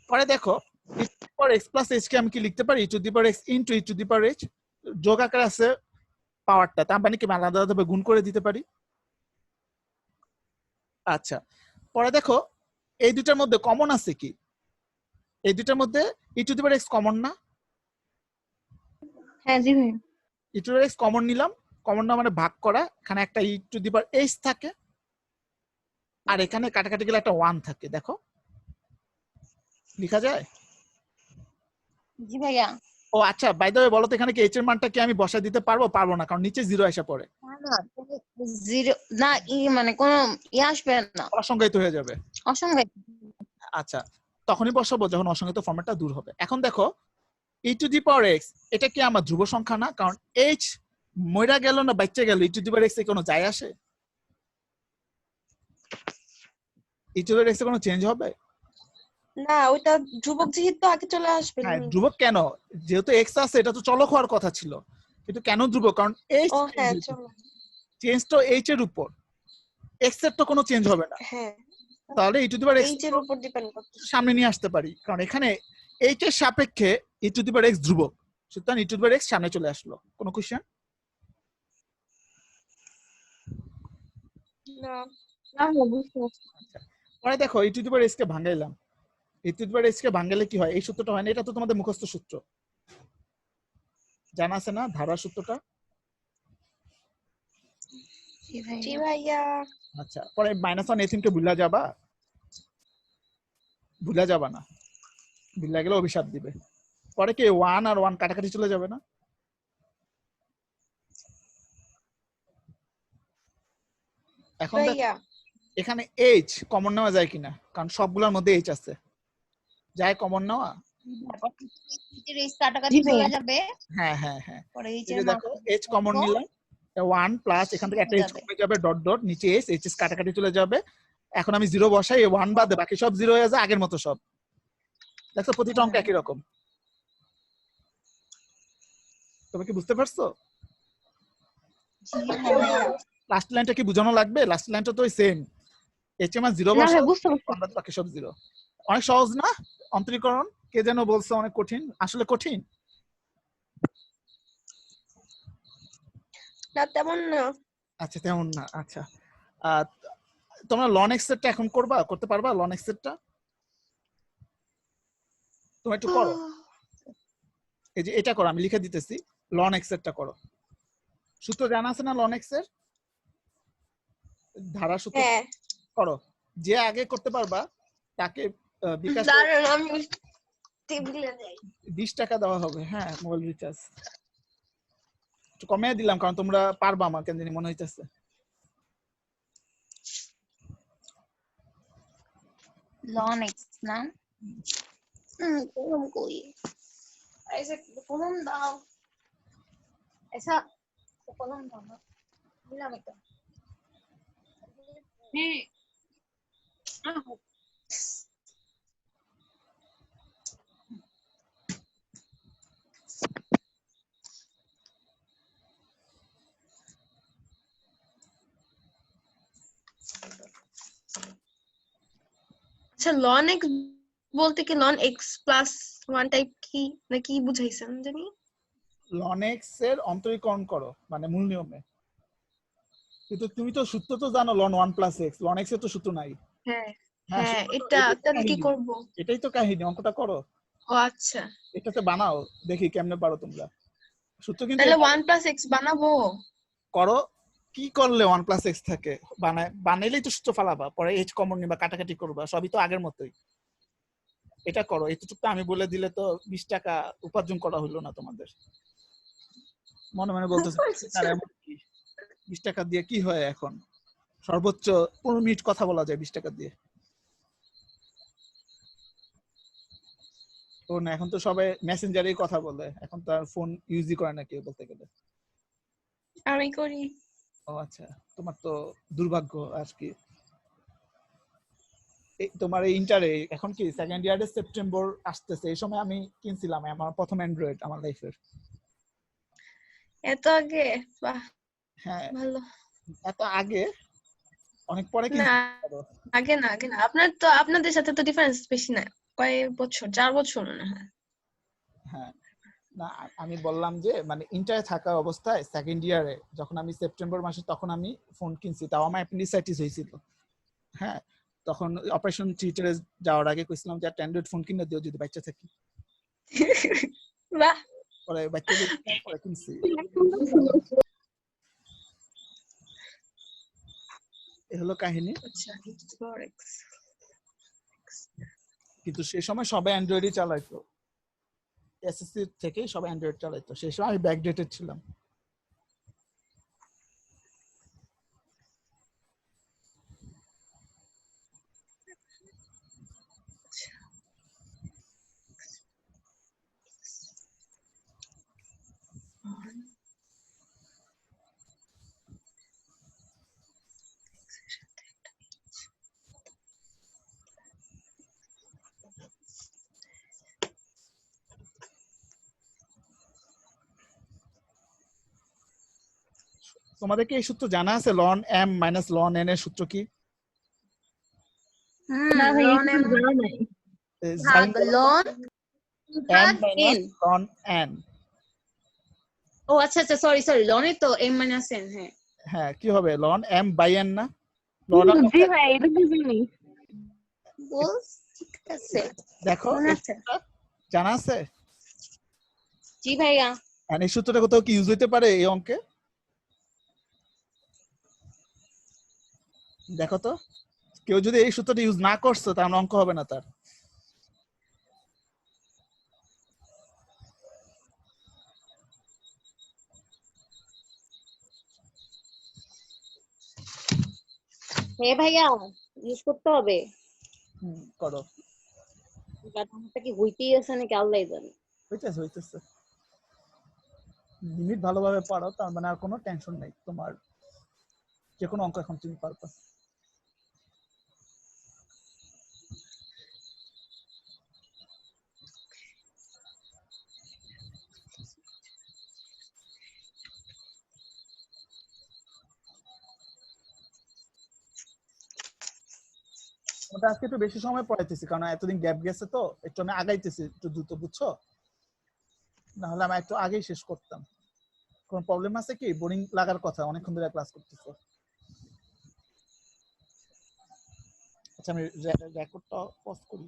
A: পরে দেখো e to the power x plus h কে আমি কি লিখতে পারি? e to the power x into e to the power h, যোগ আকারে আছে পাওয়ারটা, তার মানে কি আলাদা আলাদা গুণ করে দিতে পারি। আচ্ছা পরে দেখো এই দুটার মধ্যে কমন আছে কি? এই দুটার মধ্যে e to the power x common না?
B: হ্যাঁ জি ভাই
A: e to the power x common নিলাম, কমন না মানে ভাগ করা, এখানে একটা e to the power h থাকে, আর এখানে কাটাকাটি গেলে একটা 1 থাকে, দেখো লেখা যায়?
C: জি ভাইয়া
A: ও আচ্ছা বাই দ্য ওয়ে বলো তো এখানে কি h এর মানটা কি আমি বসায় দিতে পারবো না, কারণ নিচে 0 এসে পড়ে,
C: না জিরো না মানে কোনো আসবে না,
A: অসংজ্ঞায়িত হয়ে যাবে।
C: অসংখ্য।
A: আচ্ছা তখনই বসাবো যখন অসংজ্ঞায়িত ফরম্যাটটা দূর হবে। এখন দেখো e to the power x এটা কি আমার ধ্রুব সংখ্যা না? কারণ h মইরা গেল না বাচ্চা গেল, e to the power x এ কোনো যায় আসে? e to the power x এ কোনো চেঞ্জ হবে?
D: না, ওইটা ধ্রুবক যেহেতু আগে চলে আসবে।
A: হ্যাঁ ধ্রুবক কেন? যেহেতু x আছে এটা তো চলক হওয়ার কথা ছিল, কিন্তু কেন ধ্রুবক? কারণ h
D: ও হ্যাঁ, চলো।
A: চেঞ্জ তো h এর উপর, x এর তো কোনো চেঞ্জ হবে না।
D: হ্যাঁ,
A: তাহলে e to the power x
D: H এর উপর ডিপেন্ড করতেছে।
A: সামনে নিয়ে আসতে পারি, কারণ এখানে h এর সাপেক্ষে e to the power x ধ্রুবক, সুতরাং e to the power x সামনে চলে আসলো। কোনো কোশ্চেন?
D: না,
B: না ভাইয়া বুঝতে পারছি।
A: পরে দেখো e to the power x কে ভাঙাইলাম, e to the power x কে ভাঙাইলে কি হয়? এই সূত্রটা হয় না? এটা তো তোমাদের মুখস্থ সূত্র, জানা আছে না ধারার সূত্রটা?
D: জি ভাইয়া।
A: আচ্ছা, পরে -1 এথিম কে ভুলা যাবা? ভুলা যাবা না, ভুলা গেলে অভিশাপ দিবে। পরে কি 1 আর 1 কাটাকাটি চলে যাবে না? এখন দেখো
D: ভাইয়া
A: এখানে h কমন নেওয়া যায় কিনা, কারণ সবগুলোর মধ্যে h আছে, যায় কমন নেওয়া?
C: এর এই কাটাকাটি
B: জি
C: চলে
B: ভাইয়া।
C: যাবে,
A: হ্যাঁ হ্যাঁ হ্যাঁ,
C: পরে এই
A: এই
C: যে
A: যে দেখো h কমন নিলাম, 1 প্লাস এখান থেকে একটা h কমে যাবে, ডট ডট নিচে h কাটাকাটি চলে যাবে। এখন আমি 0 বসাই, 1 বাদে বাকি সব 0 হয়ে যায় আগের মতো সব। দেখো প্রতিটা অঙ্ক একই রকম। তুমি কি বুঝতে পারছো? লাস্ট লাইনটা কি বোঝানো লাগবে? লাস্ট লাইনটা তো সেম, h এর মান 0
B: না
A: বসাও,
B: ভাইয়া বুঝতে পারছি।
A: 1 বাদে বাকি সব 0। অনেক সহজ না অন্তরীকরণ? কে যেন বলছে অনেক কঠিন, আসলে কঠিন
D: না, তেমন না।
A: আচ্ছা তেমন না। আচ্ছা তোমরা লন এক্স এরটা এখন করতে পারবা? লন এক্স এরটা তুমি একটু করো, এই যে এটা করো, আমি লিখে দিতেছি, লন এক্স এরটা করো। সূত্র জানা আছে না লন এক্স এর? ধারা সূত্র
D: হ্যাঁ,
A: করো। যে আগে করতে পারবা তাকে বিকাশ
D: দাঁড়ান আমি টেবিলে যাই।
A: 20 টাকা দেওয়া হবে। হ্যাঁ, মোবাইল রিচার্জ একটু কমিয়ে দিলাম, কারণ তোমরা পারবা আমার কেন জানি মনে হইতেছে।
C: লন এক্স না, কলম কই, ऐसे কলম দাও, ऐसा কলম দাও না, নিলাম একটা। হ্যাঁ
D: আচ্ছা, লন এক্স বলতে কি লন এক্স প্লাস 1 টাইপ কি নাকি বুঝাইছেন জানি?
A: লন এক্স এর অন্তরীকরণ করো মানে মূল নিয়মে, কিন্তু তুমি তো সূত্র তো জানো ln 1 plus x, ln x এর তো সূত্র নাই।
D: হ্যাঁ
A: হ্যাঁ
D: হ্যাঁ,
A: সূত্র তো,
D: এটা
A: এটাই তো
D: তাহলে কি
A: কাহিনী,
D: করব?
A: এটাই তো কাহিনী, অঙ্কটা করো।
D: ও আচ্ছা,
A: এটাতে বানাও, দেখি কেমনে পারো তোমরা। সূত্র কিন্তু
D: তাহলে
A: এটা
D: 1 প্লাস এক্স বানাবো।
A: করো। কি করলে 1 প্লাস এক্স থাকে? বানাইলেই তো সূত্র ফালাবা, পরে এইচ কমন নিবা, কাটাকাটি করবা, সবই তো আগের মতোই। এটা করো, এইটুকু আমি বলে দিলে তো 20 টাকা উপার্জন করা হলো না তোমাদের। মনে মনে বলতেছে 20 টাকা দিয়ে কি হয় এখন? সর্বোচ্চ 15 মিনিট কথা বলা যায় 20 টাকা দিয়ে। তো না, এখন তো সবাই মেসেঞ্জারেই কথা বলে, এখন তো আর ফোন ইউজই করে না কেউ বলতে গেলে।
D: আমি করি।
A: ও আচ্ছা, তোমার তো দুর্ভাগ্য আর কি। তোমার এই ইন্টারে এখন কি সেকেন্ড ইয়ারে সেপ্টেম্বর আসতেছে, এই সময় আমি কিনছিলাম আমার প্রথম অ্যান্ড্রয়েড আমার লাইফের।
D: এত আগে? বাহ,
A: হ্যাঁ
D: ভালো।
A: এত আগে, অনেক পরে
D: না,
A: কিনছি।
D: আগে না, আগে না। আপনাদের সাথে তো ডিফারেন্স বেশি না, কয়েক বছর, 4 বছর মনে হয়।
A: হ্যাঁ না, আমি বললাম যে মানে ইন্টারে থাকা অবস্থায় সেকেন্ড ইয়ারে যখন আমি সেপ্টেম্বর মাসে, তখন আমি ফোন কিনছি, তাও আমার অ্যাপেন্ডিসাইটিস হয়েছিল। হ্যাঁ, তখন অপারেশন থিয়েটারে যাওয়ার আগে কইছিলাম যে একটা অ্যান্ড্রয়েড ফোন কিনে দিও যদি বাচ্চা থাকি।
D: বাহ,
A: পরে বাচ্চা দিয়ে পরে কিনছি। এ হলো কাহিনী।
D: আচ্ছা,
A: কিন্তু সেই সময় সবাই অ্যান্ড্রয়েডই চালাইতো, এসএসসি থেকে সবাই অ্যান্ড্রয়েড চালাইতো, সেই সময় আমি ব্যাকডেটেড ছিলাম। তোমাদের কি এই সূত্র জানা আছে ln m minus ln n এর সূত্র কি?
B: না ভাই
D: লন
B: এই
D: এম
B: কিছু জানা নাই।
D: ভাগ লন
A: m
C: ভাগ
A: মাইনাস
C: n।
A: ln n।
C: ও আচ্ছা আচ্ছা, সরি সরি, লনে তো m মাইনাস n। হ্যাঁ
A: হ্যাঁ কি হবে ln m বাই n না? ln
B: জি ভাই এটা তো জানি।
C: বস, ঠিক আছে,
A: দেখো
C: মনে
A: এই
C: আছে।
A: সূত্রটা জানা আছে?
C: জি ভাইয়া।
A: আর এই সূত্রটা কোথাও কি ইউজ হইতে পারে এই অঙ্কে? দেখো তো, কেউ যদি এই সূত্রটা ইউজ না করছে তাহলে অঙ্ক হবে না তার।
C: হ্যাঁ ভাইয়া, ইউজ করতে হবে।
A: করো।
C: বাট আমারটা কি হইতেই আছে নাকি আল্লাহই জানে।
A: হইতেছে হইতেছে, লিমিট ভালোভাবে পারো তার মানে আর কোনো টেনশন নেই, তোমার যে কোনো অঙ্ক এখন তুমি পারবে। ওটা আজকে একটু বেশি সময় পড়াইতেছি কারণ এতদিন গ্যাপ গেছে তো, একটু আমি আগাইতেছি একটু দ্রুত, বুঝছো? না হলে আমি একটু আগেই শেষ করতাম। কোন প্রবলেম আছে কি? বোরিং লাগার কথা, অনেকক্ষণ ধরে ক্লাস করতেছো। আচ্ছা আমি রেকর্ডটা পজ করি।